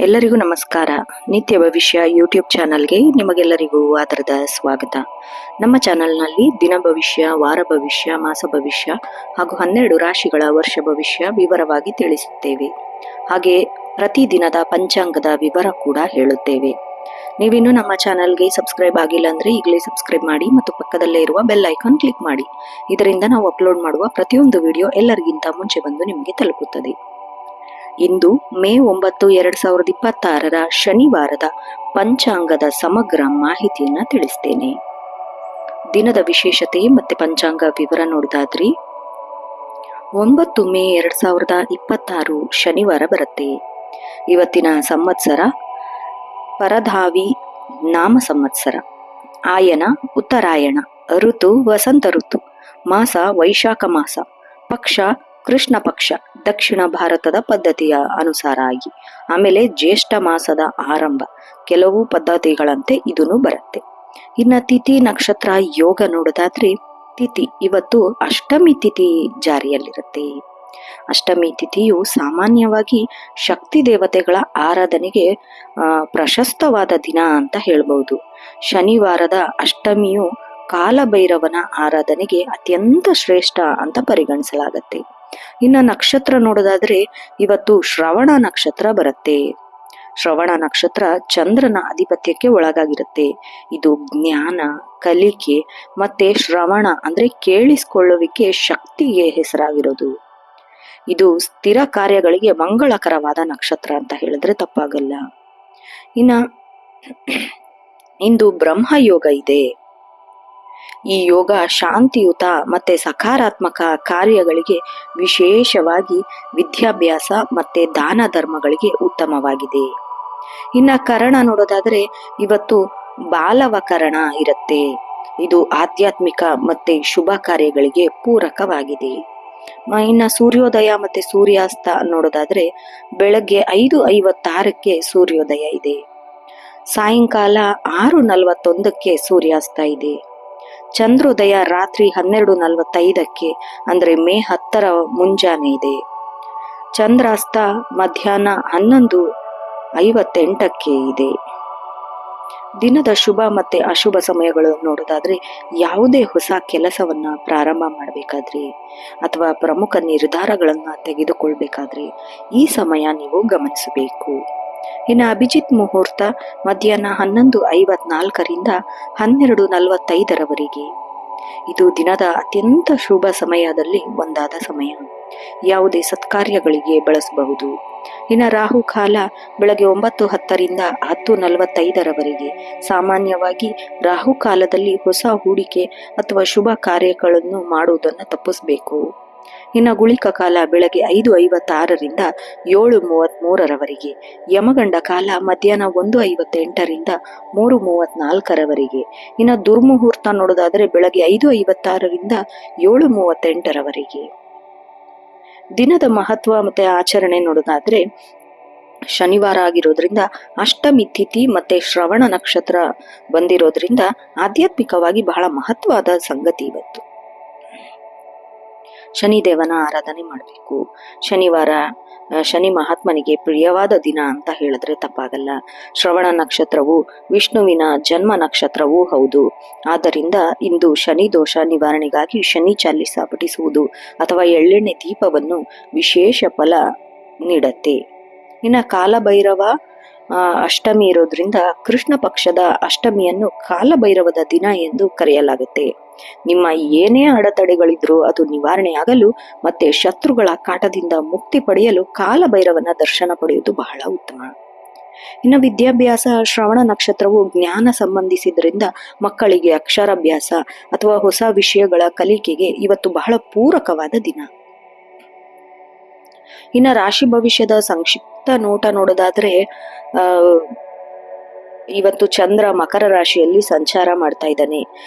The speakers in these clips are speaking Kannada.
ಎಲ್ಲರಿಗೂ ನಮಸ್ಕಾರ. ನಿತ್ಯ ಭವಿಷ್ಯ ಯೂಟ್ಯೂಬ್ ಚಾನಲ್ಗೆ ನಿಮಗೆಲ್ಲರಿಗೂ ಆದರದ ಸ್ವಾಗತ. ನಮ್ಮ ಚಾನಲ್ನಲ್ಲಿ ದಿನ ಭವಿಷ್ಯ, ವಾರ ಭವಿಷ್ಯ, ಮಾಸ ಭವಿಷ್ಯ ಹಾಗೂ 12 ರಾಶಿಗಳ ವರ್ಷ ಭವಿಷ್ಯ ವಿವರವಾಗಿ ತಿಳಿಸುತ್ತೇವೆ. ಹಾಗೆ ಪ್ರತಿದಿನದ ಪಂಚಾಂಗದ ವಿವರ ಕೂಡ ಹೇಳುತ್ತೇವೆ. ನೀವಿನ್ನೂ ನಮ್ಮ ಚಾನಲ್ಗೆ ಸಬ್ಸ್ಕ್ರೈಬ್ ಆಗಿಲ್ಲ ಅಂದರೆ ಈಗಲೇ ಸಬ್ಸ್ಕ್ರೈಬ್ ಮಾಡಿ ಮತ್ತು ಪಕ್ಕದಲ್ಲೇ ಇರುವ ಬೆಲ್ ಐಕಾನ್ ಕ್ಲಿಕ್ ಮಾಡಿ. ಇದರಿಂದ ನಾವು ಅಪ್ಲೋಡ್ ಮಾಡುವ ಪ್ರತಿಯೊಂದು ವಿಡಿಯೋ ಎಲ್ಲರಿಗಿಂತ ಮುಂಚೆ ಬಂದು ನಿಮಗೆ ತಲುಪುತ್ತದೆ. ಇಂದು ಮೇ 9, 2026 ಶನಿವಾರದ ಪಂಚಾಂಗದ ಸಮಗ್ರ ಮಾಹಿತಿಯನ್ನ ತಿಳಿಸ್ತೇನೆ. ದಿನದ ವಿಶೇಷತೆ ಮತ್ತೆ ಪಂಚಾಂಗ ವಿವರ ನೋಡಿದಾದ್ರಿ 9 ಮೇ 2026 ಶನಿವಾರ ಬರುತ್ತೆ. ಇವತ್ತಿನ ಸಂವತ್ಸರ ಪರಧಾವಿ ನಾಮ ಸಂವತ್ಸರ, ಆಯನ ಉತ್ತರಾಯಣ, ಋತು ವಸಂತ ಋತು, ಮಾಸ ವೈಶಾಖ ಮಾಸ, ಪಕ್ಷ ಕೃಷ್ಣ ಪಕ್ಷ ದಕ್ಷಿಣ ಭಾರತದ ಪದ್ಧತಿಯ ಅನುಸಾರ ಆಗಿ, ಆಮೇಲೆ ಜ್ಯೇಷ್ಠ ಮಾಸದ ಆರಂಭ ಕೆಲವು ಪದ್ಧತಿಗಳಂತೆ ಇದನ್ನು ಬರುತ್ತೆ. ಇನ್ನ ತಿಥಿ ನಕ್ಷತ್ರ ಯೋಗ ನೋಡೋದಾದ್ರೆ ತಿಥಿ ಇವತ್ತು ಅಷ್ಟಮಿ ತಿಥಿ ಜಾರಿಯಲ್ಲಿರುತ್ತೆ. ಅಷ್ಟಮಿ ತಿಥಿಯು ಸಾಮಾನ್ಯವಾಗಿ ಶಕ್ತಿ ದೇವತೆಗಳ ಆರಾಧನೆಗೆ ಪ್ರಶಸ್ತವಾದ ದಿನ ಅಂತ ಹೇಳ್ಬಹುದು. ಶನಿವಾರದ ಅಷ್ಟಮಿಯು ಕಾಲಭೈರವನ ಆರಾಧನೆಗೆ ಅತ್ಯಂತ ಶ್ರೇಷ್ಠ ಅಂತ ಪರಿಗಣಿಸಲಾಗತ್ತೆ. ಇನ್ನ ನಕ್ಷತ್ರ ನೋಡೋದಾದ್ರೆ ಇವತ್ತು ಶ್ರವಣ ನಕ್ಷತ್ರ ಬರುತ್ತೆ. ಶ್ರವಣ ನಕ್ಷತ್ರ ಚಂದ್ರನ ಆಧಿಪತ್ಯಕ್ಕೆ ಒಳಗಾಗಿರುತ್ತೆ. ಇದು ಜ್ಞಾನ, ಕಲಿಕೆ ಮತ್ತೆ ಶ್ರವಣ ಅಂದ್ರೆ ಕೇಳಿಸಿಕೊಳ್ಳುವಿಕೆ ಶಕ್ತಿಗೆ ಹೆಸರಾಗಿರೋದು. ಇದು ಸ್ಥಿರ ಕಾರ್ಯಗಳಿಗೆ ಮಂಗಳಕರವಾದ ನಕ್ಷತ್ರ ಅಂತ ಹೇಳಿದ್ರೆ ತಪ್ಪಾಗಲ್ಲ. ಇನ್ನ ಇಂದು ಬ್ರಹ್ಮಯೋಗ ಇದೆ. ಈ ಯೋಗ ಶಾಂತಿಯುತ ಮತ್ತೆ ಸಕಾರಾತ್ಮಕ ಕಾರ್ಯಗಳಿಗೆ, ವಿಶೇಷವಾಗಿ ವಿದ್ಯಾಭ್ಯಾಸ ಮತ್ತೆ ದಾನ ಧರ್ಮಗಳಿಗೆ ಉತ್ತಮವಾಗಿದೆ. ಇನ್ನ ಕರಣ ನೋಡೋದಾದ್ರೆ ಇವತ್ತು ಬಾಲವಕರಣ ಇರುತ್ತೆ. ಇದು ಆಧ್ಯಾತ್ಮಿಕ ಮತ್ತೆ ಶುಭ ಕಾರ್ಯಗಳಿಗೆ ಪೂರಕವಾಗಿದೆ. ಇನ್ನ ಸೂರ್ಯೋದಯ ಮತ್ತೆ ಸೂರ್ಯಾಸ್ತ ನೋಡೋದಾದ್ರೆ ಬೆಳಗ್ಗೆ 5:56ಕ್ಕೆ ಸೂರ್ಯೋದಯ ಇದೆ. ಸಾಯಂಕಾಲ 6:41ಕ್ಕೆ ಸೂರ್ಯಾಸ್ತ ಇದೆ. ಚಂದ್ರೋದಯ ರಾತ್ರಿ 12:45ಕ್ಕೆ ಅಂದ್ರೆ ಮೇ 10ರ ಮುಂಜಾನೆ ಇದೆ. ಚಂದ್ರಾಸ್ತ ಮಧ್ಯಾಹ್ನ 11:58ಕ್ಕೆ ಇದೆ. ದಿನದ ಶುಭ ಮತ್ತೆ ಅಶುಭ ಸಮಯಗಳು ನೋಡೋದಾದ್ರೆ ಯಾವುದೇ ಹೊಸ ಕೆಲಸವನ್ನ ಪ್ರಾರಂಭ ಮಾಡಬೇಕಾದ್ರೆ ಅಥವಾ ಪ್ರಮುಖ ನಿರ್ಧಾರಗಳನ್ನ ತೆಗೆದುಕೊಳ್ಬೇಕಾದ್ರೆ ಈ ಸಮಯ ನೀವು ಗಮನಿಸಬೇಕು. ಇನ್ನು ಅಭಿಜಿತ್ ಮುಹೂರ್ತ ಮಧ್ಯಾಹ್ನ 11:54ರಿಂದ 12:45ರವರೆಗೆ. ಇದು ದಿನದ ಅತ್ಯಂತ ಶುಭ ಸಮಯದಲ್ಲಿ ಒಂದಾದ ಸಮಯ. ಯಾವುದೇ ಸತ್ಕಾರ್ಯಗಳಿಗೆ ಬಳಸಬಹುದು. ಇನ್ನು ರಾಹುಕಾಲ ಬೆಳಗ್ಗೆ 9:10ರಿಂದ 10:45ರವರೆಗೆ. ಸಾಮಾನ್ಯವಾಗಿ ರಾಹುಕಾಲದಲ್ಲಿ ಹೊಸ ಹೂಡಿಕೆ ಅಥವಾ ಶುಭ ಕಾರ್ಯಗಳನ್ನು ಮಾಡುವುದನ್ನು ತಪ್ಪಿಸಬೇಕು. ಇನ್ನು ಗುಳಿಕ ಕಾಲ ಬೆಳಗ್ಗೆ 5:56ರಿಂದ 7:33ರವರೆಗೆ. ಯಮಗಂಡ ಕಾಲ ಮಧ್ಯಾಹ್ನ 1:58ರಿಂದ 3:34ರವರೆಗೆ. ಇನ್ನು ದುರ್ಮುಹೂರ್ತ ನೋಡೋದಾದ್ರೆ ಬೆಳಗ್ಗೆ 5:56ರಿಂದ 7:38ರವರೆಗೆ. ದಿನದ ಮಹತ್ವ ಮತ್ತೆ ಆಚರಣೆ ನೋಡೋದಾದ್ರೆ ಶನಿವಾರ ಆಗಿರೋದ್ರಿಂದ ಅಷ್ಟಮಿ ತಿಥಿ ಮತ್ತೆ ಶ್ರವಣ ನಕ್ಷತ್ರ ಬಂದಿರೋದ್ರಿಂದ ಆಧ್ಯಾತ್ಮಿಕವಾಗಿ ಬಹಳ ಮಹತ್ವದ ಸಂಗತಿ ಇವತ್ತು. ಶನಿದೇವನ ಆರಾಧನೆ ಮಾಡಬೇಕು. ಶನಿವಾರ ಶನಿ ಮಹಾತ್ಮನಿಗೆ ಪ್ರಿಯವಾದ ದಿನ ಅಂತ ಹೇಳಿದ್ರೆ ತಪ್ಪಾಗಲ್ಲ. ಶ್ರವಣ ನಕ್ಷತ್ರವು ವಿಷ್ಣುವಿನ ಜನ್ಮ ನಕ್ಷತ್ರವೂ ಹೌದು. ಆದ್ದರಿಂದ ಇಂದು ಶನಿ ದೋಷ ನಿವಾರಣೆಗಾಗಿ ಶನಿ ಚಾಲಿಸ ಪಠಿಸುವುದು ಅಥವಾ ಎಳ್ಳೆಣ್ಣೆ ದೀಪವನ್ನು ವಿಶೇಷ ಫಲ ನೀಡತ್ತೆ. ಇನ್ನು ಕಾಲಭೈರವ ಅಷ್ಟಮಿ ಇರೋದ್ರಿಂದ ಕೃಷ್ಣ ಪಕ್ಷದ ಅಷ್ಟಮಿಯನ್ನು ಕಾಲಭೈರವದ ದಿನ ಎಂದು ಕರೆಯಲಾಗುತ್ತೆ. ನಿಮ್ಮ ಏನೇ ಅಡೆತಡೆಗಳಿದ್ರೂ ಅದು ನಿವಾರಣೆಯಾಗಲು ಮತ್ತೆ ಶತ್ರುಗಳ ಕಾಟದಿಂದ ಮುಕ್ತಿ ಪಡೆಯಲು ಕಾಲಭೈರವನ ದರ್ಶನ ಪಡೆಯುವುದು ಬಹಳ ಉತ್ತಮ. ಇನ್ನು ವಿದ್ಯಾಭ್ಯಾಸ ಶ್ರವಣ ನಕ್ಷತ್ರವು ಜ್ಞಾನ ಸಂಬಂಧಿಸಿದ್ರಿಂದ ಮಕ್ಕಳಿಗೆ ಅಕ್ಷರಾಭ್ಯಾಸ ಅಥವಾ ಹೊಸ ವಿಷಯಗಳ ಕಲಿಕೆಗೆ ಇವತ್ತು ಬಹಳ ಪೂರಕವಾದ ದಿನ. ಇನ್ನು ರಾಶಿ ಭವಿಷ್ಯದ ಸಂಕ್ಷಿಪ್ತ ನೋಟ ನೋಡೋದಾದ್ರೆ ಇವತ್ತು ಚಂದ್ರ ಮಕರ ರಾಶಿಯಲ್ಲಿ ಸಂಚಾರ ಮಾಡ್ತಾ ಇದ್ದಾನೆ.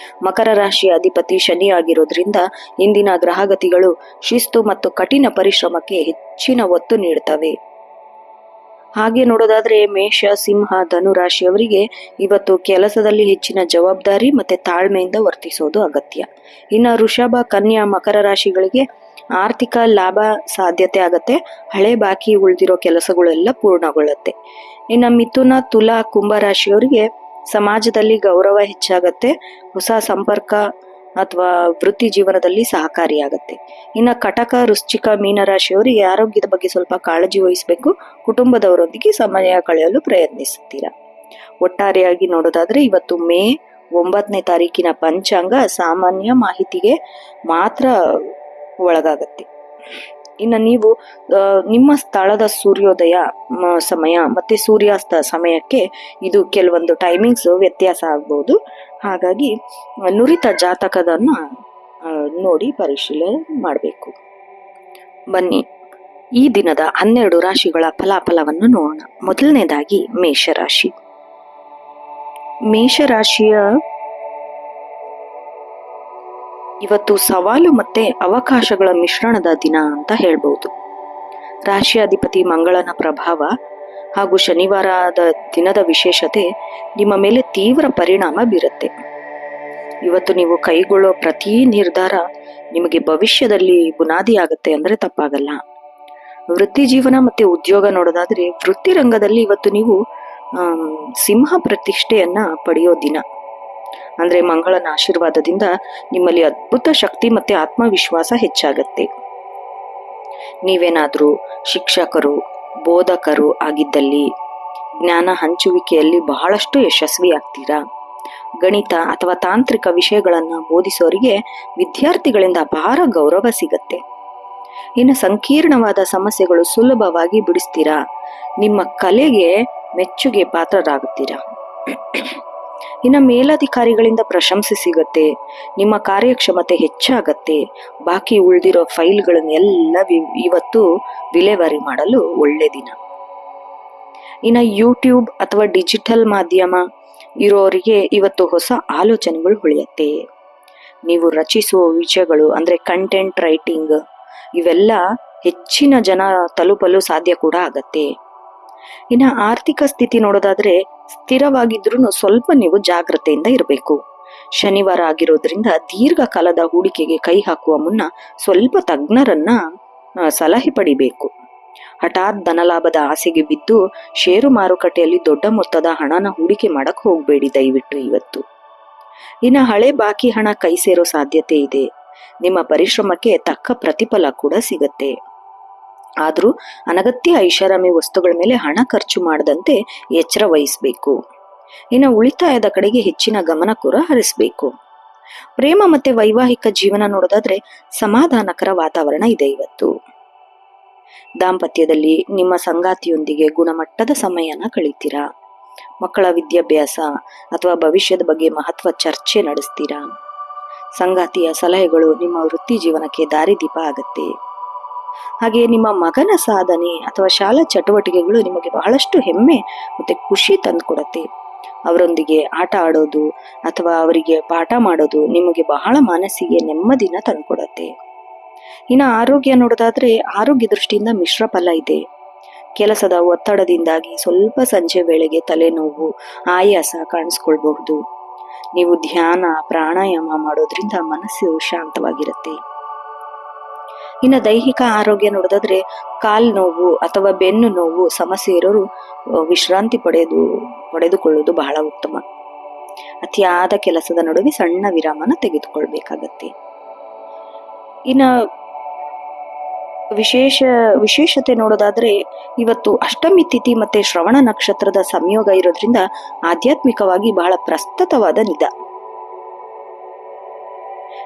ಮಕರ ರಾಶಿಯ ಅಧಿಪತಿ ಶನಿ ಆಗಿರೋದ್ರಿಂದ ಇಂದಿನ ಗ್ರಹಗತಿಗಳು ಶಿಸ್ತು ಮತ್ತು ಕಠಿಣ ಪರಿಶ್ರಮಕ್ಕೆ ಹೆಚ್ಚಿನ ಒತ್ತು ನೀಡ್ತವೆ. ಹಾಗೆ ನೋಡೋದಾದ್ರೆ ಮೇಷ, ಸಿಂಹ, ಧನು ರಾಶಿಯವರಿಗೆ ಇವತ್ತು ಕೆಲಸದಲ್ಲಿ ಹೆಚ್ಚಿನ ಜವಾಬ್ದಾರಿ ಮತ್ತೆ ತಾಳ್ಮೆಯಿಂದ ವರ್ತಿಸೋದು ಅಗತ್ಯ. ಇನ್ನು ವೃಷಭ, ಕನ್ಯಾ, ಮಕರ ರಾಶಿಗಳಿಗೆ ಆರ್ಥಿಕ ಲಾಭ ಸಾಧ್ಯತೆ ಆಗತ್ತೆ. ಹಳೆ ಬಾಕಿ ಉಳಿದಿರೋ ಕೆಲಸಗಳೆಲ್ಲ ಪೂರ್ಣಗೊಳ್ಳುತ್ತೆ. ಇನ್ನು ಮಿಥುನ, ತುಲಾ, ಕುಂಭ ರಾಶಿಯವರಿಗೆ ಸಮಾಜದಲ್ಲಿ ಗೌರವ ಹೆಚ್ಚಾಗತ್ತೆ. ಹೊಸ ಸಂಪರ್ಕ ಅಥವಾ ವೃತ್ತಿ ಜೀವನದಲ್ಲಿ ಸಹಕಾರಿಯಾಗತ್ತೆ. ಇನ್ನು ಕಟಕ, ವೃಶ್ಚಿಕ, ಮೀನರಾಶಿಯವರಿಗೆ ಆರೋಗ್ಯದ ಬಗ್ಗೆ ಸ್ವಲ್ಪ ಕಾಳಜಿ ವಹಿಸಬೇಕು. ಕುಟುಂಬದವರೊಂದಿಗೆ ಸಮಯ ಕಳೆಯಲು ಪ್ರಯತ್ನಿಸುತ್ತೀರಾ. ಒಟ್ಟಾರೆಯಾಗಿ ನೋಡೋದಾದ್ರೆ ಇವತ್ತು ಮೇ 9ನೇ ತಾರೀಕಿನ ಪಂಚಾಂಗ ಸಾಮಾನ್ಯ ಮಾಹಿತಿಗೆ ಮಾತ್ರ ಒಳಗಾಗತ್ತೆ. ಇನ್ನು ನೀವು ನಿಮ್ಮ ಸ್ಥಳದ ಸೂರ್ಯೋದಯ ಸಮಯ ಮತ್ತೆ ಸೂರ್ಯಾಸ್ತ ಸಮಯಕ್ಕೆ ಇದು ಕೆಲವೊಂದು ಟೈಮಿಂಗ್ಸ್ ವ್ಯತ್ಯಾಸ ಆಗ್ಬಹುದು. ಹಾಗಾಗಿ ನುರಿತ ಜಾತಕದನ್ನ ನೋಡಿ ಪರಿಶೀಲನೆ ಮಾಡಬೇಕು. ಬನ್ನಿ ಈ ದಿನದ 12 ರಾಶಿಗಳ ಫಲಾಫಲವನ್ನು ನೋಡೋಣ. ಮೊದಲನೇದಾಗಿ ಮೇಷರಾಶಿ. ಮೇಷರಾಶಿಯ ಇವತ್ತು ಸವಾಲು ಮತ್ತೆ ಅವಕಾಶಗಳ ಮಿಶ್ರಣದ ದಿನ ಅಂತ ಹೇಳ್ಬಹುದು. ರಾಶಿಯಾಧಿಪತಿ ಮಂಗಳನ ಪ್ರಭಾವ ಹಾಗೂ ಶನಿವಾರದ ದಿನದ ವಿಶೇಷತೆ ನಿಮ್ಮ ಮೇಲೆ ತೀವ್ರ ಪರಿಣಾಮ ಬೀರುತ್ತೆ. ಇವತ್ತು ನೀವು ಕೈಗೊಳ್ಳೋ ಪ್ರತಿ ನಿರ್ಧಾರ ನಿಮಗೆ ಭವಿಷ್ಯದಲ್ಲಿ ಬುನಾದಿ ಆಗುತ್ತೆ ಅಂದ್ರೆ ತಪ್ಪಾಗಲ್ಲ. ವೃತ್ತಿ ಜೀವನ ಮತ್ತೆ ಉದ್ಯೋಗ ನೋಡೋದಾದ್ರೆ ವೃತ್ತಿ ರಂಗದಲ್ಲಿ ಇವತ್ತು ನೀವು ಸಿಂಹ ಪ್ರತಿಷ್ಠೆಯನ್ನ ಪಡೆಯೋ ದಿನ. ಅಂದ್ರೆ ಮಂಗಳನ ಆಶೀರ್ವಾದದಿಂದ ನಿಮ್ಮಲ್ಲಿ ಅದ್ಭುತ ಶಕ್ತಿ ಮತ್ತೆ ಆತ್ಮವಿಶ್ವಾಸ ಹೆಚ್ಚಾಗತ್ತೆ. ನೀವೇನಾದ್ರೂ ಶಿಕ್ಷಕರು, ಬೋಧಕರು ಆಗಿದ್ದಲ್ಲಿ ಜ್ಞಾನ ಹಂಚುವಿಕೆಯಲ್ಲಿ ಬಹಳಷ್ಟು ಯಶಸ್ವಿ ಆಗ್ತೀರಾ. ಗಣಿತ ಅಥವಾ ತಾಂತ್ರಿಕ ವಿಷಯಗಳನ್ನ ಬೋಧಿಸೋರಿಗೆ ವಿದ್ಯಾರ್ಥಿಗಳಿಂದ ಅಪಾರ ಗೌರವ ಸಿಗತ್ತೆ. ಇನ್ನು ಸಂಕೀರ್ಣವಾದ ಸಮಸ್ಯೆಗಳು ಸುಲಭವಾಗಿ ಬಿಡಿಸ್ತೀರಾ. ನಿಮ್ಮ ಕಲೆಗೆ ಮೆಚ್ಚುಗೆ ಪಾತ್ರರಾಗುತ್ತೀರಾ. ಇನ್ನು ಮೇಲಧಿಕಾರಿಗಳಿಂದ ಪ್ರಶಂಸೆ ಸಿಗತ್ತೆ. ನಿಮ್ಮ ಕಾರ್ಯಕ್ಷಮತೆ ಹೆಚ್ಚಾಗತ್ತೆ. ಬಾಕಿ ಉಳಿದಿರೋ ಫೈಲ್ಗಳನ್ನೆಲ್ಲ ಇವತ್ತು ವಿಲೇವಾರಿ ಮಾಡಲು ಒಳ್ಳೆ ದಿನ. ಇನ್ನು ಯೂಟ್ಯೂಬ್ ಅಥವಾ ಡಿಜಿಟಲ್ ಮಾಧ್ಯಮ ಇರೋರಿಗೆ ಇವತ್ತು ಹೊಸ ಆಲೋಚನೆಗಳು ಹೊಳೆಯುತ್ತೆ. ನೀವು ರಚಿಸುವ ವಿಷಯಗಳು ಅಂದ್ರೆ ಕಂಟೆಂಟ್ ರೈಟಿಂಗ್ ಇವೆಲ್ಲ ಹೆಚ್ಚಿನ ಜನ ತಲುಪಲು ಸಾಧ್ಯ ಕೂಡ ಆಗತ್ತೆ. ಇನ್ನು ಆರ್ಥಿಕ ಸ್ಥಿತಿ ನೋಡೋದಾದ್ರೆ ಸ್ಥಿರವಾಗಿದ್ರೂ ಸ್ವಲ್ಪ ನೀವು ಜಾಗ್ರತೆಯಿಂದ ಇರಬೇಕು. ಶನಿವಾರ ಆಗಿರೋದ್ರಿಂದ ದೀರ್ಘಕಾಲದ ಹೂಡಿಕೆಗೆ ಕೈ ಹಾಕುವ ಮುನ್ನ ಸ್ವಲ್ಪ ತಜ್ಞರನ್ನ ಸಲಹೆ ಪಡಿಬೇಕು. ಹಠಾತ್ ಧನಲಾಭದ ಆಸೆಗೆ ಬಿದ್ದು ಷೇರು ಮಾರುಕಟ್ಟೆಯಲ್ಲಿ ದೊಡ್ಡ ಮೊತ್ತದ ಹಣನ ಹೂಡಿಕೆ ಮಾಡಕ್ ಹೋಗ್ಬೇಡಿ ದಯವಿಟ್ಟು ಇವತ್ತು. ಇನ್ನು ಹಳೆ ಬಾಕಿ ಹಣ ಕೈ ಸೇರೋ ಸಾಧ್ಯತೆ ಇದೆ. ನಿಮ್ಮ ಪರಿಶ್ರಮಕ್ಕೆ ತಕ್ಕ ಪ್ರತಿಫಲ ಕೂಡ ಸಿಗತ್ತೆ. ಆದ್ರೂ ಅನಗತ್ಯ ಐಷಾರಾಮಿ ವಸ್ತುಗಳ ಮೇಲೆ ಹಣ ಖರ್ಚು ಮಾಡದಂತೆ ಎಚ್ಚರ ವಹಿಸಬೇಕು. ಇನ್ನು ಉಳಿತಾಯದ ಕಡೆಗೆ ಹೆಚ್ಚಿನ ಗಮನ ಕೂಡ ಹರಿಸಬೇಕು. ಪ್ರೇಮ ಮತ್ತೆ ವೈವಾಹಿಕ ಜೀವನ ನೋಡೋದಾದ್ರೆ ಸಮಾಧಾನಕರ ವಾತಾವರಣ ಇದೆ ಇವತ್ತು. ದಾಂಪತ್ಯದಲ್ಲಿ ನಿಮ್ಮ ಸಂಗಾತಿಯೊಂದಿಗೆ ಗುಣಮಟ್ಟದ ಸಮಯನ ಕಳೀತೀರಾ. ಮಕ್ಕಳ ವಿದ್ಯಾಭ್ಯಾಸ ಅಥವಾ ಭವಿಷ್ಯದ ಬಗ್ಗೆ ಮಹತ್ವ ಚರ್ಚೆ ನಡೆಸ್ತೀರಾ. ಸಂಗಾತಿಯ ಸಲಹೆಗಳು ನಿಮ್ಮ ವೃತ್ತಿ ಜೀವನಕ್ಕೆ ದಾರಿದೀಪ ಆಗತ್ತೆ. ಹಾಗೆ ನಿಮ್ಮ ಮಗನ ಸಾಧನೆ ಅಥವಾ ಶಾಲಾ ಚಟುವಟಿಕೆಗಳು ನಿಮಗೆ ಬಹಳಷ್ಟು ಹೆಮ್ಮೆ ಮತ್ತೆ ಖುಷಿ ತಂದುಕೊಡತ್ತೆ. ಅವರೊಂದಿಗೆ ಆಟ ಆಡೋದು ಅಥವಾ ಅವರಿಗೆ ಪಾಠ ಮಾಡೋದು ನಿಮಗೆ ಬಹಳ ಮನಸ್ಸಿಗೆ ನೆಮ್ಮದಿನ ತಂದುಕೊಡತ್ತೆ. ಇನ್ನು ಆರೋಗ್ಯ ನೋಡೋದಾದ್ರೆ ಆರೋಗ್ಯ ದೃಷ್ಟಿಯಿಂದ ಮಿಶ್ರ ಫಲ ಇದೆ. ಕೆಲಸದ ಒತ್ತಡದಿಂದಾಗಿ ಸ್ವಲ್ಪ ಸಂಜೆ ವೇಳೆಗೆ ತಲೆನೋವು, ಆಯಾಸ ಕಾಣಿಸ್ಕೊಳ್ಬಹುದು. ನೀವು ಧ್ಯಾನ, ಪ್ರಾಣಾಯಾಮ ಮಾಡೋದ್ರಿಂದ ಮನಸ್ಸು ಶಾಂತವಾಗಿರುತ್ತೆ. ಇನ್ನು ದೈಹಿಕ ಆರೋಗ್ಯ ನೋಡೋದಾದ್ರೆ ಕಾಲು ನೋವು ಅಥವಾ ಬೆನ್ನು ನೋವು ಸಮಸ್ಯೆ ಇರೋರು ವಿಶ್ರಾಂತಿ ಪಡೆದುಕೊಳ್ಳುವುದು ಬಹಳ ಉತ್ತಮ. ಅತಿಯಾದ ಕೆಲಸದ ನಡುವೆ ಸಣ್ಣ ವಿರಾಮನ ತೆಗೆದುಕೊಳ್ಬೇಕಾಗತ್ತೆ. ಇನ್ನು ವಿಶೇಷತೆ ನೋಡೋದಾದ್ರೆ ಇವತ್ತು ಅಷ್ಟಮಿ ತಿಥಿ ಮತ್ತೆ ಶ್ರವಣ ನಕ್ಷತ್ರದ ಸಂಯೋಗ ಇರೋದ್ರಿಂದ ಆಧ್ಯಾತ್ಮಿಕವಾಗಿ ಬಹಳ ಪ್ರಸ್ತುತವಾದ ನಿಧ.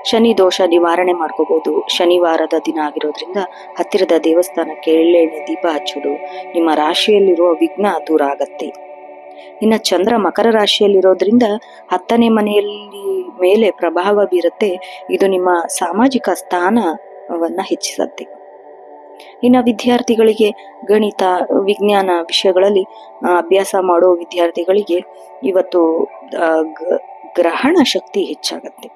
ಶನಿ ದೋಷ ನಿವಾರಣೆ ಮಾಡ್ಕೋಬಹುದು. ಶನಿವಾರದ ದಿನ ಆಗಿರೋದ್ರಿಂದ ಹತ್ತಿರದ ದೇವಸ್ಥಾನಕ್ಕೆ ಎಳ್ಳೆಣ್ಣೆ ದೀಪ ಹಚ್ಚೋದು ನಿಮ್ಮ ರಾಶಿಯಲ್ಲಿರುವ ವಿಘ್ನ ದೂರ ಆಗತ್ತೆ. ಇನ್ನು ಚಂದ್ರ ಮಕರ ರಾಶಿಯಲ್ಲಿರೋದ್ರಿಂದ 10ನೇ ಮನೆಯಲ್ಲಿ ಮೇಲೆ ಪ್ರಭಾವ ಬೀರುತ್ತೆ. ಇದು ನಿಮ್ಮ ಸಾಮಾಜಿಕ ಸ್ಥಾನವನ್ನ ಹೆಚ್ಚಿಸತ್ತೆ. ಇನ್ನು ವಿದ್ಯಾರ್ಥಿಗಳಿಗೆ ಗಣಿತ, ವಿಜ್ಞಾನ ವಿಷಯಗಳಲ್ಲಿ ಅಭ್ಯಾಸ ಮಾಡೋ ವಿದ್ಯಾರ್ಥಿಗಳಿಗೆ ಇವತ್ತು ಗ್ರಹಣ ಶಕ್ತಿ ಹೆಚ್ಚಾಗತ್ತೆ.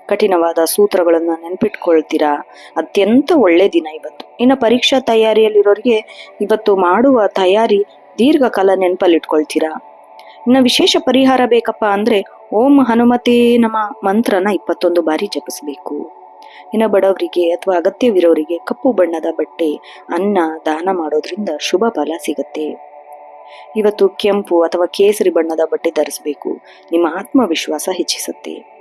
ಕಠಿಣವಾದ ಸೂತ್ರಗಳನ್ನ ನೆನ್ಪಿಟ್ಕೊಳ್ತೀರಾ. ಅತ್ಯಂತ ಒಳ್ಳೆ ದಿನ ಇವತ್ತು. ಇನ್ನು ಪರೀಕ್ಷಾ ತಯಾರಿಯಲ್ಲಿರೋರಿಗೆ ಇವತ್ತು ಮಾಡುವ ತಯಾರಿ ದೀರ್ಘಕಾಲ ನೆನಪಲ್ಲಿಟ್ಕೊಳ್ತೀರಾ. ಇನ್ನು ವಿಶೇಷ ಪರಿಹಾರ ಬೇಕಪ್ಪ ಅಂದ್ರೆ ಓಂ ಹನುಮತೇ ನಮ ಮಂತ್ರನ 21 ಬಾರಿ ಜಪಿಸಬೇಕು. ಇನ್ನು ಬಡವರಿಗೆ ಅಥವಾ ಅಗತ್ಯವಿರೋರಿಗೆ ಕಪ್ಪು ಬಣ್ಣದ ಬಟ್ಟೆ, ಅನ್ನ ದಾನ ಮಾಡೋದ್ರಿಂದ ಶುಭ ಫಲ ಸಿಗತ್ತೆ. ಇವತ್ತು ಕೆಂಪು ಅಥವಾ ಕೇಸರಿ ಬಣ್ಣದ ಬಟ್ಟೆ ಧರಿಸಬೇಕು. ನಿಮ್ಮ ಆತ್ಮವಿಶ್ವಾಸ ಹೆಚ್ಚಿಸುತ್ತೆ.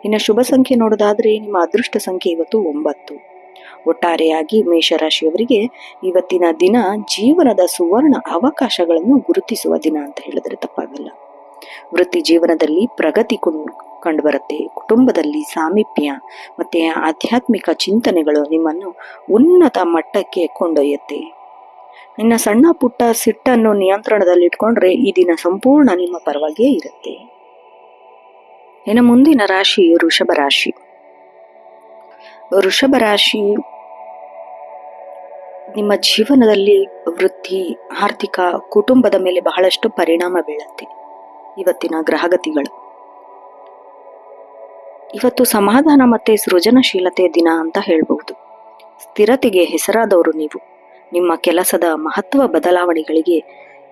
ಇನ್ನು ಶುಭ ಸಂಖ್ಯೆ ನೋಡೋದಾದ್ರೆ ನಿಮ್ಮ ಅದೃಷ್ಟ ಸಂಖ್ಯೆ ಇವತ್ತು 9. ಒಟ್ಟಾರೆಯಾಗಿ ಮೇಷರಾಶಿಯವರಿಗೆ ಇವತ್ತಿನ ದಿನ ಜೀವನದ ಸುವರ್ಣ ಅವಕಾಶಗಳನ್ನು ಗುರುತಿಸುವ ದಿನ ಅಂತ ಹೇಳಿದ್ರೆ ತಪ್ಪಾಗಲ್ಲ. ವೃತ್ತಿ ಜೀವನದಲ್ಲಿ ಪ್ರಗತಿ ಕಂಡುಬರುತ್ತೆ. ಕುಟುಂಬದಲ್ಲಿ ಸಾಮೀಪ್ಯ ಮತ್ತೆ ಆಧ್ಯಾತ್ಮಿಕ ಚಿಂತನೆಗಳು ನಿಮ್ಮನ್ನು ಉನ್ನತ ಮಟ್ಟಕ್ಕೆ ಕೊಂಡೊಯ್ಯುತ್ತೆ. ಇನ್ನು ಸಣ್ಣ ಪುಟ್ಟ ಸಿಟ್ಟನ್ನು ನಿಯಂತ್ರಣದಲ್ಲಿ ಇಟ್ಕೊಂಡ್ರೆ ಈ ದಿನ ಸಂಪೂರ್ಣ ನಿಮ್ಮ ಪರವಾಗಿಯೇ ಇರುತ್ತೆ. ಇನ್ನು ಮುಂದಿನ ರಾಶಿ ವೃಷಭ ರಾಶಿ. ವೃಷಭ ರಾಶಿ ನಿಮ್ಮ ಜೀವನದಲ್ಲಿ ವೃತ್ತಿ, ಆರ್ಥಿಕ, ಕುಟುಂಬದ ಮೇಲೆ ಬಹಳಷ್ಟು ಪರಿಣಾಮ ಬೀಳುತ್ತೆ. ಇವತ್ತಿನ ಗ್ರಹಗತಿಗಳು ಇವತ್ತು ಸಮಾಧಾನ ಮತ್ತೆ ಸೃಜನಶೀಲತೆ ದಿನ ಅಂತ ಹೇಳ್ಬಹುದು. ಸ್ಥಿರತೆಗೆ ಹೆಸರಾದವರು ನೀವು. ನಿಮ್ಮ ಕೆಲಸದ ಮಹತ್ವ ಬದಲಾವಣೆಗಳಿಗೆ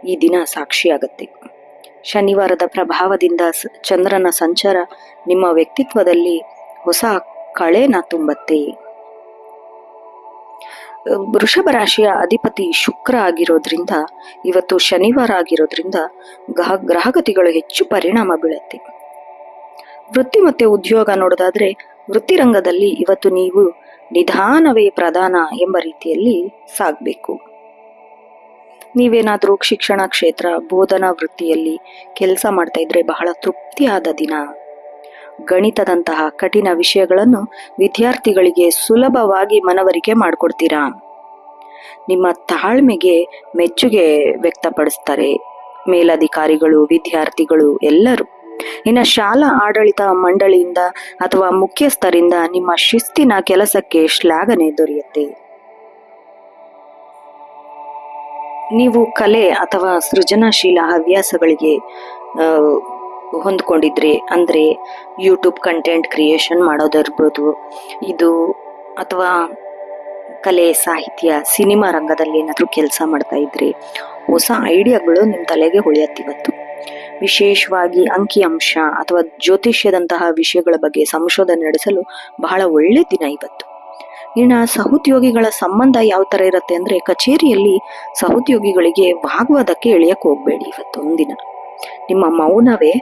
ಈ ದಿನ ಸಾಕ್ಷಿಯಾಗತ್ತೆ. ಶನಿವಾರದ ಪ್ರಭಾವದಿಂದ ಚಂದ್ರನ ಸಂಚಾರ ನಿಮ್ಮ ವ್ಯಕ್ತಿತ್ವದಲ್ಲಿ ಹೊಸ ಕಳೆನ ತುಂಬತ್ತೆ. ವೃಷಭ ರಾಶಿಯ ಅಧಿಪತಿ ಶುಕ್ರ ಆಗಿರೋದ್ರಿಂದ, ಇವತ್ತು ಶನಿವಾರ ಆಗಿರೋದ್ರಿಂದ ಗ್ರಹಗತಿಗಳು ಹೆಚ್ಚು ಪರಿಣಾಮ ಬೀಳುತ್ತೆ. ವೃತ್ತಿ ಮತ್ತೆ ಉದ್ಯೋಗ ನೋಡೋದಾದ್ರೆ ವೃತ್ತಿ ರಂಗದಲ್ಲಿ ಇವತ್ತು ನೀವು ನಿಧಾನವೇ ಪ್ರಧಾನ ಎಂಬ ರೀತಿಯಲ್ಲಿ ಸಾಗಬೇಕು. ನೀವೇನಾದ್ರೂ ಶಿಕ್ಷಣ ಕ್ಷೇತ್ರ, ಬೋಧನಾ ವೃತ್ತಿಯಲ್ಲಿ ಕೆಲಸ ಮಾಡ್ತಾ ಇದ್ರೆ ಬಹಳ ತೃಪ್ತಿಯಾದ ದಿನ. ಗಣಿತದಂತಹ ಕಠಿಣ ವಿಷಯಗಳನ್ನು ವಿದ್ಯಾರ್ಥಿಗಳಿಗೆ ಸುಲಭವಾಗಿ ಮನವರಿಕೆ ಮಾಡಿಕೊಡ್ತೀರಾ. ನಿಮ್ಮ ತಾಳ್ಮೆಗೆ ಮೆಚ್ಚುಗೆ ವ್ಯಕ್ತಪಡಿಸ್ತಾರೆ ಮೇಲಧಿಕಾರಿಗಳು, ವಿದ್ಯಾರ್ಥಿಗಳು ಎಲ್ಲರೂ. ಇನ್ನು ಶಾಲಾ ಆಡಳಿತ ಮಂಡಳಿಯಿಂದ ಅಥವಾ ಮುಖ್ಯಸ್ಥರಿಂದ ನಿಮ್ಮ ಶಿಸ್ತಿನ ಕೆಲಸಕ್ಕೆ ಶ್ಲಾಘನೆ ದೊರೆಯುತ್ತೆ. ನೀವು ಕಲೆ ಅಥವಾ ಸೃಜನಶೀಲ ಹವ್ಯಾಸಗಳಿಗೆ ಹೊಂದ್ಕೊಂಡಿದ್ರೆ, ಅಂದ್ರೆ ಯೂಟ್ಯೂಬ್ ಕಂಟೆಂಟ್ ಕ್ರಿಯೇಷನ್ ಮಾಡೋದಿರ್ಬೋದು ಇದು, ಅಥವಾ ಕಲೆ, ಸಾಹಿತ್ಯ, ಸಿನಿಮಾ ರಂಗದಲ್ಲಿ ಏನಾದರೂ ಕೆಲಸ ಮಾಡ್ತಾ ಇದ್ರೆ ಹೊಸ ಐಡಿಯಾಗಳು ನಿಮ್ಮ ತಲೆಗೆ ಹೊಳೆಯತ್ತಿವತ್ತು. ವಿಶೇಷವಾಗಿ ಅಂಕಿಅಂಶ ಅಥವಾ ಜ್ಯೋತಿಷ್ಯದಂತಹ ವಿಷಯಗಳ ಬಗ್ಗೆ ಸಂಶೋಧನೆ ನಡೆಸಲು ಬಹಳ ಒಳ್ಳೆ ದಿನ ಇವತ್ತು. ಇನ್ನು ಸಹೋದ್ಯೋಗಿಗಳ ಸಂಬಂಧ ಯಾವ ತರ ಇರುತ್ತೆ ಅಂದ್ರೆ, ಕಚೇರಿಯಲ್ಲಿ ಸಹೋದ್ಯೋಗಿಗಳಿಗೆ ವಾಗ್ವಾದಕ್ಕೆ ಎಳೆಯಕ್ಕೆ ಹೋಗ್ಬೇಡಿ ಇವತ್ತು ಒಂದಿನ. ನಿಮ್ಮ ಮೌನವೇ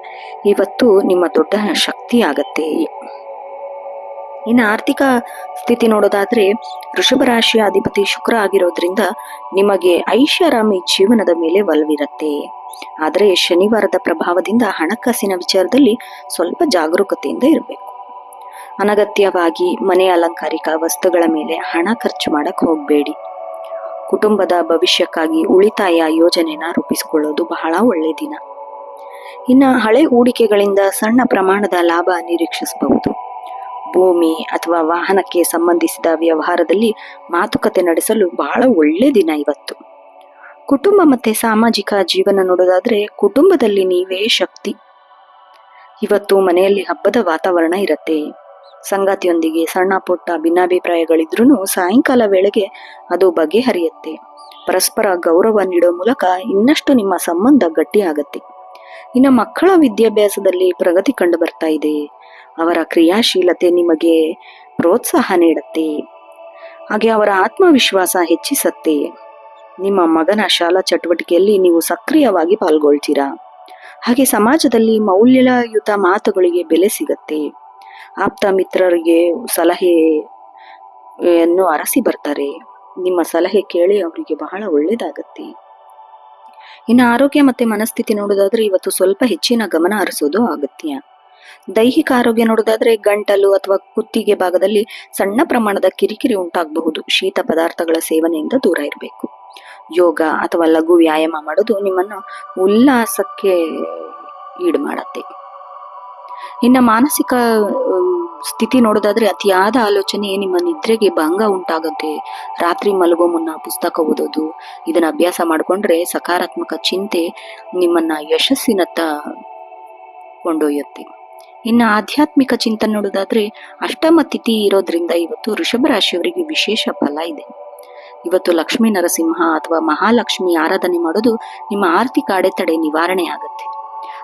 ಇವತ್ತು ನಿಮ್ಮ ದೊಡ್ಡ ಶಕ್ತಿ ಆಗತ್ತೆ. ಇನ್ನು ಆರ್ಥಿಕ ಸ್ಥಿತಿ ನೋಡೋದಾದ್ರೆ ವೃಷಭ ರಾಶಿಯ ಅಧಿಪತಿ ಶುಕ್ರ ಆಗಿರೋದ್ರಿಂದ ನಿಮಗೆ ಐಷಾರಾಮಿ ಜೀವನದ ಮೇಲೆ ಒಲವಿರುತ್ತೆ. ಆದರೆ ಶನಿವಾರದ ಪ್ರಭಾವದಿಂದ ಹಣಕಾಸಿನ ವಿಚಾರದಲ್ಲಿ ಸ್ವಲ್ಪ ಜಾಗರೂಕತೆಯಿಂದ ಇರಬೇಕು. ಅನಗತ್ಯವಾಗಿ ಮನೆ ಅಲಂಕಾರಿಕ ವಸ್ತುಗಳ ಮೇಲೆ ಹಣ ಖರ್ಚು ಮಾಡಕ್ ಹೋಗ್ಬೇಡಿ. ಕುಟುಂಬದ ಭವಿಷ್ಯಕ್ಕಾಗಿ ಉಳಿತಾಯ ಯೋಜನೆನ ರೂಪಿಸಿಕೊಳ್ಳೋದು ಬಹಳ ಒಳ್ಳೆ ದಿನ. ಇನ್ನು ಹಳೆ ಹೂಡಿಕೆಗಳಿಂದ ಸಣ್ಣ ಪ್ರಮಾಣದ ಲಾಭ ನಿರೀಕ್ಷಿಸಬಹುದು. ಭೂಮಿ ಅಥವಾ ವಾಹನಕ್ಕೆ ಸಂಬಂಧಿಸಿದ ವ್ಯವಹಾರದಲ್ಲಿ ಮಾತುಕತೆ ನಡೆಸಲು ಬಹಳ ಒಳ್ಳೆ ದಿನ ಇವತ್ತು. ಕುಟುಂಬ ಮತ್ತೆ ಸಾಮಾಜಿಕ ಜೀವನ ನೋಡೋದಾದ್ರೆ ಕುಟುಂಬದಲ್ಲಿ ನೀವೇ ಶಕ್ತಿ. ಇವತ್ತು ಮನೆಯಲ್ಲಿ ಹಬ್ಬದ ವಾತಾವರಣ ಇರತ್ತೆ. ಸಂಗಾತಿಯೊಂದಿಗೆ ಸಣ್ಣ ಪುಟ್ಟ ಭಿನ್ನಾಭಿಪ್ರಾಯಗಳಿದ್ರೂ ಸಾಯಂಕಾಲ ವೇಳೆಗೆ ಅದು ಬಗೆಹರಿಯುತ್ತೆ. ಪರಸ್ಪರ ಗೌರವ ನೀಡೋ ಮೂಲಕ ಇನ್ನಷ್ಟು ನಿಮ್ಮ ಸಂಬಂಧ ಗಟ್ಟಿಯಾಗತ್ತೆ. ಇನ್ನು ಮಕ್ಕಳ ವಿದ್ಯಾಭ್ಯಾಸದಲ್ಲಿ ಪ್ರಗತಿ ಕಂಡು ಬರ್ತಾ ಇದೆ. ಅವರ ಕ್ರಿಯಾಶೀಲತೆ ನಿಮಗೆ ಪ್ರೋತ್ಸಾಹ ನೀಡುತ್ತೆ. ಹಾಗೆ ಅವರ ಆತ್ಮವಿಶ್ವಾಸ ಹೆಚ್ಚಿಸತ್ತೆ. ನಿಮ್ಮ ಮಗನ ಶಾಲಾ ಚಟುವಟಿಕೆಯಲ್ಲಿ ನೀವು ಸಕ್ರಿಯವಾಗಿ ಪಾಲ್ಗೊಳ್ತೀರಾ. ಹಾಗೆ ಸಮಾಜದಲ್ಲಿ ಮೌಲ್ಯಯುತ ಮಾತುಗಳಿಗೆ ಬೆಲೆ ಸಿಗತ್ತೆ. ಆಪ್ತ ಮಿತ್ರರಿಗೆ ಸಲಹೆಯನ್ನು ಅರಸಿ ಬರ್ತಾರೆ. ನಿಮ್ಮ ಸಲಹೆ ಕೇಳಿ ಅವರಿಗೆ ಬಹಳ ಒಳ್ಳೇದಾಗತ್ತೆ. ಇನ್ನು ಆರೋಗ್ಯ ಮತ್ತೆ ಮನಸ್ಥಿತಿ ನೋಡೋದಾದ್ರೆ ಇವತ್ತು ಸ್ವಲ್ಪ ಹೆಚ್ಚಿನ ಗಮನ ಹರಿಸೋದು ಅಗತ್ಯ. ದೈಹಿಕ ಆರೋಗ್ಯ ನೋಡೋದಾದ್ರೆ ಗಂಟಲು ಅಥವಾ ಕುತ್ತಿಗೆ ಭಾಗದಲ್ಲಿ ಸಣ್ಣ ಪ್ರಮಾಣದ ಕಿರಿಕಿರಿ ಉಂಟಾಗಬಹುದು. ಶೀತ ಪದಾರ್ಥಗಳ ಸೇವನೆಯಿಂದ ದೂರ ಇರಬೇಕು. ಯೋಗ ಅಥವಾ ಲಘು ವ್ಯಾಯಾಮ ಮಾಡೋದು ನಿಮ್ಮನ್ನು ಉಲ್ಲಾಸಕ್ಕೆ ಈಡು ಮಾಡತ್ತೆ. ಇನ್ನು ಮಾನಸಿಕ ಸ್ಥಿತಿ ನೋಡೋದಾದ್ರೆ ಅತಿಯಾದ ಆಲೋಚನೆ ನಿಮ್ಮ ನಿದ್ರೆಗೆ ಭಂಗ ಉಂಟಾಗುತ್ತೆ. ರಾತ್ರಿ ಮಲಗೋ ಮುನ್ನ ಪುಸ್ತಕ ಓದೋದು ಇದನ್ನ ಅಭ್ಯಾಸ ಮಾಡಿಕೊಂಡ್ರೆ ಸಕಾರಾತ್ಮಕ ಚಿಂತೆ ನಿಮ್ಮನ್ನ ಯಶಸ್ಸಿನತ್ತ ಕೊಂಡೊಯ್ಯುತ್ತೆ. ಇನ್ನು ಆಧ್ಯಾತ್ಮಿಕ ಚಿಂತನೆ ನೋಡೋದಾದ್ರೆ ಅಷ್ಟಮ ತಿಥಿ ಇರೋದ್ರಿಂದ ಇವತ್ತು ವೃಷಭ ರಾಶಿಯವರಿಗೆ ವಿಶೇಷ ಫಲ ಇದೆ. ಇವತ್ತು ಲಕ್ಷ್ಮೀ ನರಸಿಂಹ ಅಥವಾ ಮಹಾಲಕ್ಷ್ಮಿ ಆರಾಧನೆ ಮಾಡೋದು ನಿಮ್ಮ ಆರ್ಥಿಕ ಅಡೆತಡೆ ನಿವಾರಣೆ ಆಗುತ್ತೆ.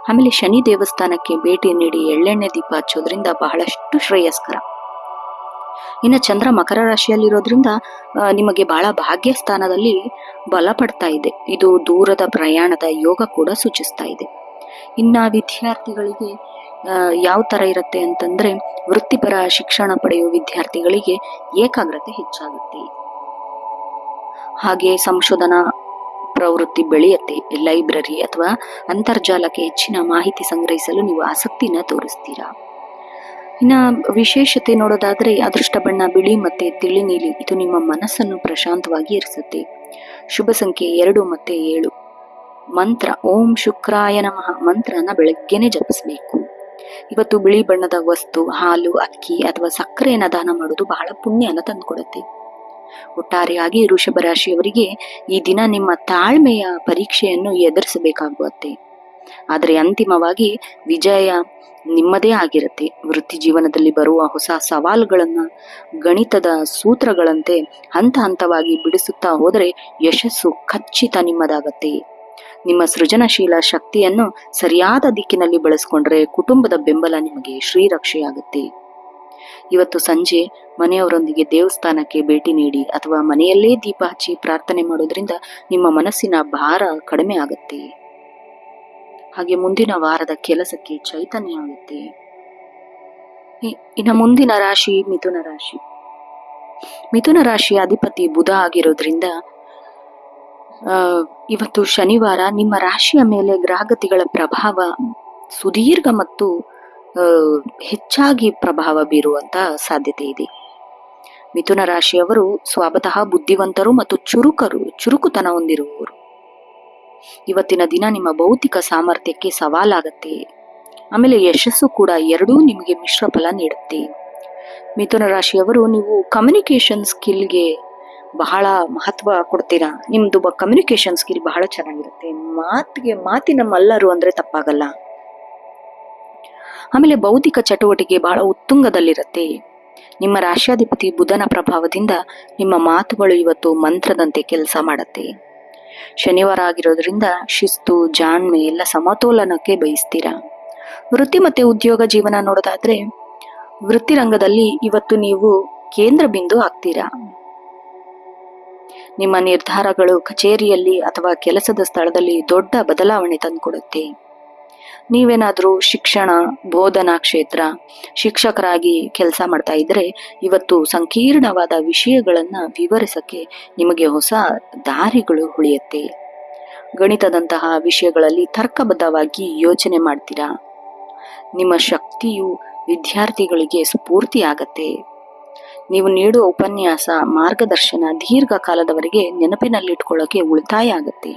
ಆಮೇಲೆ ಶನಿ ದೇವಸ್ಥಾನಕ್ಕೆ ಭೇಟಿ ನೀಡಿ ಎಳ್ಳೆಣ್ಣೆ ದೀಪ ಹಚ್ಚೋದ್ರಿಂದ ಬಹಳಷ್ಟು ಶ್ರೇಯಸ್ಕರ. ಇನ್ನು ಚಂದ್ರ ಮಕರ ರಾಶಿಯಲ್ಲಿರೋದ್ರಿಂದ ನಿಮಗೆ ಬಹಳ ಭಾಗ್ಯ ಸ್ಥಾನದಲ್ಲಿ ಬಲ ಪಡ್ತಾ ಇದೆ. ಇದು ದೂರದ ಪ್ರಯಾಣದ ಯೋಗ ಕೂಡ ಸೂಚಿಸ್ತಾ ಇದೆ. ಇನ್ನ ವಿದ್ಯಾರ್ಥಿಗಳಿಗೆ ಯಾವ ತರ ಇರುತ್ತೆ ಅಂತಂದ್ರೆ, ವೃತ್ತಿಪರ ಶಿಕ್ಷಣ ಪಡೆಯುವ ವಿದ್ಯಾರ್ಥಿಗಳಿಗೆ ಏಕಾಗ್ರತೆ ಹೆಚ್ಚಾಗುತ್ತೆ. ಹಾಗೆ ಸಂಶೋಧನಾ ಪ್ರವೃತ್ತಿ ಬೆಳೆಯುತ್ತೆ. ಲೈಬ್ರರಿ ಅಥವಾ ಅಂತರ್ಜಾಲಕ್ಕೆ ಹೆಚ್ಚಿನ ಮಾಹಿತಿ ಸಂಗ್ರಹಿಸಲು ನೀವು ಆಸಕ್ತಿನ ತೋರಿಸ್ತೀರಾ. ಇನ್ನ ವಿಶೇಷತೆ ನೋಡೋದಾದ್ರೆ, ಅದೃಷ್ಟ ಬಣ್ಣ ಬಿಳಿ ಮತ್ತೆ ತಿಳಿ ನೀಲಿ. ಇದು ನಿಮ್ಮ ಮನಸ್ಸನ್ನು ಪ್ರಶಾಂತವಾಗಿ ಇರಿಸುತ್ತೆ. ಶುಭ ಸಂಖ್ಯೆ 2 ಮತ್ತೆ 7. ಮಂತ್ರ ಓಂ ಶುಕ್ರಾಯ ನಮಃ ಮಂತ್ರನ ಬೆಳಗ್ಗೆನೆ ಜಪಿಸಬೇಕು. ಇವತ್ತು ಬಿಳಿ ಬಣ್ಣದ ವಸ್ತು, ಹಾಲು, ಅಕ್ಕಿ ಅಥವಾ ಸಕ್ಕರೆಯನ್ನ ದಾನ ಮಾಡೋದು ಬಹಳ ಪುಣ್ಯನ ತಂದುಕೊಡುತ್ತೆ. ಒಟ್ಟಾರೆಯಾಗಿ ವೃಷಭ ರಾಶಿಯವರಿಗೆ ಈ ದಿನ ನಿಮ್ಮ ತಾಳ್ಮೆಯ ಪರೀಕ್ಷೆಯನ್ನು ಎದುರಿಸಬೇಕಾಗುತ್ತೆ. ಆದರೆ ಅಂತಿಮವಾಗಿ ವಿಜಯ ನಿಮ್ಮದೇ ಆಗಿರುತ್ತೆ. ವೃತ್ತಿ ಜೀವನದಲ್ಲಿ ಬರುವ ಹೊಸ ಸವಾಲುಗಳನ್ನ ಗಣಿತದ ಸೂತ್ರಗಳಂತೆ ಹಂತ ಹಂತವಾಗಿ ಬಿಡಿಸುತ್ತಾ ಹೋದರೆ ಯಶಸ್ಸು ಖಚಿತ ನಿಮ್ಮದಾಗತ್ತೆ. ನಿಮ್ಮ ಸೃಜನಶೀಲ ಶಕ್ತಿಯನ್ನು ಸರಿಯಾದ ದಿಕ್ಕಿನಲ್ಲಿ ಬಳಸ್ಕೊಂಡ್ರೆ ಕುಟುಂಬದ ಬೆಂಬಲ ನಿಮಗೆ ಶ್ರೀರಕ್ಷೆಯಾಗುತ್ತೆ. ಇವತ್ತು ಸಂಜೆ ಮನೆಯವರೊಂದಿಗೆ ದೇವಸ್ಥಾನಕ್ಕೆ ಭೇಟಿ ನೀಡಿ ಅಥವಾ ಮನೆಯಲ್ಲೇ ದೀಪ ಹಚ್ಚಿ ಪ್ರಾರ್ಥನೆ ಮಾಡೋದ್ರಿಂದ ನಿಮ್ಮ ಮನಸ್ಸಿನ ಭಾರ ಕಡಿಮೆ ಆಗುತ್ತೆ. ಹಾಗೆ ಮುಂದಿನ ವಾರದ ಕೆಲಸಕ್ಕೆ ಚೈತನ್ಯ ಆಗುತ್ತೆ. ಇನ್ನು ಮುಂದಿನ ರಾಶಿ ಮಿಥುನ ರಾಶಿ. ಮಿಥುನ ರಾಶಿಯ ಅಧಿಪತಿ ಬುಧ ಆಗಿರೋದ್ರಿಂದ ಇವತ್ತು ಶನಿವಾರ ನಿಮ್ಮ ರಾಶಿಯ ಮೇಲೆ ಗ್ರಹಗತಿಗಳ ಪ್ರಭಾವ ಸುದೀರ್ಘ ಮತ್ತು ಹೆಚ್ಚಾಗಿ ಪ್ರಭಾವ ಬೀರುವಂತ ಸಾಧ್ಯತೆ ಇದೆ. ಮಿಥುನ ರಾಶಿಯವರು ಸ್ವತಃ ಬುದ್ಧಿವಂತರು ಮತ್ತು ಚುರುಕುತನ ಹೊಂದಿರುವವರು. ಇವತ್ತಿನ ದಿನ ನಿಮ್ಮ ಭೌತಿಕ ಸಾಮರ್ಥ್ಯಕ್ಕೆ ಸವಾಲಾಗತ್ತೆ. ಆಮೇಲೆ ಯಶಸ್ಸು ಕೂಡ ಎರಡೂ ನಿಮಗೆ ಮಿಶ್ರ ಫಲ ನೀಡುತ್ತೆ. ಮಿಥುನ ರಾಶಿಯವರು ನೀವು ಕಮ್ಯುನಿಕೇಶನ್ ಸ್ಕಿಲ್ಗೆ ಬಹಳ ಮಹತ್ವ ಕೊಡ್ತೀರಾ. ನಿಮ್ದು ಕಮ್ಯುನಿಕೇಶನ್ ಸ್ಕಿಲ್ ಬಹಳ ಚೆನ್ನಾಗಿರುತ್ತೆ. ಮಾತಿನ ಮಲ್ಲರು ಅಂದ್ರೆ ತಪ್ಪಾಗಲ್ಲ. ಆಮೇಲೆ ಬೌದ್ಧಿಕ ಚಟುವಟಿಕೆ ಬಹಳ ಉತ್ತುಂಗದಲ್ಲಿರುತ್ತೆ. ನಿಮ್ಮ ರಾಶ್ಯಾಧಿಪತಿ ಬುಧನ ಪ್ರಭಾವದಿಂದ ನಿಮ್ಮ ಮಾತುಗಳು ಇವತ್ತು ಮಂತ್ರದಂತೆ ಕೆಲಸ ಮಾಡತ್ತೆ. ಶನಿವಾರ ಆಗಿರೋದ್ರಿಂದ ಶಿಸ್ತು, ಜಾಣ್ಮೆ ಎಲ್ಲ ಸಮತೋಲನಕ್ಕೆ ಬಯಸ್ತೀರಾ. ವೃತ್ತಿ ಮತ್ತೆ ಉದ್ಯೋಗ ಜೀವನ ನೋಡೋದಾದ್ರೆ, ವೃತ್ತಿ ರಂಗದಲ್ಲಿ ಇವತ್ತು ನೀವು ಕೇಂದ್ರ ಬಿಂದು ಆಗ್ತೀರಾ. ನಿಮ್ಮ ನಿರ್ಧಾರಗಳು ಕಚೇರಿಯಲ್ಲಿ ಅಥವಾ ಕೆಲಸದ ಸ್ಥಳದಲ್ಲಿ ದೊಡ್ಡ ಬದಲಾವಣೆ ತಂದುಕೊಡುತ್ತೆ. ನೀವೇನಾದ್ರೂ ಶಿಕ್ಷಣ, ಬೋಧನಾ ಕ್ಷೇತ್ರ, ಶಿಕ್ಷಕರಾಗಿ ಕೆಲಸ ಮಾಡ್ತಾ ಇದ್ರೆ ಇವತ್ತು ಸಂಕೀರ್ಣವಾದ ವಿಷಯಗಳನ್ನ ವಿವರಿಸಕ್ಕೆ ನಿಮಗೆ ಹೊಸ ದಾರಿಗಳು ಉಳಿಯುತ್ತೆ. ಗಣಿತದಂತಹ ವಿಷಯಗಳಲ್ಲಿ ತರ್ಕಬದ್ಧವಾಗಿ ಯೋಚನೆ ಮಾಡ್ತೀರಾ. ನಿಮ್ಮ ಶಕ್ತಿಯು ವಿದ್ಯಾರ್ಥಿಗಳಿಗೆ ಸ್ಫೂರ್ತಿ ಆಗತ್ತೆ. ನೀವು ನೀಡುವ ಉಪನ್ಯಾಸ, ಮಾರ್ಗದರ್ಶನ ದೀರ್ಘಕಾಲದವರೆಗೆ ನೆನಪಿನಲ್ಲಿಟ್ಕೊಳ್ಳೋಕೆ ಉಳಿತಾಯ ಆಗತ್ತೆ.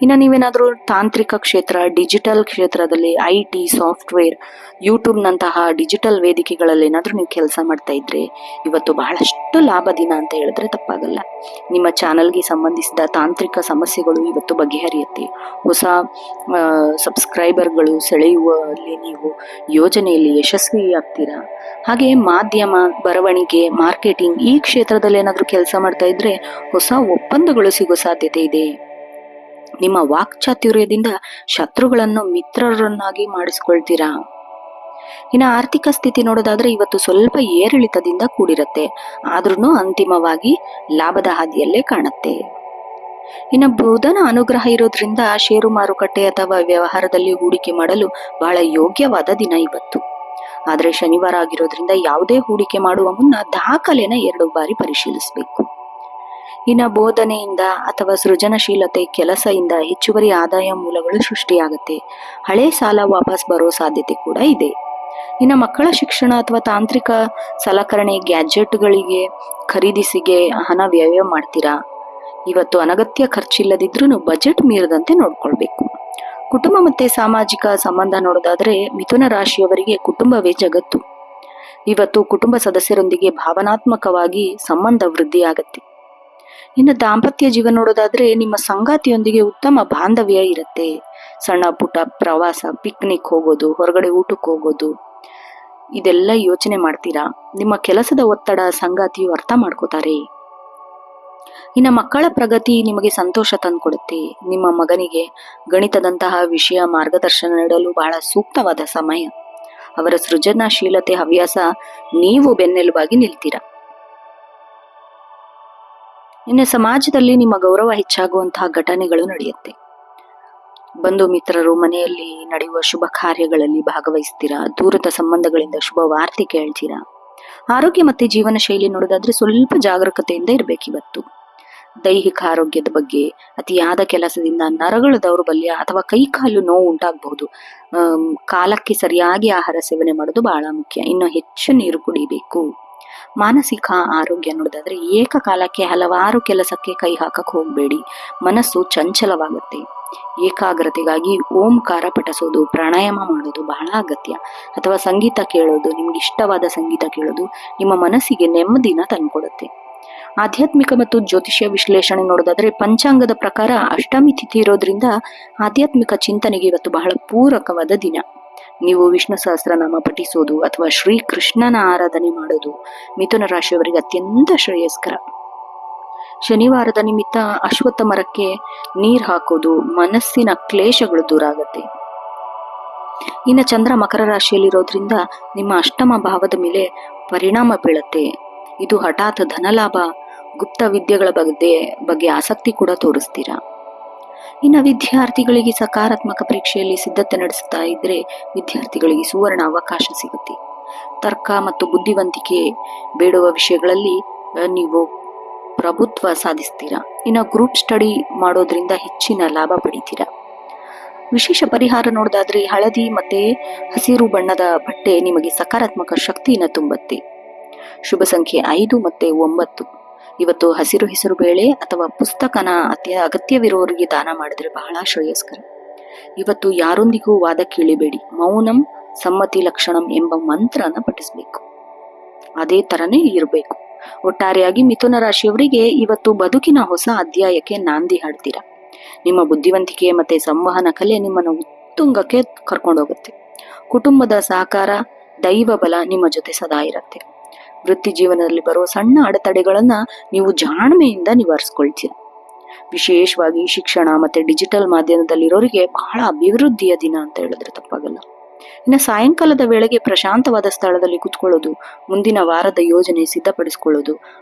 ಇನ್ನು ನೀವೇನಾದ್ರೂ ತಾಂತ್ರಿಕ ಕ್ಷೇತ್ರ, ಡಿಜಿಟಲ್ ಕ್ಷೇತ್ರದಲ್ಲಿ IT, ಸಾಫ್ಟ್ವೇರ್, ಯೂಟ್ಯೂಬ್ನಂತಹ ಡಿಜಿಟಲ್ ವೇದಿಕೆಗಳಲ್ಲಿ ಏನಾದ್ರೂ ನೀವು ಕೆಲಸ ಮಾಡ್ತಾ ಇದ್ರೆ ಇವತ್ತು ಬಹಳಷ್ಟು ಲಾಭ ದಿನ ಅಂತ ಹೇಳಿದ್ರೆ ತಪ್ಪಾಗಲ್ಲ. ನಿಮ್ಮ ಚಾನಲ್ಗೆ ಸಂಬಂಧಿಸಿದ ತಾಂತ್ರಿಕ ಸಮಸ್ಯೆಗಳು ಇವತ್ತು ಬಗೆಹರಿಯುತ್ತೆ. ಹೊಸ ಸಬ್ಸ್ಕ್ರೈಬರ್ಗಳು ಸೆಳೆಯುವಲ್ಲಿ ನೀವು ಯೋಜನೆಯಲ್ಲಿ ಯಶಸ್ವಿಯಾಗ್ತೀರಾ. ಹಾಗೆ ಮಾಧ್ಯಮ, ಬರವಣಿಗೆ, ಮಾರ್ಕೆಟಿಂಗ್ ಈ ಕ್ಷೇತ್ರದಲ್ಲಿ ಏನಾದ್ರೂ ಕೆಲಸ ಮಾಡ್ತಾ ಇದ್ರೆ ಹೊಸ ಒಪ್ಪಂದಗಳು ಸಿಗೋ ಸಾಧ್ಯತೆ ಇದೆ. ನಿಮ್ಮ ವಾಕ್ಚಾತುರ್ಯದಿಂದ ಶತ್ರುಗಳನ್ನು ಮಿತ್ರರನ್ನಾಗಿ ಮಾಡಿಸ್ಕೊಳ್ತೀರಾ. ಇನ್ನು ಆರ್ಥಿಕ ಸ್ಥಿತಿ ನೋಡೋದಾದ್ರೆ ಇವತ್ತು ಸ್ವಲ್ಪ ಏರಿಳಿತದಿಂದ ಕೂಡಿರುತ್ತೆ. ಆದ್ರೂ ಅಂತಿಮವಾಗಿ ಲಾಭದ ಹಾದಿಯಲ್ಲೇ ಕಾಣುತ್ತೆ. ಇನ್ನು ಬುಧನ ಅನುಗ್ರಹ ಇರೋದ್ರಿಂದ ಷೇರು ಮಾರುಕಟ್ಟೆ ಅಥವಾ ವ್ಯವಹಾರದಲ್ಲಿ ಹೂಡಿಕೆ ಮಾಡಲು ಬಹಳ ಯೋಗ್ಯವಾದ ದಿನ ಇವತ್ತು. ಆದ್ರೆ ಶನಿವಾರ ಆಗಿರೋದ್ರಿಂದ ಯಾವುದೇ ಹೂಡಿಕೆ ಮಾಡುವ ಮುನ್ನ ದಾಖಲೆನ 2 ಬಾರಿ ಪರಿಶೀಲಿಸಬೇಕು. ಇನ್ನು ಬೋಧನೆಯಿಂದ ಅಥವಾ ಸೃಜನಶೀಲತೆ ಕೆಲಸದಿಂದ ಹೆಚ್ಚುವರಿ ಆದಾಯ ಮೂಲಗಳು ಸೃಷ್ಟಿಯಾಗುತ್ತೆ. ಹಳೆ ಸಾಲ ವಾಪಸ್ ಬರೋ ಸಾಧ್ಯತೆ ಕೂಡ ಇದೆ. ಇನ್ನು ಮಕ್ಕಳ ಶಿಕ್ಷಣ ಅಥವಾ ತಾಂತ್ರಿಕ ಸಲಕರಣೆ, ಗ್ಯಾಜೆಟ್ಗಳಿಗೆ ಖರೀದಿಸಿಗೆ ಹಣ ವ್ಯಯ ಮಾಡ್ತೀರಾ. ಇವತ್ತು ಅನಗತ್ಯ ಖರ್ಚಿಲ್ಲದಿದ್ರೂ ಬಜೆಟ್ ಮೀರದಂತೆ ನೋಡ್ಕೊಳ್ಬೇಕು. ಕುಟುಂಬ ಮತ್ತೆ ಸಾಮಾಜಿಕ ಸಂಬಂಧ ನೋಡೋದಾದ್ರೆ ಮಿಥುನ ರಾಶಿಯವರಿಗೆ ಕುಟುಂಬವೇ ಜಗತ್ತು. ಇವತ್ತು ಕುಟುಂಬ ಸದಸ್ಯರೊಂದಿಗೆ ಭಾವನಾತ್ಮಕವಾಗಿ ಸಂಬಂಧ ವೃದ್ಧಿಯಾಗತ್ತೆ. ಇನ್ನು ದಾಂಪತ್ಯ ಜೀವನ ನೋಡೋದಾದ್ರೆ ನಿಮ್ಮ ಸಂಗಾತಿಯೊಂದಿಗೆ ಉತ್ತಮ ಬಾಂಧವ್ಯ ಇರುತ್ತೆ. ಸಣ್ಣ ಪುಟ್ಟ ಪ್ರವಾಸ, ಪಿಕ್ನಿಕ್ ಹೋಗೋದು, ಹೊರಗಡೆ ಊಟಕ್ಕೆ ಹೋಗೋದು ಇದೆಲ್ಲ ಯೋಚನೆ ಮಾಡ್ತೀರಾ. ನಿಮ್ಮ ಕೆಲಸದ ಒತ್ತಡ ಸಂಗಾತಿಯು ಅರ್ಥ ಮಾಡ್ಕೋತಾರೆ. ಇನ್ನು ಮಕ್ಕಳ ಪ್ರಗತಿ ನಿಮಗೆ ಸಂತೋಷ ತಂದುಕೊಡುತ್ತೆ. ನಿಮ್ಮ ಮಗನಿಗೆ ಗಣಿತದಂತಹ ವಿಷಯ ಮಾರ್ಗದರ್ಶನ ನೀಡಲು ಬಹಳ ಸೂಕ್ತವಾದ ಸಮಯ. ಅವರ ಸೃಜನಶೀಲತೆ ಹವ್ಯಾಸ ನೀವು ಬೆನ್ನೆಲುಬಾಗಿ ನಿಲ್ತೀರಾ. ಇನ್ನು ಸಮಾಜದಲ್ಲಿ ನಿಮ್ಮ ಗೌರವ ಹೆಚ್ಚಾಗುವಂತಹ ಘಟನೆಗಳು ನಡೆಯುತ್ತೆ. ಬಂಧು ಮಿತ್ರರು ಮನೆಯಲ್ಲಿ ನಡೆಯುವ ಶುಭ ಕಾರ್ಯಗಳಲ್ಲಿ ಭಾಗವಹಿಸ್ತೀರಾ. ದೂರದ ಸಂಬಂಧಗಳಿಂದ ಶುಭ ವಾರ್ತೆ ಕೇಳ್ತೀರಾ. ಆರೋಗ್ಯ ಮತ್ತೆ ಜೀವನ ಶೈಲಿ ನೋಡೋದಾದ್ರೆ ಸ್ವಲ್ಪ ಜಾಗರೂಕತೆಯಿಂದ ಇರಬೇಕಿವತ್ತು. ದೈಹಿಕ ಆರೋಗ್ಯದ ಬಗ್ಗೆ ಅತಿಯಾದ ಕೆಲಸದಿಂದ ನರಗಳ ದೌರ್ಬಲ್ಯ ಅಥವಾ ಕೈಕಾಲು ನೋವು ಉಂಟಾಗಬಹುದು. ಕಾಲಕ್ಕೆ ಸರಿಯಾಗಿ ಆಹಾರ ಸೇವನೆ ಮಾಡೋದು ಬಹಳ ಮುಖ್ಯ. ಇನ್ನು ಹೆಚ್ಚು ನೀರು ಕುಡಿಬೇಕು. ಮಾನಸಿಕ ಆರೋಗ್ಯ ನೋಡೋದಾದ್ರೆ ಏಕಕಾಲಕ್ಕೆ ಹಲವಾರು ಕೆಲಸಕ್ಕೆ ಕೈ ಹಾಕಕ್ ಹೋಗ್ಬೇಡಿ. ಮನಸ್ಸು ಚಂಚಲವಾಗುತ್ತೆ. ಏಕಾಗ್ರತೆಗಾಗಿ ಓಂಕಾರ ಪಠಿಸೋದು, ಪ್ರಾಣಾಯಾಮ ಮಾಡೋದು ಬಹಳ ಅಗತ್ಯ. ಅಥವಾ ಸಂಗೀತ ಕೇಳೋದು, ನಿಮ್ಗೆ ಇಷ್ಟವಾದ ಸಂಗೀತ ಕೇಳೋದು ನಿಮ್ಮ ಮನಸ್ಸಿಗೆ ನೆಮ್ಮದಿನ ತಂದ್ಕೊಡುತ್ತೆ. ಆಧ್ಯಾತ್ಮಿಕ ಮತ್ತು ಜ್ಯೋತಿಷ್ಯ ವಿಶ್ಲೇಷಣೆ ನೋಡೋದಾದ್ರೆ ಪಂಚಾಂಗದ ಪ್ರಕಾರ ಅಷ್ಟಮಿ ತಿಥಿ ಇರೋದ್ರಿಂದ ಆಧ್ಯಾತ್ಮಿಕ ಚಿಂತನೆಗೆ ಇವತ್ತು ಬಹಳ ಪೂರಕವಾದ ದಿನ. ನೀವು ವಿಷ್ಣು ಸಹಸ್ರನಾಮ ಪಠಿಸೋದು ಅಥವಾ ಶ್ರೀ ಕೃಷ್ಣನ ಆರಾಧನೆ ಮಾಡೋದು ಮಿಥುನ ರಾಶಿಯವರಿಗೆ ಅತ್ಯಂತ ಶ್ರೇಯಸ್ಕರ. ಶನಿವಾರದ ನಿಮಿತ್ತ ಅಶ್ವತ್ಥ ಮರಕ್ಕೆ ನೀರ್ ಹಾಕೋದು ಮನಸ್ಸಿನ ಕ್ಲೇಶಗಳು ದೂರ ಆಗತ್ತೆ. ಇನ್ನು ಚಂದ್ರ ಮಕರ ರಾಶಿಯಲ್ಲಿರೋದ್ರಿಂದ ನಿಮ್ಮ ಅಷ್ಟಮ ಭಾವದ ಮೇಲೆ ಪರಿಣಾಮ ಬೀಳತ್ತೆ. ಇದು ಹಠಾತ್ ಧನಲಾಭ, ಗುಪ್ತ ವಿದ್ಯೆಗಳ ಬಗ್ಗೆ ಆಸಕ್ತಿ ಕೂಡ ತೋರಿಸ್ತೀರಾ. ಇನ್ನು ವಿದ್ಯಾರ್ಥಿಗಳಿಗೆ ಸಕಾರಾತ್ಮಕ ಪರೀಕ್ಷೆಯಲ್ಲಿ ಸಿದ್ಧತೆ ನಡೆಸ್ತಾ ಇದ್ರೆ ವಿದ್ಯಾರ್ಥಿಗಳಿಗೆ ಸುವರ್ಣ ಅವಕಾಶ ಸಿಗುತ್ತೆ. ತರ್ಕ ಮತ್ತು ಬುದ್ಧಿವಂತಿಕೆ ಬೇಡುವ ವಿಷಯಗಳಲ್ಲಿ ನೀವು ಪ್ರಭುತ್ವ ಸಾಧಿಸ್ತೀರಾ. ಇನ್ನು ಗ್ರೂಪ್ ಸ್ಟಡಿ ಮಾಡೋದ್ರಿಂದ ಹೆಚ್ಚಿನ ಲಾಭ ಪಡಿತೀರಾ. ವಿಶೇಷ ಪರಿಹಾರ ನೋಡೋದಾದ್ರೆ ಹಳದಿ ಮತ್ತೆ ಹಸಿರು ಬಣ್ಣದ ಬಟ್ಟೆ ನಿಮಗೆ ಸಕಾರಾತ್ಮಕ ಶಕ್ತಿಯನ್ನು ತುಂಬುತ್ತೆ. ಶುಭ ಸಂಖ್ಯೆ 5 ಮತ್ತು 9. ಇವತ್ತು ಹಸಿರು ಹೆಸರು ಬೇಳೆ ಅಥವಾ ಪುಸ್ತಕನ ಅಗತ್ಯವಿರೋರಿಗೆ ದಾನ ಮಾಡಿದ್ರೆ ಬಹಳ ಶ್ರೇಯಸ್ಕರ. ಇವತ್ತು ಯಾರೊಂದಿಗೂ ವಾದಕ್ಕೆ ಇಳಿಬೇಡಿ. ಮೌನಂ ಸಮ್ಮತಿ ಲಕ್ಷಣಂ ಎಂಬ ಮಂತ್ರನ ಪಠಿಸ್ಬೇಕು. ಅದೇ ತರನೇ ಇರಬೇಕು. ಒಟ್ಟಾರೆಯಾಗಿ ಮಿಥುನ ರಾಶಿಯವರಿಗೆ ಇವತ್ತು ಬದುಕಿನ ಹೊಸ ಅಧ್ಯಾಯಕ್ಕೆ ನಾಂದಿ ಹಾಡ್ತೀರಾ. ನಿಮ್ಮ ಬುದ್ಧಿವಂತಿಕೆ ಮತ್ತೆ ಸಂವಹನ ಕಲೆ ನಿಮ್ಮನ್ನು ಉತ್ತುಂಗಕ್ಕೆ ಕರ್ಕೊಂಡೋಗುತ್ತೆ. ಕುಟುಂಬದ ಸಹಕಾರ, ದೈವ ಬಲ ನಿಮ್ಮ ಜೊತೆ ಸದಾ ಇರುತ್ತೆ. ವೃತ್ತಿ ಜೀವನದಲ್ಲಿ ಬರುವ ಸಣ್ಣ ಅಡೆತಡೆಗಳನ್ನ ನೀವು ಜಾಣ್ಮೆಯಿಂದ ನಿವಾರಿಸ್ಕೊಳ್ತೀರ. ವಿಶೇಷವಾಗಿ ಶಿಕ್ಷಣ ಮತ್ತೆ ಡಿಜಿಟಲ್ ಮಾಧ್ಯಮದಲ್ಲಿರೋರಿಗೆ ಬಹಳ ಅಭಿವೃದ್ಧಿಯ ದಿನ ಅಂತ ಹೇಳಿದ್ರೆ ತಪ್ಪಾಗಲ್ಲ. ಇನ್ನು ಸಾಯಂಕಾಲದ ವೇಳೆಗೆ ಪ್ರಶಾಂತವಾದ ಸ್ಥಳದಲ್ಲಿ ಕುತ್ಕೊಳ್ಳೋದು, ಮುಂದಿನ ವಾರದ ಯೋಜನೆ ಸಿದ್ಧಪಡಿಸಿಕೊಳ್ಳೋದು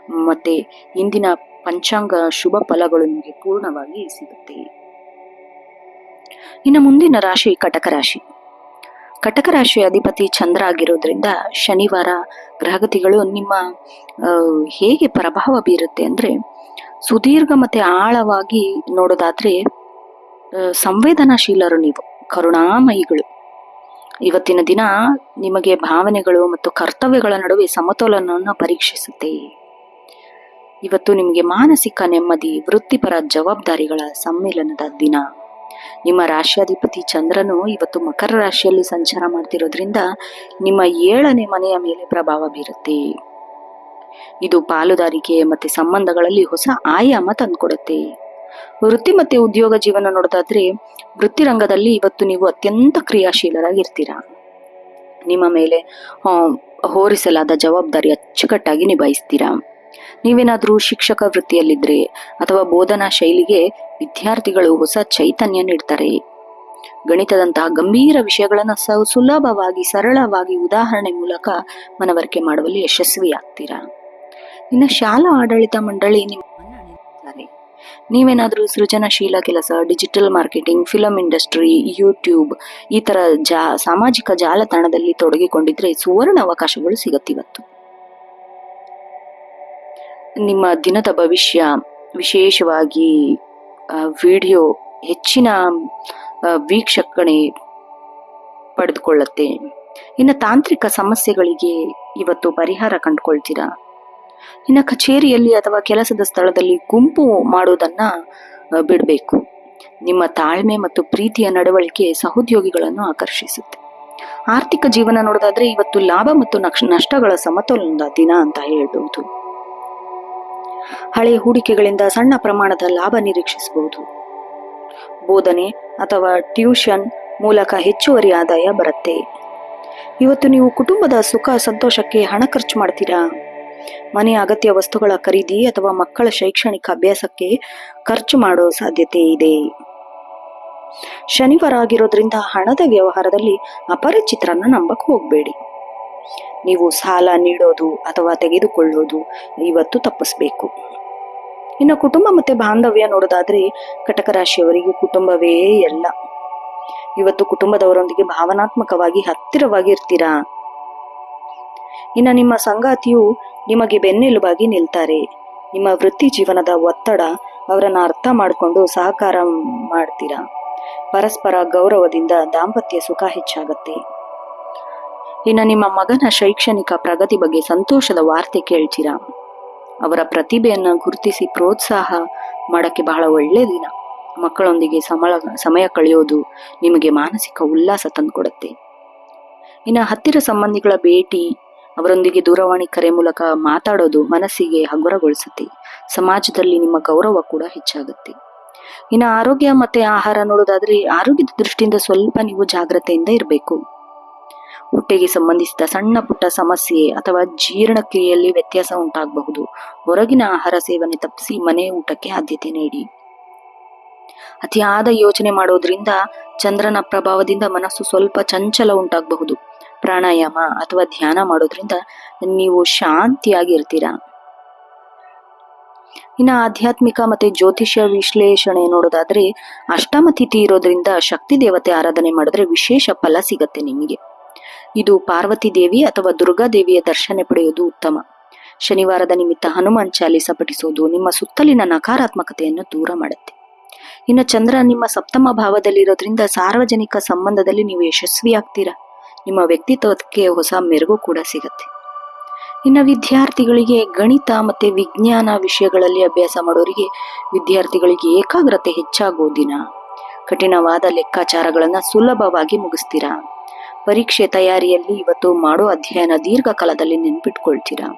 ಮತ್ತೆ ಇಂದಿನ ಪಂಚಾಂಗ ಶುಭ ಫಲಗಳು ನಿಮಗೆ ಪೂರ್ಣವಾಗಿ ಸಿಗುತ್ತೆ. ಇನ್ನು ಮುಂದಿನ ರಾಶಿ ಕಟಕ ರಾಶಿ. ಕಟಕ ರಾಶಿಯ ಅಧಿಪತಿ ಚಂದ್ರ ಆಗಿರೋದ್ರಿಂದ ಶನಿವಾರ ಗ್ರಹಗತಿಗಳು ನಿಮ್ಮ ಹೇಗೆ ಪ್ರಭಾವ ಬೀರುತ್ತೆ ಅಂದ್ರೆ ಸುದೀರ್ಘ ಮತ್ತೆ ಆಳವಾಗಿ ನೋಡೋದಾದ್ರೆ ಸಂವೇದನಾಶೀಲರು, ನೀವು ಕರುಣಾಮಯಿಗಳು. ಇವತ್ತಿನ ದಿನ ನಿಮಗೆ ಭಾವನೆಗಳು ಮತ್ತು ಕರ್ತವ್ಯಗಳ ನಡುವೆ ಸಮತೋಲನವನ್ನು ಪರೀಕ್ಷಿಸುತ್ತೆ. ಇವತ್ತು ನಿಮಗೆ ಮಾನಸಿಕ ನೆಮ್ಮದಿ, ವೃತ್ತಿಪರ ಜವಾಬ್ದಾರಿಗಳ ಸಮ್ಮಿಲನದ ದಿನ. ನಿಮ್ಮ ರಾಶಿಯಾಧಿಪತಿ ಚಂದ್ರನು ಇವತ್ತು ಮಕರ ರಾಶಿಯಲ್ಲಿ ಸಂಚಾರ ಮಾಡ್ತಿರೋದ್ರಿಂದ ನಿಮ್ಮ 7ನೇ ಮನೆಯ ಮೇಲೆ ಪ್ರಭಾವ ಬೀರುತ್ತೆ. ಇದು ಪಾಲುದಾರಿಕೆ ಮತ್ತೆ ಸಂಬಂಧಗಳಲ್ಲಿ ಹೊಸ ಆಯಾಮ ತಂದುಕೊಡುತ್ತೆ. ವೃತ್ತಿ ಮತ್ತೆ ಉದ್ಯೋಗ ಜೀವನ ನೋಡೋದಾದ್ರೆ ವೃತ್ತಿ ರಂಗದಲ್ಲಿ ಇವತ್ತು ನೀವು ಅತ್ಯಂತ ಕ್ರಿಯಾಶೀಲರಾಗಿರ್ತೀರಾ. ನಿಮ್ಮ ಮೇಲೆ ಹೊರಿಸಲಾದ ಜವಾಬ್ದಾರಿ ಅಚ್ಚುಕಟ್ಟಾಗಿ ನಿಭಾಯಿಸ್ತೀರಾ. ನೀವೇನಾದ್ರೂ ಶಿಕ್ಷಕ ವೃತ್ತಿಯಲ್ಲಿದ್ರೆ ಅಥವಾ ಬೋಧನಾ ಶೈಲಿಗೆ ವಿದ್ಯಾರ್ಥಿಗಳು ಹೊಸ ಚೈತನ್ಯ ನೀಡ್ತಾರೆ. ಗಣಿತದಂತಹ ಗಂಭೀರ ವಿಷಯಗಳನ್ನ ಸುಲಭವಾಗಿ ಸರಳವಾಗಿ ಉದಾಹರಣೆ ಮೂಲಕ ಮನವರಿಕೆ ಮಾಡುವಲ್ಲಿ ಯಶಸ್ವಿಯಾಗ್ತೀರಾ. ಇನ್ನು ಶಾಲಾ ಆಡಳಿತ ಮಂಡಳಿ ನಿಮ್ಮನ್ನ ನೆನೆಸ್ತಾರೆ. ನೀವೇನಾದ್ರೂ ಸೃಜನಶೀಲ ಕೆಲಸ, digital marketing, film industry, YouTube ಈ ತರ ಸಾಮಾಜಿಕ ಜಾಲತಾಣದಲ್ಲಿ ತೊಡಗಿಕೊಂಡಿದ್ರೆ ಸುವರ್ಣ ಅವಕಾಶಗಳು ಸಿಗತ್ತಿವತ್ತು. ನಿಮ್ಮ ದಿನದ ಭವಿಷ್ಯ ವಿಶೇಷವಾಗಿ ವಿಡಿಯೋ ಹೆಚ್ಚಿನ ವೀಕ್ಷಣೆ ಪಡೆದುಕೊಳ್ಳುತ್ತೆ. ಇನ್ನು ತಾಂತ್ರಿಕ ಸಮಸ್ಯೆಗಳಿಗೆ ಇವತ್ತು ಪರಿಹಾರ ಕಂಡುಕೊಳ್ತೀರಾ. ಇನ್ನು ಕಚೇರಿಯಲ್ಲಿ ಅಥವಾ ಕೆಲಸದ ಸ್ಥಳದಲ್ಲಿ ಗುಂಪು ಮಾಡೋದನ್ನ ಬಿಡಬೇಕು. ನಿಮ್ಮ ತಾಳ್ಮೆ ಮತ್ತು ಪ್ರೀತಿಯ ನಡವಳಿಕೆ ಸಹೋದ್ಯೋಗಿಗಳನ್ನು ಆಕರ್ಷಿಸುತ್ತೆ. ಆರ್ಥಿಕ ಜೀವನ ನೋಡೋದಾದ್ರೆ ಇವತ್ತು ಲಾಭ ಮತ್ತು ನಷ್ಟಗಳ ಸಮತೋಲನದ ದಿನ ಅಂತ ಹೇಳ್ಬಹುದು. ಹಳೆಯ ಹೂಡಿಕೆಗಳಿಂದ ಸಣ್ಣ ಪ್ರಮಾಣದ ಲಾಭ ನಿರೀಕ್ಷಿಸಬಹುದು. ಬೋಧನೆ ಅಥವಾ ಟ್ಯೂಷನ್ ಮೂಲಕ ಹೆಚ್ಚುವರಿ ಆದಾಯ ಬರುತ್ತೆ. ಇವತ್ತು ನೀವು ಕುಟುಂಬದ ಸುಖ ಸಂತೋಷಕ್ಕೆ ಹಣ ಖರ್ಚು ಮಾಡ್ತೀರಾ. ಮನೆಯ ಅಗತ್ಯ ವಸ್ತುಗಳ ಖರೀದಿ ಅಥವಾ ಮಕ್ಕಳ ಶೈಕ್ಷಣಿಕ ಅಭ್ಯಾಸಕ್ಕೆ ಖರ್ಚು ಮಾಡೋ ಸಾಧ್ಯತೆ ಇದೆ. ಶನಿವಾರ ಆಗಿರೋದ್ರಿಂದ ಹಣದ ವ್ಯವಹಾರದಲ್ಲಿ ಅಪರಿಚಿತರನ್ನ ನಂಬಕ್ಕೆ ಹೋಗಬೇಡಿ. ನೀವು ಸಾಲ ನೀಡೋದು ಅಥವಾ ತೆಗೆದುಕೊಳ್ಳೋದು ಇವತ್ತು ತಪ್ಪಿಸ್ಬೇಕು. ಇನ್ನು ಕುಟುಂಬ ಮತ್ತೆ ಬಾಂಧವ್ಯ ನೋಡೋದಾದ್ರೆ ಕಟಕ ರಾಶಿಯವರಿಗೆ ಕುಟುಂಬವೇ ಎಲ್ಲ. ಇವತ್ತು ಕುಟುಂಬದವರೊಂದಿಗೆ ಭಾವನಾತ್ಮಕವಾಗಿ ಹತ್ತಿರವಾಗಿ ಇರ್ತೀರಾ. ಇನ್ನು ನಿಮ್ಮ ಸಂಗಾತಿಯು ನಿಮಗೆ ಬೆನ್ನೆಲುಬಾಗಿ ನಿಲ್ತಾರೆ. ನಿಮ್ಮ ವೃತ್ತಿ ಜೀವನದ ಒತ್ತಡ ಅವರನ್ನ ಅರ್ಥ ಮಾಡಿಕೊಂಡು ಸಹಕಾರ ಮಾಡ್ತೀರಾ. ಪರಸ್ಪರ ಗೌರವದಿಂದ ದಾಂಪತ್ಯ ಸುಖ ಹೆಚ್ಚಾಗತ್ತೆ. ಇನ್ನು ನಿಮ್ಮ ಮಗನ ಶೈಕ್ಷಣಿಕ ಪ್ರಗತಿ ಬಗ್ಗೆ ಸಂತೋಷದ ವಾರ್ತೆ ಕೇಳ್ತೀರಾ. ಅವರ ಪ್ರತಿಭೆಯನ್ನ ಗುರುತಿಸಿ ಪ್ರೋತ್ಸಾಹ ಮಾಡಕ್ಕೆ ಬಹಳ ಒಳ್ಳೆಯ ದಿನ. ಮಕ್ಕಳೊಂದಿಗೆ ಸಮಯ ಕಳೆಯೋದು ನಿಮಗೆ ಮಾನಸಿಕ ಉಲ್ಲಾಸ ತಂದುಕೊಡುತ್ತೆ. ಇನ್ನು ಹತ್ತಿರ ಸಂಬಂಧಿಗಳ ಭೇಟಿ, ಅವರೊಂದಿಗೆ ದೂರವಾಣಿ ಕರೆ ಮೂಲಕ ಮಾತಾಡೋದು ಮನಸ್ಸಿಗೆ ಹಗುರಗೊಳಿಸುತ್ತೆ. ಸಮಾಜದಲ್ಲಿ ನಿಮ್ಮ ಗೌರವ ಕೂಡ ಹೆಚ್ಚಾಗುತ್ತೆ. ಇನ್ನು ಆರೋಗ್ಯ ಮತ್ತೆ ಆಹಾರ ನೋಡೋದಾದ್ರೆ ಆರೋಗ್ಯದ ದೃಷ್ಟಿಯಿಂದ ಸ್ವಲ್ಪ ನೀವು ಜಾಗ್ರತೆಯಿಂದ ಇರಬೇಕು. ಹೊಟ್ಟೆಗೆ ಸಂಬಂಧಿಸಿದ ಸಣ್ಣ ಪುಟ್ಟ ಸಮಸ್ಯೆ ಅಥವಾ ಜೀರ್ಣಕ್ರಿಯೆಯಲ್ಲಿ ವ್ಯತ್ಯಾಸ ಉಂಟಾಗಬಹುದು. ಹೊರಗಿನ ಆಹಾರ ಸೇವನೆ ತಪ್ಪಿಸಿ ಮನೆ ಊಟಕ್ಕೆ ಆದ್ಯತೆ ನೀಡಿ. ಅತಿಯಾದ ಯೋಚನೆ ಮಾಡೋದ್ರಿಂದ ಚಂದ್ರನ ಪ್ರಭಾವದಿಂದ ಮನಸ್ಸು ಸ್ವಲ್ಪ ಚಂಚಲ ಉಂಟಾಗಬಹುದು. ಪ್ರಾಣಾಯಾಮ ಅಥವಾ ಧ್ಯಾನ ಮಾಡೋದ್ರಿಂದ ನೀವು ಶಾಂತಿಯಾಗಿರ್ತೀರಾ. ಇನ್ನು ಆಧ್ಯಾತ್ಮಿಕ ಮತ್ತೆ ಜ್ಯೋತಿಷ್ಯ ವಿಶ್ಲೇಷಣೆ ನೋಡೋದಾದ್ರೆ ಅಷ್ಟಮ ತಿಥಿ ಇರೋದ್ರಿಂದ ಶಕ್ತಿ ದೇವತೆ ಆರಾಧನೆ ಮಾಡಿದ್ರೆ ವಿಶೇಷ ಫಲ ಸಿಗತ್ತೆ ನಿಮಗೆ. ಇದು ಪಾರ್ವತಿ ದೇವಿ ಅಥವಾ ದುರ್ಗಾ ದೇವಿಯ ದರ್ಶನ ಪಡೆಯುವುದು ಉತ್ತಮ. ಶನಿವಾರದ ನಿಮಿತ್ತ ಹನುಮಾನ್ ಚಾಲೀಸ ಪಠಿಸೋದು ನಿಮ್ಮ ಸುತ್ತಲಿನ ನಕಾರಾತ್ಮಕತೆಯನ್ನು ದೂರ ಮಾಡುತ್ತೆ. ಇನ್ನು ಚಂದ್ರ ನಿಮ್ಮ ಸಪ್ತಮ ಭಾವದಲ್ಲಿರೋದ್ರಿಂದ ಸಾರ್ವಜನಿಕ ಸಂಬಂಧದಲ್ಲಿ ನೀವು ಯಶಸ್ವಿ ಆಗ್ತೀರಾ. ನಿಮ್ಮ ವ್ಯಕ್ತಿತ್ವಕ್ಕೆ ಹೊಸ ಮೆರುಗು ಕೂಡ ಸಿಗತ್ತೆ. ಇನ್ನು ವಿದ್ಯಾರ್ಥಿಗಳಿಗೆ ಗಣಿತ ಮತ್ತೆ ವಿಜ್ಞಾನ ವಿಷಯಗಳಲ್ಲಿ ಅಭ್ಯಾಸ ಮಾಡೋರಿಗೆ ವಿದ್ಯಾರ್ಥಿಗಳಿಗೆ ಏಕಾಗ್ರತೆ ಹೆಚ್ಚಾಗೋ ದಿನ. ಕಠಿಣವಾದ ಲೆಕ್ಕಾಚಾರಗಳನ್ನ ಸುಲಭವಾಗಿ ಮುಗಿಸ್ತೀರಾ. ಪರೀಕ್ಷೆ ತಯಾರಿಯಲ್ಲಿ ಇವತ್ತು ಮಾಡೋ ಅಧ್ಯಯನ ದೀರ್ಘಕಾಲದಲ್ಲಿ ನೆನ್ಪಿಟ್ಕೊಳ್ತೀರಾ.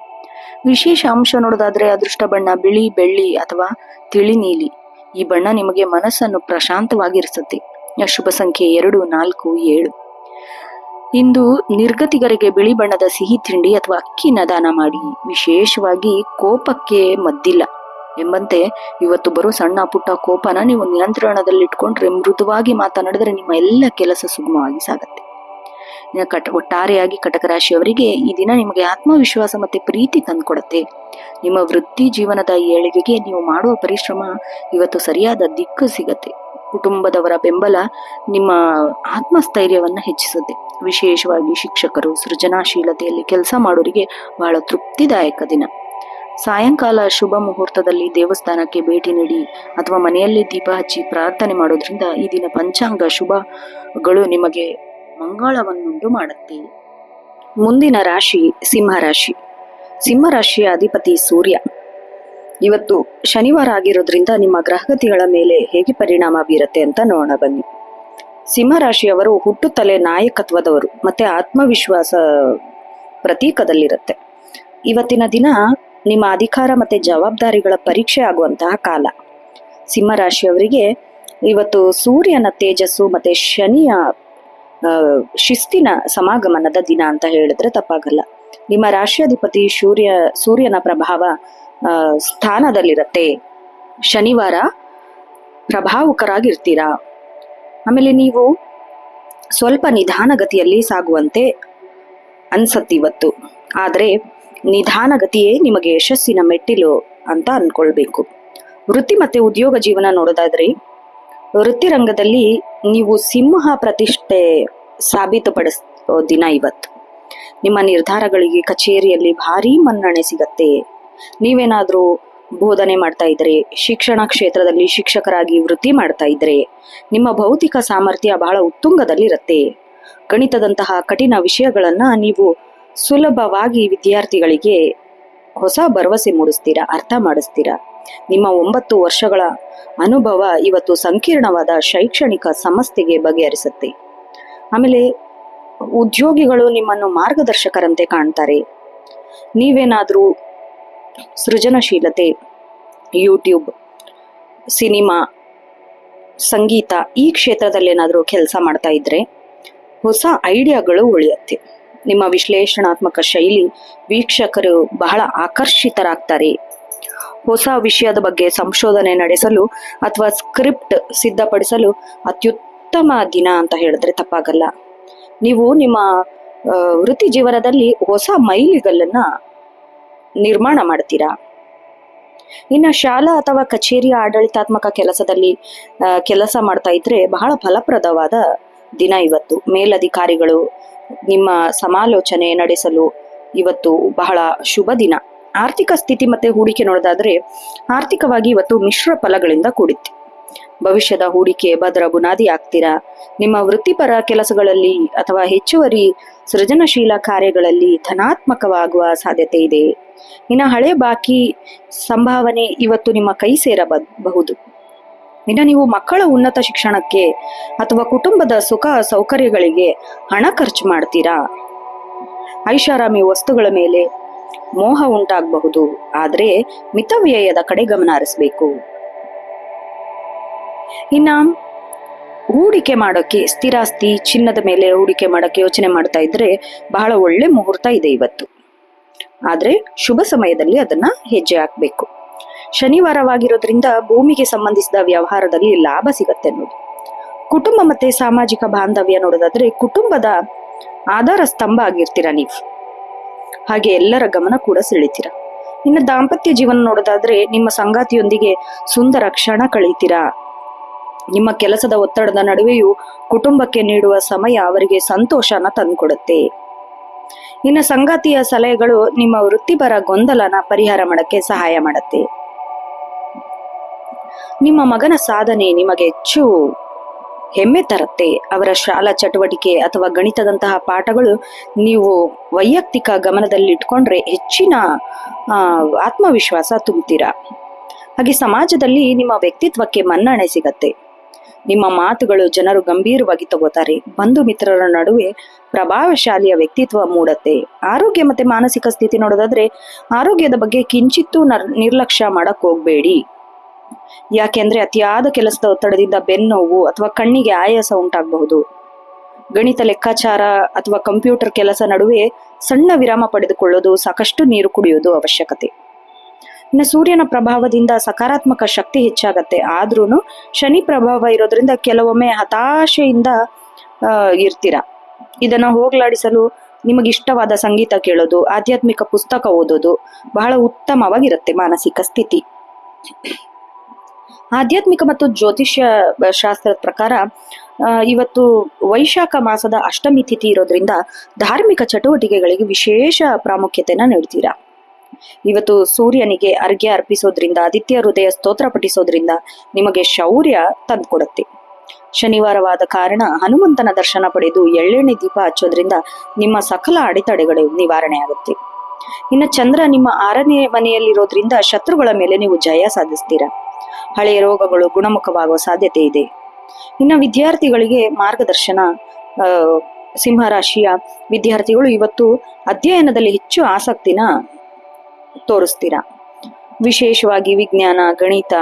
ವಿಶೇಷ ಅಂಶ ನೋಡೋದಾದ್ರೆ ಅದೃಷ್ಟ ಬಣ್ಣ ಬಿಳಿ, ಬೆಳ್ಳಿ ಅಥವಾ ತಿಳಿ ನೀಲಿ. ಈ ಬಣ್ಣ ನಿಮಗೆ ಮನಸ್ಸನ್ನು ಪ್ರಶಾಂತವಾಗಿರಿಸುತ್ತೆ. ಶುಭ ಸಂಖ್ಯೆ 2, 4, 7. ಇಂದು ನಿರ್ಗತಿಗರಿಗೆ ಬಿಳಿ ಬಣ್ಣದ ಸಿಹಿ ತಿಂಡಿ ಅಥವಾ ಅಕ್ಕಿನ ದಾನ ಮಾಡಿ. ವಿಶೇಷವಾಗಿ ಕೋಪಕ್ಕೆ ಮದ್ದಿಲ್ಲ ಎಂಬಂತೆ ಇವತ್ತು ಬರೋ ಸಣ್ಣ ಪುಟ್ಟ ಕೋಪನ ನೀವು ನಿಯಂತ್ರಣದಲ್ಲಿಟ್ಕೊಂಡ್ರೆ, ಮೃದುವಾಗಿ ಮಾತನಾಡಿದ್ರೆ ನಿಮ್ಮ ಎಲ್ಲ ಕೆಲಸ ಸುಗಮವಾಗಿ ಸಾಗತ್ತೆ. ಒಟ್ಟಾರೆಯಾಗಿ ಕಟಕ ರಾಶಿಯವರಿಗೆ ಈ ದಿನ ನಿಮಗೆ ಆತ್ಮವಿಶ್ವಾಸ ಮತ್ತೆ ಪ್ರೀತಿ ತಂದುಕೊಡುತ್ತೆ. ನಿಮ್ಮ ವೃತ್ತಿ ಜೀವನದ ಏಳಿಗೆಗೆ ನೀವು ಮಾಡುವ ಪರಿಶ್ರಮ ಇವತ್ತು ಸರಿಯಾದ ದಿಕ್ಕು ಸಿಗತ್ತೆ. ಕುಟುಂಬದವರ ಬೆಂಬಲ ನಿಮ್ಮ ಆತ್ಮಸ್ಥೈರ್ಯವನ್ನ ಹೆಚ್ಚಿಸುತ್ತೆ. ವಿಶೇಷವಾಗಿ ಶಿಕ್ಷಕರು, ಸೃಜನಾಶೀಲತೆಯಲ್ಲಿ ಕೆಲಸ ಮಾಡೋರಿಗೆ ಬಹಳ ತೃಪ್ತಿದಾಯಕ ದಿನ. ಸಾಯಂಕಾಲ ಶುಭ ಮುಹೂರ್ತದಲ್ಲಿ ದೇವಸ್ಥಾನಕ್ಕೆ ಭೇಟಿ ನೀಡಿ ಅಥವಾ ಮನೆಯಲ್ಲಿ ದೀಪ ಹಚ್ಚಿ ಪ್ರಾರ್ಥನೆ ಮಾಡೋದ್ರಿಂದ ಈ ದಿನ ಪಂಚಾಂಗ ಶುಭಗಳು ನಿಮಗೆ ಮಂಗಳವನ್ನುಂಟು ಮಾಡುತ್ತೆ. ಮುಂದಿನ ರಾಶಿ ಸಿಂಹರಾಶಿ. ಸಿಂಹರಾಶಿಯ ಅಧಿಪತಿ ಸೂರ್ಯ. ಇವತ್ತು ಶನಿವಾರ ಆಗಿರೋದ್ರಿಂದ ನಿಮ್ಮ ಗ್ರಹಗತಿಗಳ ಮೇಲೆ ಹೇಗೆ ಪರಿಣಾಮ ಬೀರುತ್ತೆ ಅಂತ ನೋಡೋಣ ಬನ್ನಿ. ಸಿಂಹರಾಶಿಯವರು ಹುಟ್ಟುತ್ತಲೇ ನಾಯಕತ್ವದವರು ಮತ್ತೆ ಆತ್ಮವಿಶ್ವಾಸ ಪ್ರತೀಕದಲ್ಲಿರುತ್ತೆ. ಇವತ್ತಿನ ದಿನ ನಿಮ್ಮ ಅಧಿಕಾರ ಮತ್ತೆ ಜವಾಬ್ದಾರಿಗಳ ಪರೀಕ್ಷೆ ಆಗುವಂತಹ ಕಾಲ. ಸಿಂಹರಾಶಿಯವರಿಗೆ ಇವತ್ತು ಸೂರ್ಯನ ತೇಜಸ್ಸು ಮತ್ತೆ ಶನಿಯ ಶಿಸ್ತಿನ ಸಮಾಗಮನದ ದಿನ ಅಂತ ಹೇಳಿದ್ರೆ ತಪ್ಪಾಗಲ್ಲ. ನಿಮ್ಮ ರಾಶಿಯಾಧಿಪತಿ ಸೂರ್ಯನ ಪ್ರಭಾವ ಸ್ಥಾನದಲ್ಲಿರತ್ತೆ. ಶನಿವಾರ ಪ್ರಭಾವಕರಾಗಿರ್ತೀರಾ. ಆಮೇಲೆ ನೀವು ಸ್ವಲ್ಪ ನಿಧಾನಗತಿಯಲ್ಲಿ ಸಾಗುವಂತೆ ಅನ್ಸತ್ತಿವತ್ತು. ಆದ್ರೆ ನಿಧಾನಗತಿಯೇ ನಿಮಗೆ ಯಶಸ್ಸಿನ ಮೆಟ್ಟಿಲು ಅಂತ ಅನ್ಕೊಳ್ಬೇಕು. ವೃತ್ತಿ ಮತ್ತೆ ಉದ್ಯೋಗ ಜೀವನ ನೋಡೋದಾದ್ರೆ ವೃತ್ತಿ ರಂಗದಲ್ಲಿ ನೀವು ಸಿಂಹ ಪ್ರತಿಷ್ಠೆ ಸಾಬೀತುಪಡಿಸೋ ದಿನ ಇವತ್ತು. ನಿಮ್ಮ ನಿರ್ಧಾರಗಳಿಗೆ ಕಚೇರಿಯಲ್ಲಿ ಭಾರೀ ಮನ್ನಣೆ ಸಿಗತ್ತೆ. ನೀವೇನಾದ್ರೂ ಬೋಧನೆ ಮಾಡ್ತಾ ಇದ್ರೆ, ಶಿಕ್ಷಣ ಕ್ಷೇತ್ರದಲ್ಲಿ ಶಿಕ್ಷಕರಾಗಿ ವೃತ್ತಿ ಮಾಡ್ತಾ ಇದ್ರೆ ನಿಮ್ಮ ಭೌತಿಕ ಸಾಮರ್ಥ್ಯ ಬಹಳ ಉತ್ತುಂಗದಲ್ಲಿರುತ್ತೆ. ಗಣಿತದಂತಹ ಕಠಿಣ ವಿಷಯಗಳನ್ನ ನೀವು ಸುಲಭವಾಗಿ ವಿದ್ಯಾರ್ಥಿಗಳಿಗೆ ಹೊಸ ಭರವಸೆ ಮೂಡಿಸ್ತೀರಾ, ಅರ್ಥ ಮಾಡಿಸ್ತೀರಾ. ನಿಮ್ಮ 9 ವರ್ಷಗಳ ಅನುಭವ ಇವತ್ತು ಸಂಕೀರ್ಣವಾದ ಶೈಕ್ಷಣಿಕ ಸಮಸ್ಯೆಗೆ ಬಗೆಹರಿಸುತ್ತೆ. ಆಮೇಲೆ ಉದ್ಯೋಗಿಗಳು ನಿಮ್ಮನ್ನು ಮಾರ್ಗದರ್ಶಕರಂತೆ ಕಾಣ್ತಾರೆ. ನೀವೇನಾದ್ರೂ ಸೃಜನಶೀಲತೆ, ಯೂಟ್ಯೂಬ್, ಸಿನಿಮಾ, ಸಂಗೀತ ಈ ಕ್ಷೇತ್ರದಲ್ಲಿ ಏನಾದರೂ ಕೆಲಸ ಮಾಡ್ತಾ ಇದ್ರೆ ಹೊಸ ಐಡಿಯಾಗಳು ಉಳಿಯುತ್ತೆ. ನಿಮ್ಮ ವಿಶ್ಲೇಷಣಾತ್ಮಕ ಶೈಲಿ ವೀಕ್ಷಕರು ಬಹಳ ಆಕರ್ಷಿತರಾಗ್ತಾರೆ. ಹೊಸ ವಿಷಯದ ಬಗ್ಗೆ ಸಂಶೋಧನೆ ನಡೆಸಲು ಅಥವಾ ಸ್ಕ್ರಿಪ್ಟ್ ಸಿದ್ಧಪಡಿಸಲು ಉತ್ತಮ ದಿನ ಅಂತ ಹೇಳಿದ್ರೆ ತಪ್ಪಾಗಲ್ಲ. ನೀವು ನಿಮ್ಮ ವೃತ್ತಿ ಜೀವನದಲ್ಲಿ ಹೊಸ ಮೈಲಿಗಲ್ಲನ್ನ ನಿರ್ಮಾಣ ಮಾಡ್ತೀರಾ. ಇನ್ನು ಶಾಲಾ ಅಥವಾ ಕಚೇರಿ ಆಡಳಿತಾತ್ಮಕ ಕೆಲಸದಲ್ಲಿ ಕೆಲಸ ಮಾಡ್ತಾ ಇದ್ರೆ ಬಹಳ ಫಲಪ್ರದವಾದ ದಿನ ಇವತ್ತು. ಮೇಲಧಿಕಾರಿಗಳು ನಿಮ್ಮ ಸಮಾಲೋಚನೆ ನಡೆಸಲು ಇವತ್ತು ಬಹಳ ಶುಭ ದಿನ. ಆರ್ಥಿಕ ಸ್ಥಿತಿ ಮತ್ತೆ ಹೂಡಿಕೆ ನೋಡೋದಾದ್ರೆ ಆರ್ಥಿಕವಾಗಿ ಇವತ್ತು ಮಿಶ್ರ ಫಲಗಳಿಂದ ಕೂಡಿತ್ತು. ಭವಿಷ್ಯದ ಹೂಡಿಕೆ ಭದ್ರ ಬುನಾದಿ ಆಗ್ತೀರಾ. ನಿಮ್ಮ ವೃತ್ತಿಪರ ಕೆಲಸಗಳಲ್ಲಿ ಅಥವಾ ಹೆಚ್ಚುವರಿ ಸೃಜನಶೀಲ ಕಾರ್ಯಗಳಲ್ಲಿ ಧನಾತ್ಮಕವಾಗುವ ಸಾಧ್ಯತೆ ಇದೆ. ಇನ್ನು ಹಳೆ ಬಾಕಿ ಸಂಭಾವನೆ ಇವತ್ತು ನಿಮ್ಮ ಕೈ ಸೇರಬಹುದು. ಇನ್ನು ನೀವು ಮಕ್ಕಳ ಉನ್ನತ ಶಿಕ್ಷಣಕ್ಕೆ ಅಥವಾ ಕುಟುಂಬದ ಸುಖ ಸೌಕರ್ಯಗಳಿಗೆ ಹಣ ಖರ್ಚು ಮಾಡ್ತೀರಾ. ಐಷಾರಾಮಿ ವಸ್ತುಗಳ ಮೇಲೆ ಮೋಹ ಉಂಟಾಗಬಹುದು, ಆದ್ರೆ ಮಿತವ್ಯಯದ ಕಡೆ ಗಮನ ಹರಿಸಬೇಕು. ಇನ್ನ ಹೂಡಿಕೆ ಮಾಡೋಕೆ ಸ್ಥಿರಾಸ್ತಿ ಚಿನ್ನದ ಮೇಲೆ ಹೂಡಿಕೆ ಮಾಡೋಕೆ ಯೋಚನೆ ಮಾಡ್ತಾ ಇದ್ರೆ ಬಹಳ ಒಳ್ಳೆ ಮುಹೂರ್ತ ಇದೆ ಇವತ್ತು. ಆದ್ರೆ ಶುಭ ಸಮಯದಲ್ಲಿ ಅದನ್ನ ಹೆಜ್ಜೆ ಹಾಕ್ಬೇಕು. ಶನಿವಾರವಾಗಿರೋದ್ರಿಂದ ಭೂಮಿಗೆ ಸಂಬಂಧಿಸಿದ ವ್ಯವಹಾರದಲ್ಲಿ ಲಾಭ ಸಿಗತ್ತೆ ನೋಡಿ. ಕುಟುಂಬ ಮತ್ತೆ ಸಾಮಾಜಿಕ ಬಾಂಧವ್ಯ ನೋಡೋದಾದ್ರೆ ಕುಟುಂಬದ ಆಧಾರ ಸ್ತಂಭ ಆಗಿರ್ತೀರ ನೀವು. ಹಾಗೆ ಎಲ್ಲರ ಗಮನ ಕೂಡ ಸೆಳಿತೀರ. ಇನ್ನು ದಾಂಪತ್ಯ ಜೀವನ ನೋಡೋದಾದ್ರೆ ನಿಮ್ಮ ಸಂಗಾತಿಯೊಂದಿಗೆ ಸುಂದರ ಕ್ಷಣ ಕಳೀತೀರಾ. ನಿಮ್ಮ ಕೆಲಸದ ಒತ್ತಡದ ನಡುವೆಯೂ ಕುಟುಂಬಕ್ಕೆ ನೀಡುವ ಸಮಯ ಅವರಿಗೆ ಸಂತೋಷನ ತಂದುಕೊಡುತ್ತೆ. ಇನ್ನು ಸಂಗಾತಿಯ ಸಲಹೆಗಳು ನಿಮ್ಮ ವೃತ್ತಿಪರ ಗೊಂದಲನ ಪರಿಹಾರ ಮಾಡಕ್ಕೆ ಸಹಾಯ ಮಾಡುತ್ತೆ. ನಿಮ್ಮ ಮಗನ ಸಾಧನೆ ನಿಮಗೆ ಹೆಚ್ಚು ಹೆಮ್ಮೆ ತರುತ್ತೆ. ಅವರ ಶಾಲಾ ಚಟುವಟಿಕೆ ಅಥವಾ ಗಣಿತದಂತಹ ಪಾಠಗಳು ನೀವು ವೈಯಕ್ತಿಕ ಗಮನದಲ್ಲಿಟ್ಕೊಂಡ್ರೆ ಹೆಚ್ಚಿನ ಆತ್ಮವಿಶ್ವಾಸ ತುಂಬುತ್ತೀರಾ. ಹಾಗೆ ಸಮಾಜದಲ್ಲಿ ನಿಮ್ಮ ವ್ಯಕ್ತಿತ್ವಕ್ಕೆ ಮನ್ನಣೆ ಸಿಗತ್ತೆ. ನಿಮ್ಮ ಮಾತುಗಳು ಜನರು ಗಂಭೀರವಾಗಿ ತಗೋತಾರೆ. ಬಂಧು ಮಿತ್ರರ ನಡುವೆ ಪ್ರಭಾವಶಾಲಿಯ ವ್ಯಕ್ತಿತ್ವ ಮೂಡತ್ತೆ. ಆರೋಗ್ಯ ಮತ್ತೆ ಮಾನಸಿಕ ಸ್ಥಿತಿ ನೋಡೋದಾದ್ರೆ ಆರೋಗ್ಯದ ಬಗ್ಗೆ ಕಿಂಚಿತ್ತೂ ನಿರ್ಲಕ್ಷ್ಯ ಮಾಡಕ್ ಹೋಗ್ಬೇಡಿ. ಯಾಕೆಂದ್ರೆ ಅತಿಯಾದ ಕೆಲಸದ ಒತ್ತಡದಿಂದ ಬೆನ್ನೋವು ಅಥವಾ ಕಣ್ಣಿಗೆ ಆಯಾಸ ಉಂಟಾಗಬಹುದು. ಗಣಿತ ಲೆಕ್ಕಾಚಾರ ಅಥವಾ ಕಂಪ್ಯೂಟರ್ ಕೆಲಸ ನಡುವೆ ಸಣ್ಣ ವಿರಾಮ ಪಡೆದುಕೊಳ್ಳೋದು, ಸಾಕಷ್ಟು ನೀರು ಕುಡಿಯೋದು ಅವಶ್ಯಕತೆ. ಇನ್ನು ಸೂರ್ಯನ ಪ್ರಭಾವದಿಂದ ಸಕಾರಾತ್ಮಕ ಶಕ್ತಿ ಹೆಚ್ಚಾಗತ್ತೆ. ಆದ್ರೂ ಶನಿ ಪ್ರಭಾವ ಇರೋದ್ರಿಂದ ಕೆಲವೊಮ್ಮೆ ಹತಾಶೆಯಿಂದ ಇರ್ತೀರ. ಇದನ್ನ ಹೋಗ್ಲಾಡಿಸಲು ನಿಮಗಿಷ್ಟವಾದ ಸಂಗೀತ ಕೇಳೋದು, ಆಧ್ಯಾತ್ಮಿಕ ಪುಸ್ತಕ ಓದೋದು ಬಹಳ ಉತ್ತಮವಾಗಿರುತ್ತೆ ಮಾನಸಿಕ ಸ್ಥಿತಿ. ಆಧ್ಯಾತ್ಮಿಕ ಮತ್ತು ಜ್ಯೋತಿಷ್ಯ ಶಾಸ್ತ್ರದ ಪ್ರಕಾರ ಇವತ್ತು ವೈಶಾಖ ಮಾಸದ ಅಷ್ಟಮಿ ತಿಥಿ ಇರೋದ್ರಿಂದ ಧಾರ್ಮಿಕ ಚಟುವಟಿಕೆಗಳಿಗೆ ವಿಶೇಷ ಪ್ರಾಮುಖ್ಯತೆನ ನೀಡ್ತೀರಾ. ಇವತ್ತು ಸೂರ್ಯನಿಗೆ ಅರ್ಘ್ಯ ಅರ್ಪಿಸೋದ್ರಿಂದ, ಆದಿತ್ಯ ಹೃದಯ ಸ್ತೋತ್ರ ಪಠಿಸೋದ್ರಿಂದ ನಿಮಗೆ ಶೌರ್ಯ ತಂದುಕೊಡುತ್ತೆ. ಶನಿವಾರವಾದ ಕಾರಣ ಹನುಮಂತನ ದರ್ಶನ ಪಡೆದು ಎಳ್ಳೆಣ್ಣೆ ದೀಪ ಹಚ್ಚೋದ್ರಿಂದ ನಿಮ್ಮ ಸಕಲ ಅಡೆತಡೆಗಳು ನಿವಾರಣೆ ಆಗುತ್ತೆ. ಇನ್ನು ಚಂದ್ರ ನಿಮ್ಮ 6ನೇ ಮನೆಯಲ್ಲಿರೋದ್ರಿಂದ ಶತ್ರುಗಳ ಮೇಲೆ ನೀವು ಜಯ ಸಾಧಿಸ್ತೀರಾ. ಹಳೆಯ ರೋಗಗಳು ಗುಣಮುಖವಾಗುವ ಸಾಧ್ಯತೆ ಇದೆ. ಇನ್ನು ವಿದ್ಯಾರ್ಥಿಗಳಿಗೆ ಮಾರ್ಗದರ್ಶನ, ಸಿಂಹರಾಶಿಯ ವಿದ್ಯಾರ್ಥಿಗಳು ಇವತ್ತು ಅಧ್ಯಯನದಲ್ಲಿ ಹೆಚ್ಚು ಆಸಕ್ತಿನ ತೋರಿಸ್ತೀರಾ. ವಿಶೇಷವಾಗಿ ವಿಜ್ಞಾನ, ಗಣಿತ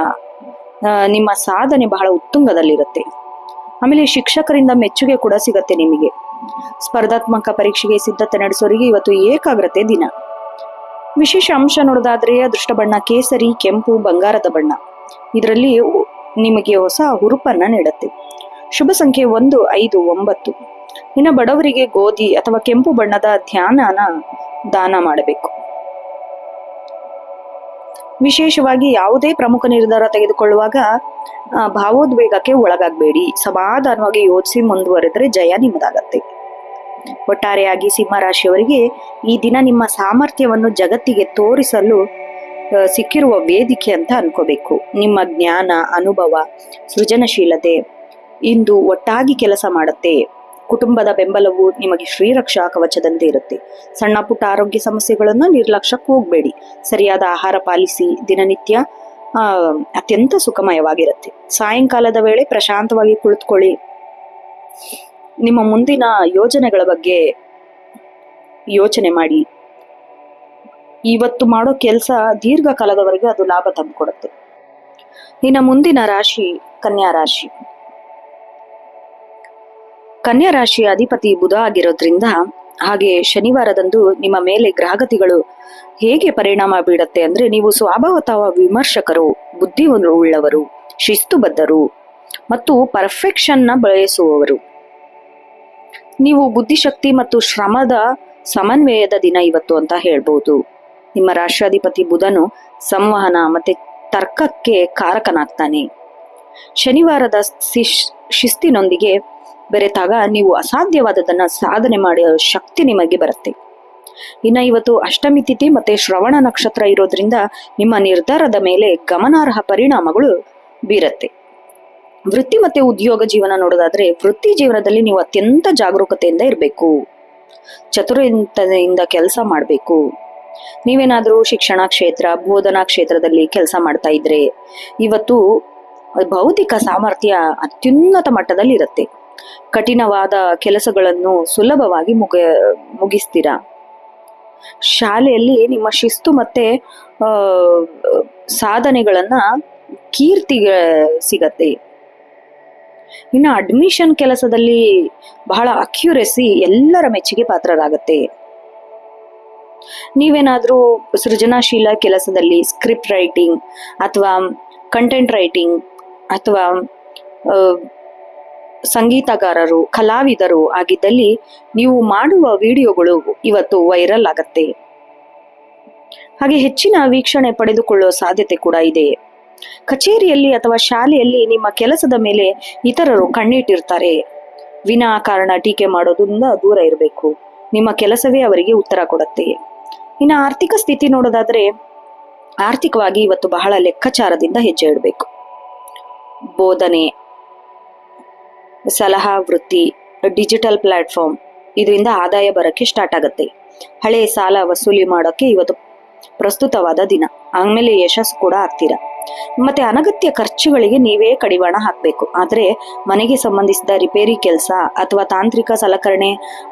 ನಿಮ್ಮ ಸಾಧನೆ ಬಹಳ ಉತ್ತುಂಗದಲ್ಲಿರುತ್ತೆ. ಆಮೇಲೆ ಶಿಕ್ಷಕರಿಂದ ಮೆಚ್ಚುಗೆ ಕೂಡ ಸಿಗತ್ತೆ ನಿಮಗೆ. ಸ್ಪರ್ಧಾತ್ಮಕ ಪರೀಕ್ಷೆಗೆ ಸಿದ್ಧತೆ ನಡೆಸೋರಿಗೆ ಇವತ್ತು ಏಕಾಗ್ರತೆ ದಿನ. ವಿಶೇಷ ಅಂಶ ನೋಡೋದಾದ್ರೆ ಅದೃಷ್ಟ ಬಣ್ಣ ಕೇಸರಿ, ಕೆಂಪು, ಬಂಗಾರದ ಬಣ್ಣ. ಇದರಲ್ಲಿ ನಿಮಗೆ ಹೊಸ ಹುರುಪನ್ನ ನೀಡುತ್ತೆ. ಶುಭ ಸಂಖ್ಯೆ 1, 5, 9. ಇನ್ನು ಬಡವರಿಗೆ ಗೋಧಿ ಅಥವಾ ಕೆಂಪು ಬಣ್ಣದ ಧ್ಯಾನನ ದಾನ ಮಾಡಬೇಕು. ವಿಶೇಷವಾಗಿ ಯಾವುದೇ ಪ್ರಮುಖ ನಿರ್ಧಾರ ತೆಗೆದುಕೊಳ್ಳುವಾಗ ಭಾವೋದ್ವೇಗಕ್ಕೆ ಒಳಗಾಗಬೇಡಿ. ಸಮಾಧಾನವಾಗಿ ಯೋಚಿಸಿ ಮುಂದುವರೆದ್ರೆ ಜಯ ನಿಮ್ಮದಾಗತ್ತೆ. ಒಟ್ಟಾರೆಯಾಗಿ ಸಿಂಹರಾಶಿಯವರಿಗೆ ಈ ದಿನ ನಿಮ್ಮ ಸಾಮರ್ಥ್ಯವನ್ನು ಜಗತ್ತಿಗೆ ತೋರಿಸಲು ಸಿಕ್ಕಿರುವ ವೇದಿಕೆ ಅಂತ ಅನ್ಕೋಬೇಕು. ನಿಮ್ಮ ಜ್ಞಾನ, ಅನುಭವ, ಸೃಜನಶೀಲತೆ ಇಂದು ಒಟ್ಟಾಗಿ ಕೆಲಸ ಮಾಡುತ್ತೆ. ಕುಟುಂಬದ ಬೆಂಬಲವು ನಿಮಗೆ ಶ್ರೀರಕ್ಷಾ ಕವಚದಂತೆ ಇರುತ್ತೆ. ಸಣ್ಣ ಪುಟ್ಟ ಆರೋಗ್ಯ ಸಮಸ್ಯೆಗಳನ್ನು ನಿರ್ಲಕ್ಷ್ಯಕ್ಕೆ ಹೋಗ್ಬೇಡಿ. ಸರಿಯಾದ ಆಹಾರ ಪಾಲಿಸಿ. ದಿನನಿತ್ಯ ಅತ್ಯಂತ ಸುಖಮಯವಾಗಿರುತ್ತೆ. ಸಾಯಂಕಾಲದ ವೇಳೆ ಪ್ರಶಾಂತವಾಗಿ ಕುಳಿತುಕೊಳ್ಳಿ. ನಿಮ್ಮ ಮುಂದಿನ ಯೋಜನೆಗಳ ಬಗ್ಗೆ ಯೋಚನೆ ಮಾಡಿ. ಇವತ್ತು ಮಾಡೋ ಕೆಲಸ ದೀರ್ಘಕಾಲದವರೆಗೆ ಅದು ಲಾಭ ತಂದುಕೊಡುತ್ತೆ. ಇನ್ನು ಮುಂದಿನ ರಾಶಿ ಕನ್ಯಾ ರಾಶಿ. ಕನ್ಯಾ ರಾಶಿಯ ಅಧಿಪತಿ ಬುಧ ಆಗಿರೋದ್ರಿಂದ, ಹಾಗೆ ಶನಿವಾರದಂದು ನಿಮ್ಮ ಮೇಲೆ ಗ್ರಹಗತಿಗಳು ಹೇಗೆ ಪರಿಣಾಮ ಬೀಳುತ್ತೆ ಅಂದ್ರೆ, ನೀವು ಸ್ವಭಾವತಃ ವಿಮರ್ಶಕರು, ಬುದ್ಧಿ ಉಳ್ಳವರು, ಶಿಸ್ತುಬದ್ಧರು, ಮತ್ತು ಪರ್ಫೆಕ್ಷನ್ನ ಬಯಸುವವರು. ನೀವು ಬುದ್ಧಿಶಕ್ತಿ ಮತ್ತು ಶ್ರಮದ ಸಮನ್ವಯದ ದಿನ ಇವತ್ತು ಅಂತ ಹೇಳ್ಬೋದು. ನಿಮ್ಮ ರಾಷ್ಟ್ರಾಧಿಪತಿ ಬುಧನು ಸಂವಹನ ಮತ್ತೆ ತರ್ಕಕ್ಕೆ ಕಾರಕನಾಗ್ತಾನೆ. ಶನಿವಾರದ ಶಿಸ್ತಿನೊಂದಿಗೆ ಬೆರೆತಾಗ ನೀವು ಅಸಾಧ್ಯವಾದದನ್ನ ಸಾಧನೆ ಮಾಡೋ ಶಕ್ತಿ ನಿಮಗೆ ಬರುತ್ತೆ. ಇನ್ನ ಇವತ್ತು ಅಷ್ಟಮಿ ತಿಥಿ ಮತ್ತೆ ಶ್ರವಣ ನಕ್ಷತ್ರ ಇರೋದ್ರಿಂದ ನಿಮ್ಮ ನಿರ್ಧಾರದ ಮೇಲೆ ಗಮನಾರ್ಹ ಪರಿಣಾಮಗಳು ಬೀರತ್ತೆ. ವೃತ್ತಿ ಮತ್ತೆ ಉದ್ಯೋಗ ಜೀವನ ನೋಡೋದಾದ್ರೆ, ವೃತ್ತಿ ಜೀವನದಲ್ಲಿ ನೀವು ಅತ್ಯಂತ ಜಾಗರೂಕತೆಯಿಂದ ಇರಬೇಕು, ಚತುರತೆಯಿಂದ ಕೆಲಸ ಮಾಡಬೇಕು. ನೀವೇನಾದ್ರೂ ಶಿಕ್ಷಣ ಕ್ಷೇತ್ರ, ಬೋಧನಾ ಕ್ಷೇತ್ರದಲ್ಲಿ ಕೆಲಸ ಮಾಡ್ತಾ ಇದ್ರೆ ಇವತ್ತು ಭೌತಿಕ ಸಾಮರ್ಥ್ಯ ಅತ್ಯುನ್ನತ ಮಟ್ಟದಲ್ಲಿ ಇರುತ್ತೆ. ಕಠಿಣವಾದ ಕೆಲಸಗಳನ್ನು ಸುಲಭವಾಗಿ ಮುಗಿಸ್ತೀರಾ. ಶಾಲೆಯಲ್ಲಿ ನಿಮ್ಮ ಶಿಸ್ತು ಮತ್ತೆ ಸಾಧನೆಗಳನ್ನ ಕೀರ್ತಿ ಸಿಗತ್ತೆ. ಇನ್ನು ಅಡ್ಮಿಷನ್ ಕೆಲಸದಲ್ಲಿ ಬಹಳ ಅಕ್ಯುರೆಸಿ ಎಲ್ಲರ ಮೆಚ್ಚುಗೆ ಪಾತ್ರರಾಗತ್ತೆ. ನೀವೇನಾದ್ರೂ ಸೃಜನಶೀಲ ಕೆಲಸದಲ್ಲಿ ಸ್ಕ್ರಿಪ್ಟ್ ರೈಟಿಂಗ್ ಅಥವಾ ಕಂಟೆಂಟ್ ರೈಟಿಂಗ್ ಅಥವಾ ಸಂಗೀತಗಾರರು, ಕಲಾವಿದರು ಆಗಿದ್ದಲ್ಲಿ ನೀವು ಮಾಡುವ ವಿಡಿಯೋಗಳು ಇವತ್ತು ವೈರಲ್ ಆಗತ್ತೆ. ಹಾಗೆ ಹೆಚ್ಚಿನ ವೀಕ್ಷಣೆ ಪಡೆದುಕೊಳ್ಳುವ ಸಾಧ್ಯತೆ ಕೂಡ ಇದೆ. ಕಚೇರಿಯಲ್ಲಿ ಅಥವಾ ಶಾಲೆಯಲ್ಲಿ ನಿಮ್ಮ ಕೆಲಸದ ಮೇಲೆ ಇತರರು ಕಣ್ಣಿಟ್ಟಿರ್ತಾರೆ. ವಿನಾಕಾರಣ ಟೀಕೆ ಮಾಡೋದ್ರಿಂದ ದೂರ ಇರಬೇಕು. ನಿಮ್ಮ ಕೆಲಸವೇ ಅವರಿಗೆ ಉತ್ತರ ಕೊಡುತ್ತೆ. ಇನ್ನು ಆರ್ಥಿಕ ಸ್ಥಿತಿ ನೋಡೋದಾದ್ರೆ, ಆರ್ಥಿಕವಾಗಿ ಇವತ್ತು ಬಹಳ ಲೆಕ್ಕಾಚಾರದಿಂದ ಹೆಜ್ಜೆ ಇಡಬೇಕು. ಬೋಧನೆ, ಸಲಹಾ ವೃತ್ತಿ, ಡಿಜಿಟಲ್ ಪ್ಲಾಟ್ಫಾರ್ಮ್ ಇದರಿಂದ ಆದಾಯ ಬರಕ್ಕೆ ಸ್ಟಾರ್ಟ್ ಆಗತ್ತೆ. ಹಳೆ ಸಾಲ ವಸೂಲಿ ಮಾಡೋಕೆ ಇವತ್ತು ಪ್ರಸ್ತುತವಾದ ದಿನ. ಆಮೇಲೆ ಯಶಸ್ಸು ಕೂಡ ಆಗ್ತೀರಾ. ಮತ್ತೆ ಅನಗತ್ಯ ಖರ್ಚುಗಳಿಗೆ ನೀವೇ ಕಡಿವಾಣ ಹಾಕಬೇಕು. ಆದ್ರೆ ಮನೆಗೆ ಸಂಬಂಧಿಸಿದ ರಿಪೇರಿ ಕೆಲಸ ಅಥವಾ ತಾಂತ್ರಿಕ ಸಲಕರಣೆ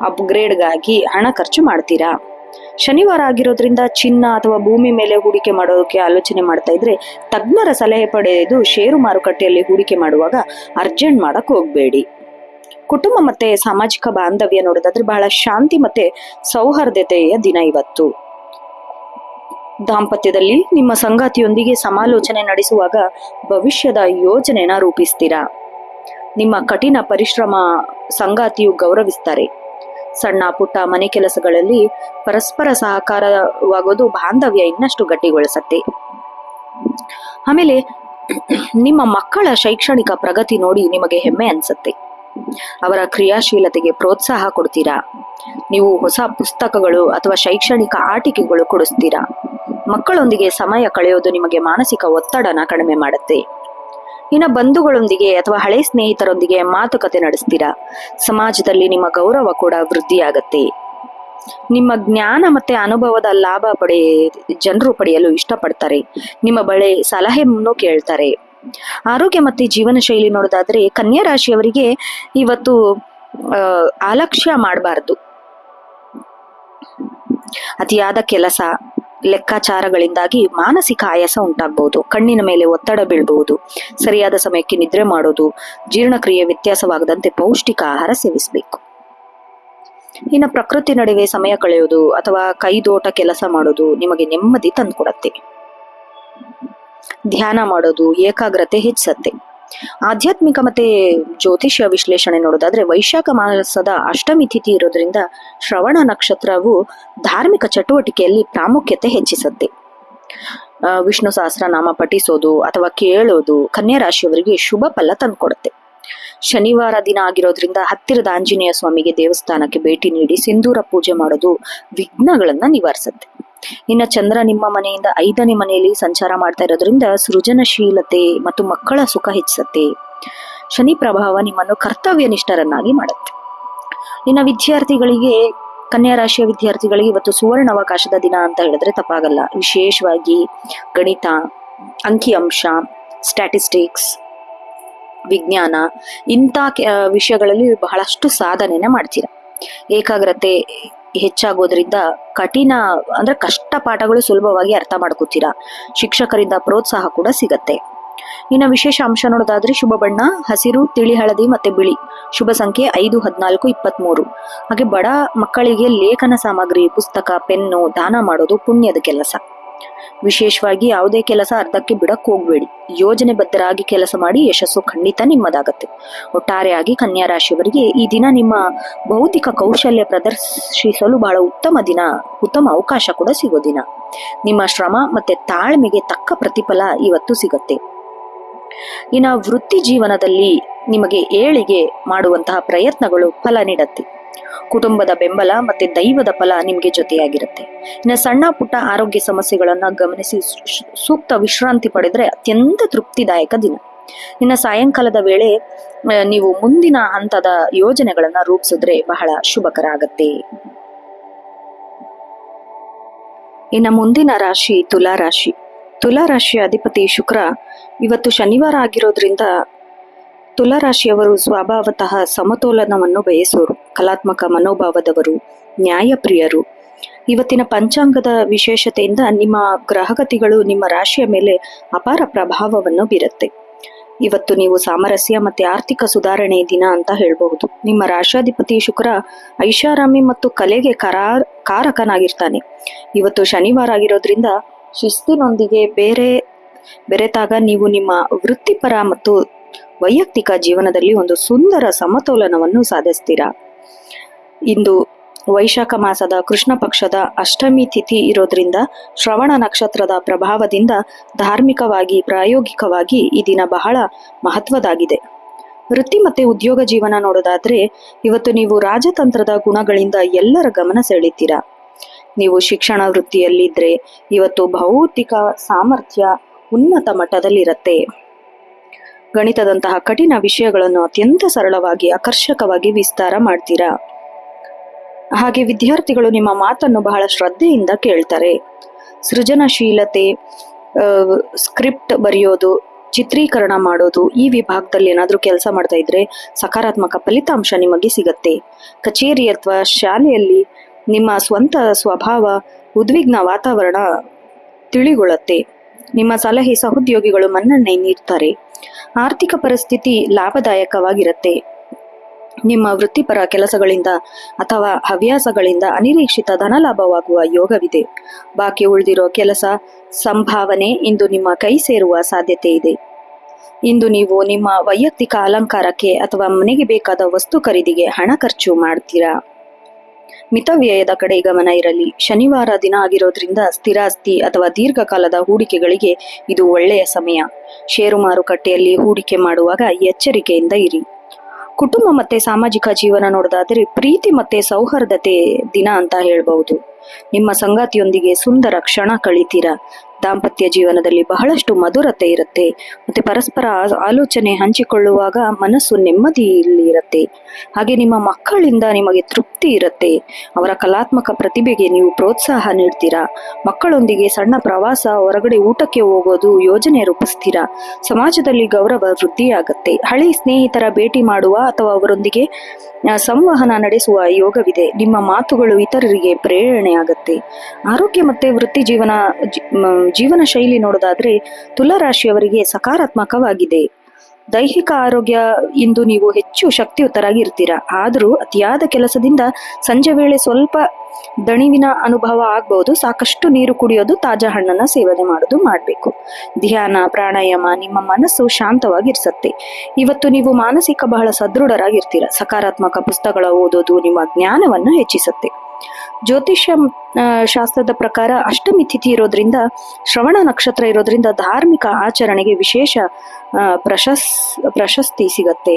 ಅಪ್ಗ್ರೇಡ್ಗಾಗಿ ಹಣ ಖರ್ಚು ಮಾಡ್ತೀರಾ. ಶನಿವಾರ ಆಗಿರೋದ್ರಿಂದ ಚಿನ್ನ ಅಥವಾ ಭೂಮಿ ಮೇಲೆ ಹೂಡಿಕೆ ಮಾಡೋದಕ್ಕೆ ಆಲೋಚನೆ ಮಾಡ್ತಾ ಇದ್ರೆ ತಜ್ಞರ ಸಲಹೆ ಪಡೆದು ಷೇರು ಮಾರುಕಟ್ಟೆಯಲ್ಲಿ ಹೂಡಿಕೆ ಮಾಡುವಾಗ ಅರ್ಜೆಂಟ್ ಮಾಡಕ್ ಹೋಗ್ಬೇಡಿ. ಕುಟುಂಬ ಮತ್ತೆ ಸಾಮಾಜಿಕ ಬಾಂಧವ್ಯ ನೋಡೋದಾದ್ರೆ ಬಹಳ ಶಾಂತಿ ಮತ್ತೆ ಸೌಹಾರ್ದತೆಯ ದಿನ ಇವತ್ತು. ದಾಂಪತ್ಯದಲ್ಲಿ ನಿಮ್ಮ ಸಂಗಾತಿಯೊಂದಿಗೆ ಸಮಾಲೋಚನೆ ನಡೆಸುವಾಗ ಭವಿಷ್ಯದ ಯೋಜನೆನ ರೂಪಿಸ್ತೀರಾ. ನಿಮ್ಮ ಕಠಿಣ ಪರಿಶ್ರಮ ಸಂಗಾತಿಯು ಗೌರವಿಸ್ತಾರೆ. ಸಣ್ಣ ಪುಟ್ಟ ಮನೆ ಕೆಲಸಗಳಲ್ಲಿ ಪರಸ್ಪರ ಸಹಕಾರವಾಗೋದು ಬಾಂಧವ್ಯ ಇನ್ನಷ್ಟು ಗಟ್ಟಿಗೊಳಿಸತ್ತೆ. ಆಮೇಲೆ ನಿಮ್ಮ ಮಕ್ಕಳ ಶೈಕ್ಷಣಿಕ ಪ್ರಗತಿ ನೋಡಿ ನಿಮಗೆ ಹೆಮ್ಮೆ ಅನ್ಸತ್ತೆ. ಅವರ ಕ್ರಿಯಾಶೀಲತೆಗೆ ಪ್ರೋತ್ಸಾಹ ಕೊಡ್ತೀರಾ. ನೀವು ಹೊಸ ಪುಸ್ತಕಗಳು ಅಥವಾ ಶೈಕ್ಷಣಿಕ ಆಟಿಕೆಗಳು ಕೊಡಿಸ್ತೀರಾ. ಮಕ್ಕಳೊಂದಿಗೆ ಸಮಯ ಕಳೆಯೋದು ನಿಮಗೆ ಮಾನಸಿಕ ಒತ್ತಡನ ಕಡಿಮೆ ಮಾಡುತ್ತೆ. ಇನ್ನು ಬಂಧುಗಳೊಂದಿಗೆ ಅಥವಾ ಹಳೆ ಸ್ನೇಹಿತರೊಂದಿಗೆ ಮಾತುಕತೆ ನಡೆಸ್ತೀರಾ. ಸಮಾಜದಲ್ಲಿ ನಿಮ್ಮ ಗೌರವ ಕೂಡ ವೃದ್ಧಿಯಾಗತ್ತೆ. ನಿಮ್ಮ ಜ್ಞಾನ ಮತ್ತೆ ಅನುಭವದ ಲಾಭ ಜನರು ಪಡೆಯಲು ಇಷ್ಟಪಡ್ತಾರೆ. ನಿಮ್ಮ ಬಳಿ ಸಲಹೆಯನ್ನು ಕೇಳ್ತಾರೆ. ಆರೋಗ್ಯ ಮತ್ತೆ ಜೀವನ ಶೈಲಿ ನೋಡೋದಾದ್ರೆ, ಕನ್ಯಾ ರಾಶಿಯವರಿಗೆ ಇವತ್ತು ಅಲಕ್ಷ್ಯ ಮಾಡಬಾರ್ದು. ಅತಿಯಾದ ಕೆಲಸ, ಲೆಕ್ಕಾಚಾರಗಳಿಂದಾಗಿ ಮಾನಸಿಕ ಆಯಾಸ ಉಂಟಾಗಬಹುದು. ಕಣ್ಣಿನ ಮೇಲೆ ಒತ್ತಡ ಬೀಳಬಹುದು. ಸರಿಯಾದ ಸಮಯಕ್ಕೆ ನಿದ್ರೆ ಮಾಡೋದು, ಜೀರ್ಣಕ್ರಿಯೆ ವ್ಯತ್ಯಾಸವಾಗದಂತೆ ಪೌಷ್ಟಿಕ ಆಹಾರ ಸೇವಿಸಬೇಕು. ಇನ್ನು ಪ್ರಕೃತಿ ನಡುವೆ ಸಮಯ ಕಳೆಯೋದು ಅಥವಾ ಕೈದೋಟ ಕೆಲಸ ಮಾಡೋದು ನಿಮಗೆ ನೆಮ್ಮದಿ ತಂದುಕೊಡತ್ತೆ. ಧ್ಯಾನ ಮಾಡೋದು ಏಕಾಗ್ರತೆ ಹೆಚ್ಚಿಸತ್ತೆ. ಆಧ್ಯಾತ್ಮಿಕ ಮತ್ತೆ ಜ್ಯೋತಿಷ್ಯ ವಿಶ್ಲೇಷಣೆ ನೋಡೋದಾದ್ರೆ, ವೈಶಾಖ ಮಾಸದ ಅಷ್ಟಮಿ ತಿಥಿ ಇರೋದ್ರಿಂದ ಶ್ರವಣ ನಕ್ಷತ್ರವು ಧಾರ್ಮಿಕ ಚಟುವಟಿಕೆಯಲ್ಲಿ ಪ್ರಾಮುಖ್ಯತೆ ಹೆಚ್ಚಿಸತ್ತೆ. ವಿಷ್ಣು ಸಹಸ್ರನಾಮ ಪಠಿಸೋದು ಅಥವಾ ಕೇಳೋದು ಕನ್ಯಾ ರಾಶಿಯವರಿಗೆ ಶುಭ ಫಲ ತಂದುಕೊಡುತ್ತೆ. ಶನಿವಾರ ದಿನ ಆಗಿರೋದ್ರಿಂದ ಹತ್ತಿರದ ಆಂಜನೇಯ ಸ್ವಾಮಿಗೆ ದೇವಸ್ಥಾನಕ್ಕೆ ಭೇಟಿ ನೀಡಿ ಸಿಂಧೂರ ಪೂಜೆ ಮಾಡೋದು ವಿಘ್ನಗಳನ್ನ ನಿವಾರಿಸುತ್ತೆ. ಇನ್ನು ಚಂದ್ರ ನಿಮ್ಮ ಮನೆಯಿಂದ 5ನೇ ಮನೆಯಲ್ಲಿ ಸಂಚಾರ ಮಾಡ್ತಾ ಇರೋದ್ರಿಂದ ಸೃಜನಶೀಲತೆ ಮತ್ತು ಮಕ್ಕಳ ಸುಖ ಹೆಚ್ಚಿಸುತ್ತೆ. ಶನಿ ಪ್ರಭಾವ ನಿಮ್ಮನ್ನು ಕರ್ತವ್ಯ ನಿಷ್ಠರನ್ನಾಗಿ ಮಾಡುತ್ತೆ. ಇನ್ನು ವಿದ್ಯಾರ್ಥಿಗಳಿಗೆ, ಕನ್ಯಾ ರಾಶಿಯ ವಿದ್ಯಾರ್ಥಿಗಳಿಗೆ ಇವತ್ತು ಸುವರ್ಣ ಅವಕಾಶದ ದಿನ ಅಂತ ಹೇಳಿದ್ರೆ ತಪ್ಪಾಗಲ್ಲ. ವಿಶೇಷವಾಗಿ ಗಣಿತ, ಅಂಕಿಅಂಶ, ಸ್ಟ್ಯಾಟಿಸ್ಟಿಕ್ಸ್, ವಿಜ್ಞಾನ ಇಂಥ ವಿಷಯಗಳಲ್ಲಿ ಬಹಳಷ್ಟು ಸಾಧನೆನ ಮಾಡ್ತೀರಾ. ಏಕಾಗ್ರತೆ ಹೆಚ್ಚಾಗೋದ್ರಿಂದ ಕಷ್ಟ ಪಾಠಗಳು ಸುಲಭವಾಗಿ ಅರ್ಥ ಮಾಡ್ಕೋತೀರಾ. ಶಿಕ್ಷಕರಿಂದ ಪ್ರೋತ್ಸಾಹ ಕೂಡ ಸಿಗತ್ತೆ. ಇನ್ನು ವಿಶೇಷ ಅಂಶ ನೋಡೋದಾದ್ರೆ, ಶುಭ ಬಣ್ಣ ಹಸಿರು, ತಿಳಿ ಹಳದಿ ಮತ್ತೆ ಬಿಳಿ. ಶುಭ ಸಂಖ್ಯೆ 5, 14, 23. ಹಾಗೆ ಬಡ ಮಕ್ಕಳಿಗೆ ಲೇಖನ ಸಾಮಗ್ರಿ, ಪುಸ್ತಕ, ಪೆನ್ನು ದಾನ ಮಾಡೋದು ಪುಣ್ಯದ ಕೆಲಸ. ವಿಶೇಷವಾಗಿ ಯಾವುದೇ ಕೆಲಸ ಅರ್ಧಕ್ಕೆ ಬಿಡಕ್ ಹೋಗ್ಬೇಡಿ. ಯೋಜನೆ ಬದ್ಧರಾಗಿ ಕೆಲಸ ಮಾಡಿ ಯಶಸ್ಸು ಖಂಡಿತ ನಿಮ್ಮದಾಗತ್ತೆ. ಒಟ್ಟಾರೆಯಾಗಿ ಕನ್ಯಾ ರಾಶಿಯವರಿಗೆ ಈ ದಿನ ನಿಮ್ಮ ಭೌತಿಕ ಕೌಶಲ್ಯ ಪ್ರದರ್ಶಿಸಲು ಬಹಳ ಉತ್ತಮ ಅವಕಾಶ ಕೂಡ ಸಿಗೋ ದಿನ. ನಿಮ್ಮ ಶ್ರಮ ಮತ್ತೆ ತಾಳ್ಮೆಗೆ ತಕ್ಕ ಪ್ರತಿಫಲ ಇವತ್ತು ಸಿಗತ್ತೆ. ಇನ್ನು ವೃತ್ತಿ ಜೀವನದಲ್ಲಿ ನಿಮಗೆ ಏಳಿಗೆ ಮಾಡುವಂತಹ ಪ್ರಯತ್ನಗಳು ಫಲ ನೀಡತ್ತೆ. ಕುಟುಂಬದ ಬೆಂಬಲ ಮತ್ತೆ ದೈವದ ಫಲ ನಿಮ್ಗೆ ಜೊತೆಯಾಗಿರುತ್ತೆ. ಇನ್ನು ಸಣ್ಣ ಪುಟ್ಟ ಆರೋಗ್ಯ ಸಮಸ್ಯೆಗಳನ್ನ ಗಮನಿಸಿ ಸೂಕ್ತ ವಿಶ್ರಾಂತಿ ಪಡೆದ್ರೆ ಅತ್ಯಂತ ತೃಪ್ತಿದಾಯಕ ದಿನ. ಇನ್ನು ಸಾಯಂಕಾಲದ ವೇಳೆ ನೀವು ಮುಂದಿನ ಹಂತದ ಯೋಜನೆಗಳನ್ನ ರೂಪಿಸಿದ್ರೆ ಬಹಳ ಶುಭಕರ ಆಗತ್ತೆ. ಇನ್ನು ಮುಂದಿನ ರಾಶಿ ತುಲಾ ರಾಶಿ. ತುಲಾ ರಾಶಿಯ ಅಧಿಪತಿ ಶುಕ್ರ ಇವತ್ತು ಶನಿವಾರ ಆಗಿರೋದ್ರಿಂದ ತುಲಾ ರಾಶಿಯವರು ಸ್ವಭಾವತಃ ಸಮತೋಲನವನ್ನು ಬಯಸೋರು, ಕಲಾತ್ಮಕ ಮನೋಭಾವದವರು, ನ್ಯಾಯಪ್ರಿಯರು. ಇವತ್ತಿನ ಪಂಚಾಂಗದ ವಿಶೇಷತೆಯಿಂದ ನಿಮ್ಮ ಗ್ರಹಗತಿಗಳು ನಿಮ್ಮ ರಾಶಿಯ ಮೇಲೆ ಅಪಾರ ಪ್ರಭಾವವನ್ನು ಬೀರುತ್ತೆ. ಇವತ್ತು ನೀವು ಸಾಮರಸ್ಯ ಮತ್ತೆ ಆರ್ಥಿಕ ಸುಧಾರಣೆ ದಿನ ಅಂತ ಹೇಳಬಹುದು. ನಿಮ್ಮ ರಾಶಾಧಿಪತಿ ಶುಕ್ರ ಐಷಾರಾಮಿ ಮತ್ತು ಕಲೆಗೆ ಕಾರಕನಾಗಿರ್ತಾನೆ. ಇವತ್ತು ಶನಿವಾರ ಆಗಿರೋದ್ರಿಂದ ಶಿಸ್ತಿನೊಂದಿಗೆ ಬೆರೆತಾಗ ನೀವು ನಿಮ್ಮ ವೃತ್ತಿಪರ ಮತ್ತು ವೈಯಕ್ತಿಕ ಜೀವನದಲ್ಲಿ ಒಂದು ಸುಂದರ ಸಮತೋಲನವನ್ನು ಸಾಧಿಸ್ತೀರಾ. ಇಂದು ವೈಶಾಖ ಮಾಸದ ಕೃಷ್ಣ ಪಕ್ಷದ ಅಷ್ಟಮಿ ತಿಥಿ ಇರೋದ್ರಿಂದ ಶ್ರವಣ ನಕ್ಷತ್ರದ ಪ್ರಭಾವದಿಂದ ಧಾರ್ಮಿಕವಾಗಿ ಪ್ರಾಯೋಗಿಕವಾಗಿ ಈ ದಿನ ಬಹಳ ಮಹತ್ವದಾಗಿದೆ. ವೃತ್ತಿ ಮತ್ತೆ ಉದ್ಯೋಗ ಜೀವನ ನೋಡೋದಾದ್ರೆ ಇವತ್ತು ನೀವು ರಾಜತಂತ್ರದ ಗುಣಗಳಿಂದ ಎಲ್ಲರ ಗಮನ ಸೆಳೀತೀರಾ. ನೀವು ಶಿಕ್ಷಣ ವೃತ್ತಿಯಲ್ಲಿದ್ರೆ ಇವತ್ತು ಭೌತಿಕ ಸಾಮರ್ಥ್ಯ ಉನ್ನತ ಮಟ್ಟದಲ್ಲಿರತ್ತೆ. ಗಣಿತದಂತಹ ಕಠಿಣ ವಿಷಯಗಳನ್ನು ಅತ್ಯಂತ ಸರಳವಾಗಿ ಆಕರ್ಷಕವಾಗಿ ವಿಸ್ತಾರ ಮಾಡ್ತೀರಾ. ಹಾಗೆ ವಿದ್ಯಾರ್ಥಿಗಳು ನಿಮ್ಮ ಮಾತನ್ನು ಬಹಳ ಶ್ರದ್ಧೆಯಿಂದ ಕೇಳ್ತಾರೆ. ಸೃಜನಶೀಲತೆ, ಸ್ಕ್ರಿಪ್ಟ್ ಬರೆಯೋದು, ಚಿತ್ರೀಕರಣ ಮಾಡೋದು, ಈ ವಿಭಾಗದಲ್ಲಿ ಏನಾದ್ರೂ ಕೆಲಸ ಮಾಡ್ತಾ ಇದ್ರೆ ಸಕಾರಾತ್ಮಕ ಫಲಿತಾಂಶ ನಿಮಗೆ ಸಿಗತ್ತೆ. ಕಚೇರಿ ಅಥವಾ ಶಾಲೆಯಲ್ಲಿ ನಿಮ್ಮ ಸ್ವಂತ ಸ್ವಭಾವ, ಉದ್ವಿಗ್ನ ವಾತಾವರಣ ತಿಳಿಗೊಳ್ಳುತ್ತೆ. ನಿಮ್ಮ ಸಲಹೆ ಸಹೋದ್ಯೋಗಿಗಳು ಮನ್ನಣೆ ನೀಡ್ತಾರೆ. ಆರ್ಥಿಕ ಪರಿಸ್ಥಿತಿ ಲಾಭದಾಯಕವಾಗಿರುತ್ತೆ. ನಿಮ್ಮ ವೃತ್ತಿಪರ ಕೆಲಸಗಳಿಂದ ಅಥವಾ ಹವ್ಯಾಸಗಳಿಂದ ಅನಿರೀಕ್ಷಿತ ಧನಲಾಭವಾಗುವ ಯೋಗವಿದೆ. ಬಾಕಿ ಉಳಿದಿರೋ ಕೆಲಸ ಸಂಭಾವನೆ ಇಂದು ನಿಮ್ಮ ಕೈ ಸೇರುವ ಸಾಧ್ಯತೆ ಇದೆ. ಇಂದು ನೀವು ನಿಮ್ಮ ವೈಯಕ್ತಿಕ ಅಲಂಕಾರಕ್ಕೆ ಅಥವಾ ಮನೆಗೆ ಬೇಕಾದ ವಸ್ತು ಖರೀದಿಗೆ ಹಣ ಖರ್ಚು ಮಾಡ್ತೀರಾ. ಮಿತವ್ಯಯದ ಕಡೆ ಗಮನ ಇರಲಿ. ಶನಿವಾರ ದಿನ ಆಗಿರೋದ್ರಿಂದ ಸ್ಥಿರಾಸ್ತಿ ಅಥವಾ ದೀರ್ಘಕಾಲದ ಹೂಡಿಕೆಗಳಿಗೆ ಇದು ಒಳ್ಳೆಯ ಸಮಯ. ಷೇರು ಮಾರುಕಟ್ಟೆಯಲ್ಲಿ ಹೂಡಿಕೆ ಮಾಡುವಾಗ ಎಚ್ಚರಿಕೆಯಿಂದ ಇರಿ. ಕುಟುಂಬ ಮತ್ತೆ ಸಾಮಾಜಿಕ ಜೀವನ ನೋಡೋದಾದ್ರೆ ಪ್ರೀತಿ ಮತ್ತೆ ಸೌಹಾರ್ದತೆ ದಿನ ಅಂತ ಹೇಳ್ಬಹುದು. ನಿಮ್ಮ ಸಂಗಾತಿಯೊಂದಿಗೆ ಸುಂದರ ಕ್ಷಣ ಕಳಿತೀರಾ. ದಾಂಪತ್ಯ ಜೀವನದಲ್ಲಿ ಬಹಳಷ್ಟು ಮಧುರತೆ ಇರುತ್ತೆ. ಮತ್ತೆ ಪರಸ್ಪರ ಆಲೋಚನೆ ಹಂಚಿಕೊಳ್ಳುವಾಗ ಮನಸ್ಸು ನೆಮ್ಮದಿಯಲ್ಲಿ ಇರುತ್ತೆ. ಹಾಗೆ ನಿಮ್ಮ ಮಕ್ಕಳಿಂದ ನಿಮಗೆ ತೃಪ್ತಿ ಇರುತ್ತೆ. ಅವರ ಕಲಾತ್ಮಕ ಪ್ರತಿಭೆಗೆ ನೀವು ಪ್ರೋತ್ಸಾಹ ನೀಡ್ತೀರಾ. ಮಕ್ಕಳೊಂದಿಗೆ ಸಣ್ಣ ಪ್ರವಾಸ, ಹೊರಗಡೆ ಊಟಕ್ಕೆ ಹೋಗೋದು ಯೋಜನೆ ರೂಪಿಸ್ತೀರಾ. ಸಮಾಜದಲ್ಲಿ ಗೌರವ ವೃದ್ಧಿಯಾಗತ್ತೆ. ಹಳೆ ಸ್ನೇಹಿತರ ಭೇಟಿ ಮಾಡುವ ಅಥವಾ ಅವರೊಂದಿಗೆ ಸಂವಹನ ನಡೆಸುವ ಯೋಗವಿದೆ. ನಿಮ್ಮ ಮಾತುಗಳು ಇತರರಿಗೆ ಪ್ರೇರಣೆ ಆಗತ್ತೆ. ಆರೋಗ್ಯ ಮತ್ತೆ ವೃತ್ತಿ ಜೀವನ ಶೈಲಿ ನೋಡೋದಾದ್ರೆ ತುಲಾ ರಾಶಿಯವರಿಗೆ ಸಕಾರಾತ್ಮಕವಾಗಿದೆ. ದೈಹಿಕ ಆರೋಗ್ಯ ಇಂದು ನೀವು ಹೆಚ್ಚು ಶಕ್ತಿಯುತರಾಗಿ ಇರ್ತೀರಾ. ಆದರೂ ಅತಿಯಾದ ಕೆಲಸದಿಂದ ಸಂಜೆ ವೇಳೆ ಸ್ವಲ್ಪ ದಣಿವಿನ ಅನುಭವ ಆಗ್ಬಹುದು. ಸಾಕಷ್ಟು ನೀರು ಕುಡಿಯೋದು, ತಾಜಾ ಹಣ್ಣನ್ನ ಸೇವನೆ ಮಾಡೋದು ಮಾಡಬೇಕು. ಧ್ಯಾನ, ಪ್ರಾಣಾಯಾಮ ನಿಮ್ಮ ಮನಸ್ಸು ಶಾಂತವಾಗಿರ್ಸತ್ತೆ. ಇವತ್ತು ನೀವು ಮಾನಸಿಕ ಬಹಳ ಸದೃಢರಾಗಿರ್ತೀರ. ಸಕಾರಾತ್ಮಕ ಪುಸ್ತಕಗಳ ಓದೋದು ನಿಮ್ಮ ಜ್ಞಾನವನ್ನು ಹೆಚ್ಚಿಸುತ್ತೆ. ಜ್ಯೋತಿಷ್ಯ ಶಾಸ್ತ್ರದ ಪ್ರಕಾರ ಅಷ್ಟಮಿ ತಿಥಿ ಇರೋದ್ರಿಂದ, ಶ್ರವಣ ನಕ್ಷತ್ರ ಇರೋದ್ರಿಂದ ಧಾರ್ಮಿಕ ಆಚರಣೆಗೆ ವಿಶೇಷ ಪ್ರಶಸ್ತಿ ಸಿಗತ್ತೆ.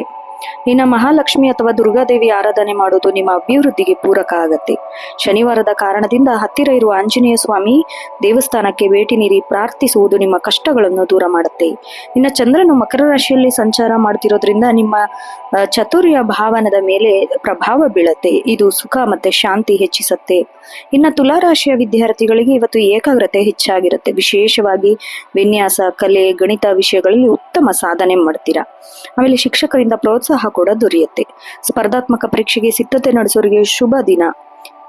ಇನ್ನು ಮಹಾಲಕ್ಷ್ಮಿ ಅಥವಾ ದುರ್ಗಾದೇವಿ ಆರಾಧನೆ ಮಾಡೋದು ನಿಮ್ಮ ಅಭಿವೃದ್ಧಿಗೆ ಪೂರಕ ಆಗತ್ತೆ. ಶನಿವಾರದ ಕಾರಣದಿಂದ ಹತ್ತಿರ ಇರುವ ಆಂಜನೇಯ ಸ್ವಾಮಿ ದೇವಸ್ಥಾನಕ್ಕೆ ಭೇಟಿ ನೀಡಿ ಪ್ರಾರ್ಥಿಸುವುದು ನಿಮ್ಮ ಕಷ್ಟಗಳನ್ನು ದೂರ ಮಾಡುತ್ತೆ. ಇನ್ನು ಚಂದ್ರನು ಮಕರ ರಾಶಿಯಲ್ಲಿ ಸಂಚಾರ ಮಾಡ್ತಿರೋದ್ರಿಂದ ನಿಮ್ಮ ಚತುರ್ಯ ಭಾವನದ ಮೇಲೆ ಪ್ರಭಾವ ಬೀಳುತ್ತೆ. ಇದು ಸುಖ ಮತ್ತೆ ಶಾಂತಿ ಹೆಚ್ಚಿಸುತ್ತೆ. ಇನ್ನು ತುಲಾ ರಾಶಿಯ ವಿದ್ಯಾರ್ಥಿಗಳಿಗೆ ಇವತ್ತು ಏಕಾಗ್ರತೆ ಹೆಚ್ಚಾಗಿರುತ್ತೆ. ವಿಶೇಷವಾಗಿ ವಿನ್ಯಾಸ, ಕಲೆ, ಗಣಿತ ವಿಷಯಗಳಲ್ಲಿ ಉತ್ತಮ ಸಾಧನೆ ಮಾಡ್ತೀರಾ. ಆಮೇಲೆ ಶಿಕ್ಷಕರಿಂದ ಪ್ರೋತ್ಸಾಹ ಕೂಡ ದೊರೆಯುತ್ತೆ. ಸ್ಪರ್ಧಾತ್ಮಕ ಪರೀಕ್ಷೆಗೆ ಸಿದ್ಧತೆ ನಡೆಸೋರಿಗೆ ಶುಭ ದಿನ.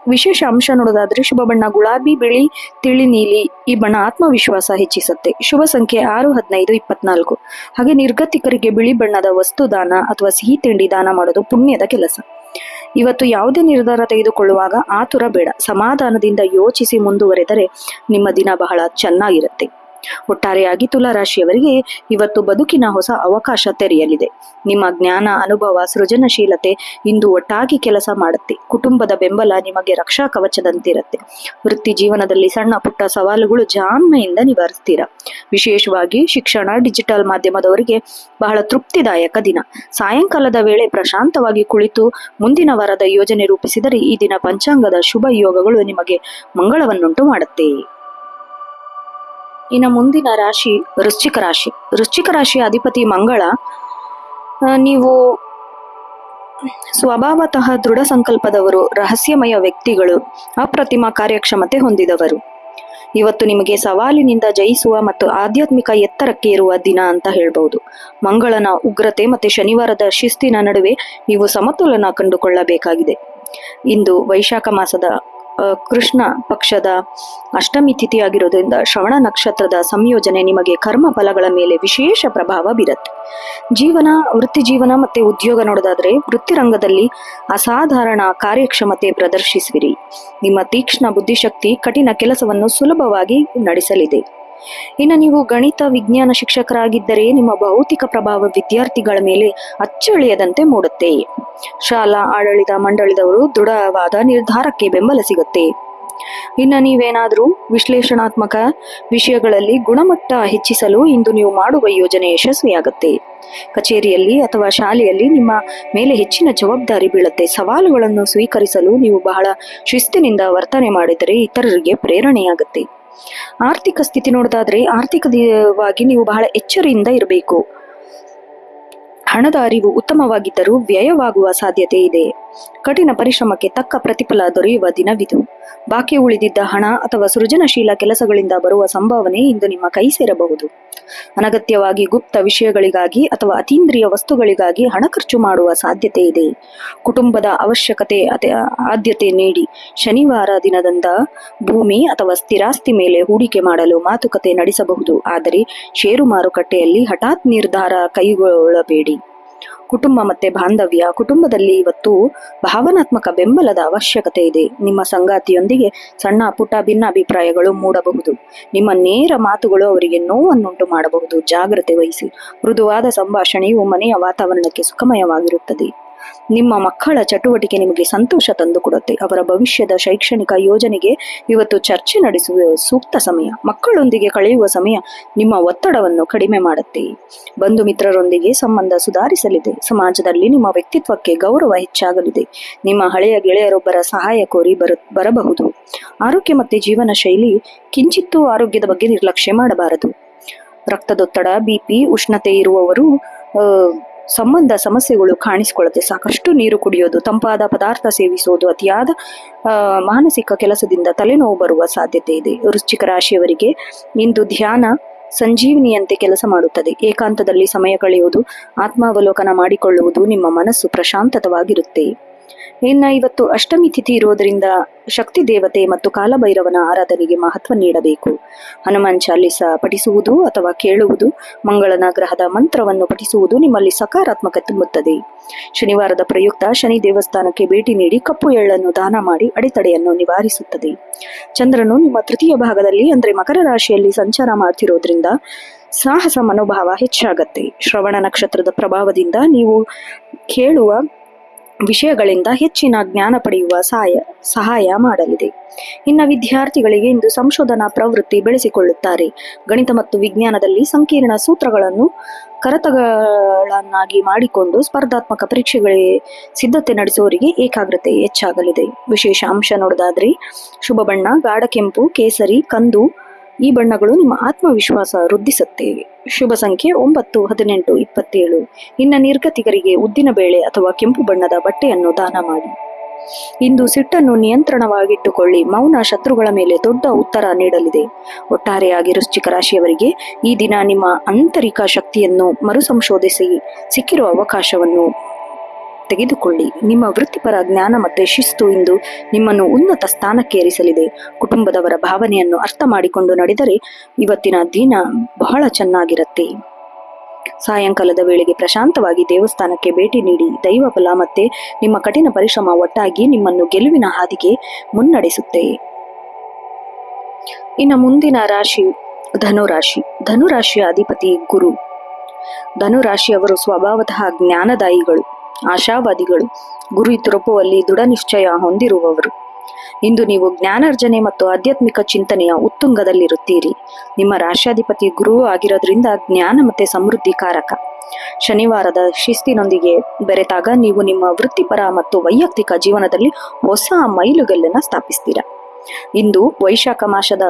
ವಿಶೇಷ ಅಂಶ ನೋಡೋದಾದ್ರೆ ಶುಭ ಬಣ್ಣ ಗುಲಾಬಿ, ಬಿಳಿ, ತಿಳಿ ನೀಲಿ. ಈ ಬಣ್ಣ ಆತ್ಮವಿಶ್ವಾಸ ಹೆಚ್ಚಿಸುತ್ತೆ. ಶುಭ ಸಂಖ್ಯೆ 6, 15, 24. ಹಾಗೆ ನಿರ್ಗತಿಕರಿಗೆ ಬಿಳಿ ಬಣ್ಣದ ವಸ್ತು ದಾನ ಅಥವಾ ಸಿಹಿ ತಿಂಡಿ ದಾನ ಮಾಡೋದು ಪುಣ್ಯದ ಕೆಲಸ. ಇವತ್ತು ಯಾವುದೇ ನಿರ್ಧಾರ ತೆಗೆದುಕೊಳ್ಳುವಾಗ ಆತುರ ಬೇಡ, ಸಮಾಧಾನದಿಂದ ಯೋಚಿಸಿ ಮುಂದುವರೆದರೆ ನಿಮ್ಮ ದಿನ ಬಹಳ ಚೆನ್ನಾಗಿರುತ್ತೆ. ಒಟ್ಟಾರೆಯಾಗಿ ತುಲಾ ರಾಶಿಯವರಿಗೆ ಇವತ್ತು ಬದುಕಿನ ಹೊಸ ಅವಕಾಶ ತೆರೆಯಲಿದೆ. ನಿಮ್ಮ ಜ್ಞಾನ, ಅನುಭವ, ಸೃಜನಶೀಲತೆ ಇಂದು ಒಟ್ಟಾಗಿ ಕೆಲಸ ಮಾಡುತ್ತೆ. ಕುಟುಂಬದ ಬೆಂಬಲ ನಿಮಗೆ ರಕ್ಷಾ ಕವಚದಂತಿರುತ್ತೆ. ವೃತ್ತಿ ಜೀವನದಲ್ಲಿ ಸಣ್ಣ ಪುಟ್ಟ ಸವಾಲುಗಳು ಜಾಣ್ಮೆಯಿಂದ ನಿವಾರಿಸ್ತೀರಾ. ವಿಶೇಷವಾಗಿ ಶಿಕ್ಷಣ, ಡಿಜಿಟಲ್ ಮಾಧ್ಯಮದವರಿಗೆ ಬಹಳ ತೃಪ್ತಿದಾಯಕ ದಿನ. ಸಾಯಂಕಾಲದ ವೇಳೆ ಪ್ರಶಾಂತವಾಗಿ ಕುಳಿತು ಮುಂದಿನ ವಾರದ ಯೋಜನೆ ರೂಪಿಸಿದರೆ ಈ ದಿನ ಪಂಚಾಂಗದ ಶುಭ ಯೋಗಗಳು ನಿಮಗೆ ಮಂಗಳವನ್ನುಂಟು ಮಾಡುತ್ತೆ. ಇನ್ನು ಮುಂದಿನ ರಾಶಿ ವೃಶ್ಚಿಕ ರಾಶಿ. ವೃಶ್ಚಿಕ ರಾಶಿಯ ಅಧಿಪತಿ ಮಂಗಳ. ನೀವು ಸ್ವಭಾವತಃ ದೃಢ ಸಂಕಲ್ಪದವರು, ರಹಸ್ಯಮಯ ವ್ಯಕ್ತಿಗಳು, ಅಪ್ರತಿಮ ಕಾರ್ಯಕ್ಷಮತೆ ಹೊಂದಿದವರು. ಇವತ್ತು ನಿಮಗೆ ಸವಾಲಿನಿಂದ ಜಯಿಸುವ ಮತ್ತು ಆಧ್ಯಾತ್ಮಿಕ ಎತ್ತರಕ್ಕೆ ಇರುವ ದಿನ ಅಂತ ಹೇಳ್ಬಹುದು. ಮಂಗಳನ ಉಗ್ರತೆ ಮತ್ತೆ ಶನಿವಾರದ ಶಿಸ್ತಿನ ನಡುವೆ ನೀವು ಸಮತೋಲನ ಕಂಡುಕೊಳ್ಳಬೇಕಾಗಿದೆ. ಇಂದು ವೈಶಾಖ ಮಾಸದ ಕೃಷ್ಣ ಪಕ್ಷದ ಅಷ್ಟಮಿ ತಿಥಿಯಾಗಿರೋದ್ರಿಂದ ಶ್ರವಣ ನಕ್ಷತ್ರದ ಸಂಯೋಜನೆ ನಿಮಗೆ ಕರ್ಮ ಫಲಗಳ ಮೇಲೆ ವಿಶೇಷ ಪ್ರಭಾವ ಬೀರುತ್ತೆ. ವೃತ್ತಿ ಜೀವನ ಮತ್ತೆ ಉದ್ಯೋಗ ನೋಡೋದಾದ್ರೆ ವೃತ್ತಿರಂಗದಲ್ಲಿ ಅಸಾಧಾರಣ ಕಾರ್ಯಕ್ಷಮತೆ ಪ್ರದರ್ಶಿಸುವಿರಿ. ನಿಮ್ಮ ತೀಕ್ಷ್ಣ ಬುದ್ಧಿಶಕ್ತಿ ಕಠಿಣ ಕೆಲಸವನ್ನು ಸುಲಭವಾಗಿ ನಡೆಸಲಿದೆ. ಇನ್ನು ನೀವು ಗಣಿತ, ವಿಜ್ಞಾನ ಶಿಕ್ಷಕರಾಗಿದ್ದರೆ ನಿಮ್ಮ ಭೌತಿಕ ಪ್ರಭಾವ ವಿದ್ಯಾರ್ಥಿಗಳ ಮೇಲೆ ಅಚ್ಚಳಿಯದಂತೆ ಮೂಡುತ್ತೆ. ಶಾಲಾ ಆಡಳಿತ ಮಂಡಳಿದವರು ದೃಢವಾದ ನಿರ್ಧಾರಕ್ಕೆ ಬೆಂಬಲ ಸಿಗುತ್ತೆ. ಇನ್ನು ನೀವೇನಾದರೂ ವಿಶ್ಲೇಷಣಾತ್ಮಕ ವಿಷಯಗಳಲ್ಲಿ ಗುಣಮಟ್ಟ ಹೆಚ್ಚಿಸಲು ಇಂದು ನೀವು ಮಾಡುವ ಯೋಜನೆ ಯಶಸ್ವಿಯಾಗುತ್ತೆ. ಕಚೇರಿಯಲ್ಲಿ ಅಥವಾ ಶಾಲೆಯಲ್ಲಿ ನಿಮ್ಮ ಮೇಲೆ ಹೆಚ್ಚಿನ ಜವಾಬ್ದಾರಿ ಬೀಳುತ್ತೆ. ಸವಾಲುಗಳನ್ನು ಸ್ವೀಕರಿಸಲು ನೀವು ಬಹಳ ಶಿಸ್ತಿನಿಂದ ವರ್ತನೆ ಮಾಡಿದರೆ ಇತರರಿಗೆ ಪ್ರೇರಣೆಯಾಗುತ್ತೆ. ಆರ್ಥಿಕ ಸ್ಥಿತಿ ನೋಡೋದಾದ್ರೆ ಆರ್ಥಿಕವಾಗಿ ನೀವು ಬಹಳ ಎಚ್ಚರಿಯಿಂದ ಇರಬೇಕು. ಹಣದ ಅರಿವು ಉತ್ತಮವಾಗಿದ್ದರೂ ವ್ಯಯವಾಗುವ ಸಾಧ್ಯತೆ ಇದೆ. ಕಠಿಣ ಪರಿಶ್ರಮಕ್ಕೆ ತಕ್ಕ ಪ್ರತಿಫಲ ದೊರೆಯುವ ದಿನವಿದು. ಬಾಕಿ ಉಳಿದಿದ್ದ ಹಣ ಅಥವಾ ಸೃಜನಶೀಲ ಕೆಲಸಗಳಿಂದ ಬರುವ ಸಂಭಾವನೆ ಇಂದು ನಿಮ್ಮ ಕೈ ಸೇರಬಹುದು. ಅನಗತ್ಯವಾಗಿ ಗುಪ್ತ ವಿಷಯಗಳಿಗಾಗಿ ಅಥವಾ ಅತೀಂದ್ರಿಯ ವಸ್ತುಗಳಿಗಾಗಿ ಹಣ ಖರ್ಚು ಮಾಡುವ ಸಾಧ್ಯತೆ ಇದೆ. ಕುಟುಂಬದ ಅವಶ್ಯಕತೆ ಆದ್ಯತೆ ನೀಡಿ ಶನಿವಾರ ದಿನದಂದ ಭೂಮಿ ಅಥವಾ ಸ್ಥಿರಾಸ್ತಿ ಮೇಲೆ ಹೂಡಿಕೆ ಮಾಡಲು ಮಾತುಕತೆ ನಡೆಸಬಹುದು. ಆದರೆ ಷೇರು ಮಾರುಕಟ್ಟೆಯಲ್ಲಿ ಹಠಾತ್ ನಿರ್ಧಾರ ಕೈಗೊಳ್ಳಬೇಡಿ. ಕುಟುಂಬ ಮತ್ತೆ ಬಾಂಧವ್ಯ. ಕುಟುಂಬದಲ್ಲಿ ಇವತ್ತು ಭಾವನಾತ್ಮಕ ಬೆಂಬಲದ ಅವಶ್ಯಕತೆ ಇದೆ. ನಿಮ್ಮ ಸಂಗಾತಿಯೊಂದಿಗೆ ಸಣ್ಣ ಪುಟ್ಟ ಭಿನ್ನಾಭಿಪ್ರಾಯಗಳು ಮೂಡಬಹುದು. ನಿಮ್ಮ ನೇರ ಮಾತುಗಳು ಅವರಿಗೆ ನೋವನ್ನುಂಟು ಮಾಡಬಹುದು. ಜಾಗ್ರತೆ ವಹಿಸಿ. ಮೃದುವಾದ ಸಂಭಾಷಣೆಯು ಮನೆಯ ವಾತಾವರಣಕ್ಕೆ ಸುಖಮಯವಾಗಿರುತ್ತದೆ. ನಿಮ್ಮ ಮಕ್ಕಳ ಚಟುವಟಿಕೆ ನಿಮಗೆ ಸಂತೋಷ ತಂದುಕೊಡುತ್ತೆ. ಅವರ ಭವಿಷ್ಯದ ಶೈಕ್ಷಣಿಕ ಯೋಜನೆಗೆ ಇವತ್ತು ಚರ್ಚೆ ನಡೆಸುವ ಸೂಕ್ತ ಸಮಯ. ಮಕ್ಕಳೊಂದಿಗೆ ಕಳೆಯುವ ಸಮಯ ನಿಮ್ಮ ಒತ್ತಡವನ್ನು ಕಡಿಮೆ ಮಾಡುತ್ತೆ. ಬಂಧು ಮಿತ್ರರೊಂದಿಗೆ ಸಂಬಂಧ ಸುಧಾರಿಸಲಿದೆ. ಸಮಾಜದಲ್ಲಿ ನಿಮ್ಮ ವ್ಯಕ್ತಿತ್ವಕ್ಕೆ ಗೌರವ ಹೆಚ್ಚಾಗಲಿದೆ. ನಿಮ್ಮ ಹಳೆಯ ಗೆಳೆಯರೊಬ್ಬರ ಸಹಾಯ ಕೋರಿ ಬರಬಹುದು. ಆರೋಗ್ಯ ಮತ್ತೆ ಜೀವನ ಶೈಲಿ. ಕಿಂಚಿತ್ತೂ ಆರೋಗ್ಯದ ಬಗ್ಗೆ ನಿರ್ಲಕ್ಷ್ಯ ಮಾಡಬಾರದು. ರಕ್ತದೊತ್ತಡ, ಬಿಪಿ, ಉಷ್ಣತೆ ಇರುವವರು ಸಂಬಂಧ ಸಮಸ್ಯೆಗಳು ಕಾಣಿಸಿಕೊಳ್ಳುತ್ತೆ. ಸಾಕಷ್ಟು ನೀರು ಕುಡಿಯೋದು, ತಂಪಾದ ಪದಾರ್ಥ ಸೇವಿಸೋದು, ಅತಿಯಾದ ಮಾನಸಿಕ ಕೆಲಸದಿಂದ ತಲೆನೋವು ಬರುವ ಸಾಧ್ಯತೆ ಇದೆ. ವೃಶ್ಚಿಕ ರಾಶಿಯವರಿಗೆ ಇಂದು ಧ್ಯಾನ ಸಂಜೀವಿನಿಯಂತೆ ಕೆಲಸ ಮಾಡುತ್ತದೆ. ಏಕಾಂತದಲ್ಲಿ ಸಮಯ ಕಳೆಯುವುದು, ಆತ್ಮಾವಲೋಕನ ಮಾಡಿಕೊಳ್ಳುವುದು ನಿಮ್ಮ ಮನಸ್ಸು ಪ್ರಶಾಂತವಾಗಿರುತ್ತೆ. ಇನ್ನು ಇವತ್ತು ಅಷ್ಟಮಿ ತಿಥಿ ಇರೋದರಿಂದ ಶಕ್ತಿ ದೇವತೆ ಮತ್ತು ಕಾಲಭೈರವನ ಆರಾಧನೆಗೆ ಮಹತ್ವ ನೀಡಬೇಕು. ಹನುಮಾನ್ ಚಾಲಿಸ ಪಠಿಸುವುದು ಅಥವಾ ಕೇಳುವುದು, ಮಂಗಳನ ಗ್ರಹದ ಮಂತ್ರವನ್ನು ಪಠಿಸುವುದು ನಿಮ್ಮಲ್ಲಿ ಸಕಾರಾತ್ಮಕ ತುಂಬುತ್ತದೆ. ಶನಿವಾರದ ಪ್ರಯುಕ್ತ ಶನಿ ದೇವಸ್ಥಾನಕ್ಕೆ ಭೇಟಿ ನೀಡಿ ಕಪ್ಪು ಎಳ್ಳನ್ನು ದಾನ ಮಾಡಿ ಅಡೆತಡೆಯನ್ನು ನಿವಾರಿಸುತ್ತದೆ. ಚಂದ್ರನು ನಿಮ್ಮ ತೃತೀಯ ಭಾಗದಲ್ಲಿ ಅಂದ್ರೆ ಮಕರ ರಾಶಿಯಲ್ಲಿ ಸಂಚಾರ ಮಾಡ್ತಿರೋದ್ರಿಂದ ಸಾಹಸ ಮನೋಭಾವ ಹೆಚ್ಚಾಗತ್ತೆ. ಶ್ರವಣ ನಕ್ಷತ್ರದ ಪ್ರಭಾವದಿಂದ ನೀವು ಕೇಳುವ ವಿಷಯಗಳಿಂದ ಹೆಚ್ಚಿನ ಜ್ಞಾನ ಪಡೆಯುವ ಸಹಾಯ ಮಾಡಲಿದೆ. ಇನ್ನು ವಿದ್ಯಾರ್ಥಿಗಳಿಗೆ ಇಂದು ಸಂಶೋಧನಾ ಪ್ರವೃತ್ತಿ ಬೆಳೆಸಿಕೊಳ್ಳುತ್ತಾರೆ. ಗಣಿತ ಮತ್ತು ವಿಜ್ಞಾನದಲ್ಲಿ ಸಂಕೀರ್ಣ ಸೂತ್ರಗಳನ್ನು ಕರತಗಳನ್ನಾಗಿ ಮಾಡಿಕೊಂಡು ಸ್ಪರ್ಧಾತ್ಮಕ ಪರೀಕ್ಷೆಗಳಿಗೆ ಸಿದ್ಧತೆ ನಡೆಸುವವರಿಗೆ ಏಕಾಗ್ರತೆ ಹೆಚ್ಚಾಗಲಿದೆ. ವಿಶೇಷ ಅಂಶ ನೋಡೋದಾದ್ರೆ ಶುಭ ಬಣ್ಣ ಗಾಢ ಕೆಂಪು, ಕೇಸರಿ, ಕಂದು. ಈ ಬಣ್ಣಗಳು ನಿಮ್ಮ ಆತ್ಮವಿಶ್ವಾಸ ವೃದ್ಧಿಸುತ್ತವೆ. ಶುಭ ಸಂಖ್ಯೆ 9, 18, 27. ಇನ್ನು ನಿರ್ಗತಿಕರಿಗೆ ಉದ್ದಿನ ಬೇಳೆ ಅಥವಾ ಕೆಂಪು ಬಣ್ಣದ ಬಟ್ಟೆಯನ್ನು ದಾನ ಮಾಡಿ. ಇಂದು ಸಿಟ್ಟನ್ನು ನಿಯಂತ್ರಣವಾಗಿಟ್ಟುಕೊಳ್ಳಿ. ಮೌನ ಶತ್ರುಗಳ ಮೇಲೆ ದೊಡ್ಡ ಉತ್ತರ ನೀಡಲಿದೆ. ಒಟ್ಟಾರೆಯಾಗಿ ವೃಶ್ಚಿಕ ರಾಶಿಯವರಿಗೆ ಈ ದಿನ ನಿಮ್ಮ ಆಂತರಿಕ ಶಕ್ತಿಯನ್ನು ಮರುಸಂಶೋಧಿಸಿ ಸಿಕ್ಕಿರುವ ಅವಕಾಶವನ್ನು ತೆಗೆದುಕೊಳ್ಳಿ. ನಿಮ್ಮ ವೃತ್ತಿಪರ ಜ್ಞಾನ ಮತ್ತು ಶಿಸ್ತು ಇಂದು ನಿಮ್ಮನ್ನು ಉನ್ನತ ಸ್ಥಾನಕ್ಕೆ ಏರಿಸಲಿದೆ. ಕುಟುಂಬದವರ ಭಾವನೆಯನ್ನು ಅರ್ಥ ಮಾಡಿಕೊಂಡು ನಡೆದರೆ ಇವತ್ತಿನ ದಿನ ಬಹಳ ಚೆನ್ನಾಗಿರುತ್ತೆ. ಸಾಯಂಕಾಲದ ವೇಳೆಗೆ ಪ್ರಶಾಂತವಾಗಿ ದೇವಸ್ಥಾನಕ್ಕೆ ಭೇಟಿ ನೀಡಿ ದೈವ ಬಲ ಮತ್ತೆ ನಿಮ್ಮ ಕಠಿಣ ಪರಿಶ್ರಮ ಒಟ್ಟಾಗಿ ನಿಮ್ಮನ್ನು ಗೆಲುವಿನ ಹಾದಿಗೆ ಮುನ್ನಡೆಸುತ್ತೆ. ಇನ್ನು ಮುಂದಿನ ರಾಶಿ ಧನುರಾಶಿ. ಧನುರಾಶಿಯ ಅಧಿಪತಿ ಗುರು. ಧನುರಾಶಿಯವರು ಸ್ವಭಾವತಃ ಜ್ಞಾನದಾಯಿಗಳು, ಆಶಾವಾದಿಗಳು, ಗುರಿ ತಲುಪುವಲ್ಲಿ ದೃಢ ನಿಶ್ಚಯ ಹೊಂದಿರುವವರು. ಇಂದು ನೀವು ಜ್ಞಾನಾರ್ಜನೆ ಮತ್ತು ಆಧ್ಯಾತ್ಮಿಕ ಚಿಂತನೆಯ ಉತ್ತುಂಗದಲ್ಲಿರುತ್ತೀರಿ. ನಿಮ್ಮ ರಾಶ್ಯಾಧಿಪತಿ ಗುರು ಆಗಿರೋದ್ರಿಂದ ಜ್ಞಾನ ಮತ್ತೆ ಸಮೃದ್ಧಿ ಕಾರಕ. ಶನಿವಾರದ ಶಿಸ್ತಿನೊಂದಿಗೆ ಬೆರೆತಾಗ ನೀವು ನಿಮ್ಮ ವೃತ್ತಿಪರ ಮತ್ತು ವೈಯಕ್ತಿಕ ಜೀವನದಲ್ಲಿ ಹೊಸ ಮೈಲುಗಲ್ಲನ್ನ ಸ್ಥಾಪಿಸ್ತೀರಾ. ಇಂದು ವೈಶಾಖ ಮಾಸದ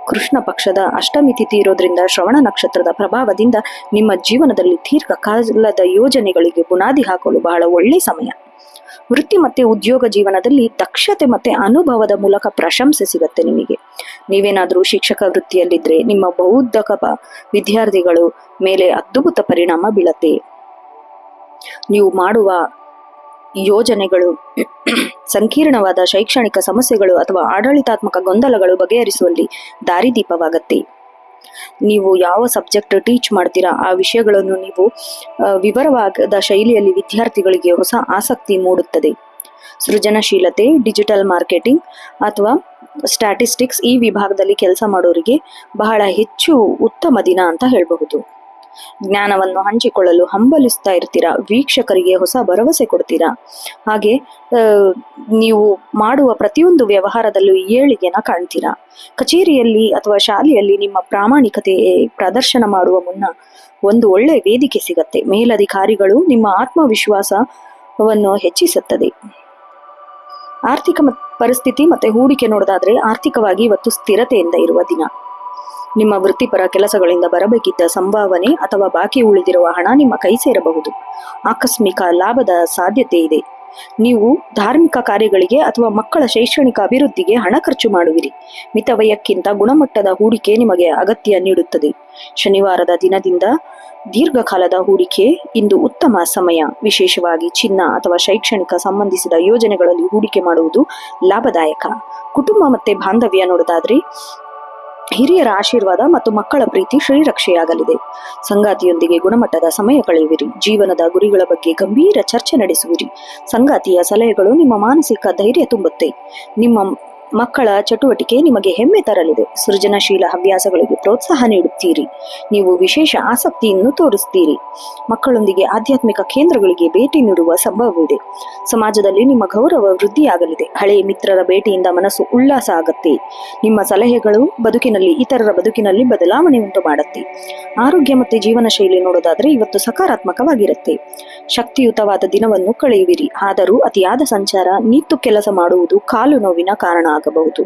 ಕೃಷ್ಣ ಪಕ್ಷದ ಅಷ್ಟಮಿ ತಿಥಿ ಇರೋದ್ರಿಂದ ಶ್ರವಣ ನಕ್ಷತ್ರದ ಪ್ರಭಾವದಿಂದ ನಿಮ್ಮ ಜೀವನದಲ್ಲಿ ದೀರ್ಘಕಾಲದ ಯೋಜನೆಗಳಿಗೆ ಬುನಾದಿ ಹಾಕಲು ಬಹಳ ಒಳ್ಳೆ ಸಮಯ. ವೃತ್ತಿ ಮತ್ತೆ ಉದ್ಯೋಗ ಜೀವನದಲ್ಲಿ ದಕ್ಷತೆ ಮತ್ತೆ ಅನುಭವದ ಮೂಲಕ ಪ್ರಶಂಸೆ ಸಿಗತ್ತೆ ನಿಮಗೆ. ನೀವೇನಾದ್ರೂ ಶಿಕ್ಷಕ ವೃತ್ತಿಯಲ್ಲಿದ್ರೆ ನಿಮ್ಮ ಬೌದ್ಧಿಕ ವಿದ್ಯಾರ್ಥಿಗಳು ಮೇಲೆ ಅದ್ಭುತ ಪರಿಣಾಮ ಬೀಳತ್ತೆ. ನೀವು ಮಾಡುವ ಯೋಜನೆಗಳು ಸಂಕೀರ್ಣವಾದ ಶೈಕ್ಷಣಿಕ ಸಮಸ್ಯೆಗಳು ಅಥವಾ ಆಡಳಿತಾತ್ಮಕ ಗೊಂದಲಗಳು ಬಗೆಹರಿಸುವಲ್ಲಿ ದಾರಿದೀಪವಾಗತ್ತೆ. ನೀವು ಯಾವ ಸಬ್ಜೆಕ್ಟ್ ಟೀಚ್ ಮಾಡ್ತೀರಾ ಆ ವಿಷಯಗಳನ್ನು ನೀವು ವಿವರವಾದ ಶೈಲಿಯಲ್ಲಿ ವಿದ್ಯಾರ್ಥಿಗಳಿಗೆ ಹೊಸ ಆಸಕ್ತಿ ಮೂಡುತ್ತದೆ. ಸೃಜನಶೀಲತೆ, ಡಿಜಿಟಲ್ ಮಾರ್ಕೆಟಿಂಗ್ ಅಥವಾ ಸ್ಟ್ಯಾಟಿಸ್ಟಿಕ್ಸ್ ಈ ವಿಭಾಗದಲ್ಲಿ ಕೆಲಸ ಮಾಡೋರಿಗೆ ಬಹಳ ಹೆಚ್ಚು ಉತ್ತಮ ದಿನ ಅಂತ ಹೇಳಬಹುದು. ಜ್ಞಾನವನ್ನು ಹಂಚಿಕೊಳ್ಳಲು ಹಂಬಲಿಸ್ತಾ ಇರ್ತೀರಾ. ವೀಕ್ಷಕರಿಗೆ ಹೊಸ ಭರವಸೆ ಕೊಡ್ತೀರಾ. ಹಾಗೆ ನೀವು ಮಾಡುವ ಪ್ರತಿಯೊಂದು ವ್ಯವಹಾರದಲ್ಲೂ ಏಳಿಗೆನ ಕಾಣ್ತೀರಾ. ಕಚೇರಿಯಲ್ಲಿ ಅಥವಾ ಶಾಲೆಯಲ್ಲಿ ನಿಮ್ಮ ಪ್ರಾಮಾಣಿಕತೆ ಪ್ರದರ್ಶನ ಮಾಡುವ ಮುನ್ನ ಒಂದು ಒಳ್ಳೆ ವೇದಿಕೆ ಸಿಗತ್ತೆ. ಮೇಲಧಿಕಾರಿಗಳು ನಿಮ್ಮ ಆತ್ಮವಿಶ್ವಾಸವನ್ನು ಹೆಚ್ಚಿಸುತ್ತದೆ. ಆರ್ಥಿಕ ಪರಿಸ್ಥಿತಿ ಮತ್ತೆ ಹೂಡಿಕೆ ನೋಡೋದಾದ್ರೆ ಆರ್ಥಿಕವಾಗಿ ಇವತ್ತು ಸ್ಥಿರತೆಯಿಂದ ಇರುವ ದಿನ. ನಿಮ್ಮ ವೃತ್ತಿಪರ ಕೆಲಸಗಳಿಂದ ಬರಬೇಕಿದ್ದ ಸಂಭಾವನೆ ಅಥವಾ ಬಾಕಿ ಉಳಿದಿರುವ ಹಣ ನಿಮ್ಮ ಕೈ ಸೇರಬಹುದು. ಆಕಸ್ಮಿಕ ಲಾಭದ ಸಾಧ್ಯತೆ ಇದೆ. ನೀವು ಧಾರ್ಮಿಕ ಕಾರ್ಯಗಳಿಗೆ ಅಥವಾ ಮಕ್ಕಳ ಶೈಕ್ಷಣಿಕ ಅಭಿವೃದ್ಧಿಗೆ ಹಣ ಖರ್ಚು ಮಾಡುವಿರಿ. ಮಿತವ್ಯಯಕ್ಕಿಂತ ಗುಣಮಟ್ಟದ ಹೂಡಿಕೆ ನಿಮಗೆ ಅಗತ್ಯ ನೀಡುತ್ತದೆ. ಶನಿವಾರದ ದಿನದಿಂದ ದೀರ್ಘಕಾಲದ ಹೂಡಿಕೆ ಇಂದು ಉತ್ತಮ ಸಮಯ. ವಿಶೇಷವಾಗಿ ಚಿನ್ನ ಅಥವಾ ಶೈಕ್ಷಣಿಕ ಸಂಬಂಧಿಸಿದ ಯೋಜನೆಗಳಲ್ಲಿ ಹೂಡಿಕೆ ಮಾಡುವುದು ಲಾಭದಾಯಕ. ಕುಟುಂಬ ಮತ್ತೆ ಬಾಂಧವ್ಯ ನೋಡೋದಾದ್ರೆ ಹಿರಿಯರ ಆಶೀರ್ವಾದ ಮತ್ತು ಮಕ್ಕಳ ಪ್ರೀತಿ ಶ್ರೀರಕ್ಷೆಯಾಗಲಿದೆ. ಸಂಗಾತಿಯೊಂದಿಗೆ ಗುಣಮಟ್ಟದ ಸಮಯ ಕಳೆಯುವಿರಿ. ಜೀವನದ ಗುರಿಗಳ ಬಗ್ಗೆ ಗಂಭೀರ ಚರ್ಚೆ ನಡೆಸುವಿರಿ. ಸಂಗಾತಿಯ ಸಲಹೆಗಳು ನಿಮ್ಮ ಮಾನಸಿಕ ಧೈರ್ಯ ತುಂಬುತ್ತೆ. ನಿಮ್ಮ ಮಕ್ಕಳ ಚಟುವಟಿಕೆ ನಿಮಗೆ ಹೆಮ್ಮೆ ತರಲಿದೆ. ಸೃಜನಶೀಲ ಹವ್ಯಾಸಗಳಿಗೆ ಪ್ರೋತ್ಸಾಹ ನೀಡುತ್ತೀರಿ. ನೀವು ವಿಶೇಷ ಆಸಕ್ತಿಯನ್ನು ತೋರಿಸ್ತೀರಿ. ಮಕ್ಕಳೊಂದಿಗೆ ಆಧ್ಯಾತ್ಮಿಕ ಕೇಂದ್ರಗಳಿಗೆ ಭೇಟಿ ನೀಡುವ ಸಂಭವವಿದೆ. ಸಮಾಜದಲ್ಲಿ ನಿಮ್ಮ ಗೌರವ ವೃದ್ಧಿಯಾಗಲಿದೆ. ಹಳೆಯ ಮಿತ್ರರ ಭೇಟಿಯಿಂದ ಮನಸ್ಸು ಉಲ್ಲಾಸ ಆಗತ್ತೆ. ನಿಮ್ಮ ಸಲಹೆಗಳು ಇತರರ ಬದುಕಿನಲ್ಲಿ ಬದಲಾವಣೆ ಉಂಟು ಮಾಡುತ್ತೆ. ಆರೋಗ್ಯ ಮತ್ತೆ ಜೀವನ ಶೈಲಿ ನೋಡೋದಾದ್ರೆ ಇವತ್ತು ಸಕಾರಾತ್ಮಕವಾಗಿರುತ್ತೆ. ಶಕ್ತಿಯುತವಾದ ದಿನವನ್ನು ಕಳೆಯುವಿರಿ. ಆದರೂ ಅತಿಯಾದ ಸಂಚಾರ, ನಿಂತು ಕೆಲಸ ಮಾಡುವುದು ಕಾಲು ನೋವಿನ ಕಾರಣ ಆಗಬಹುದು.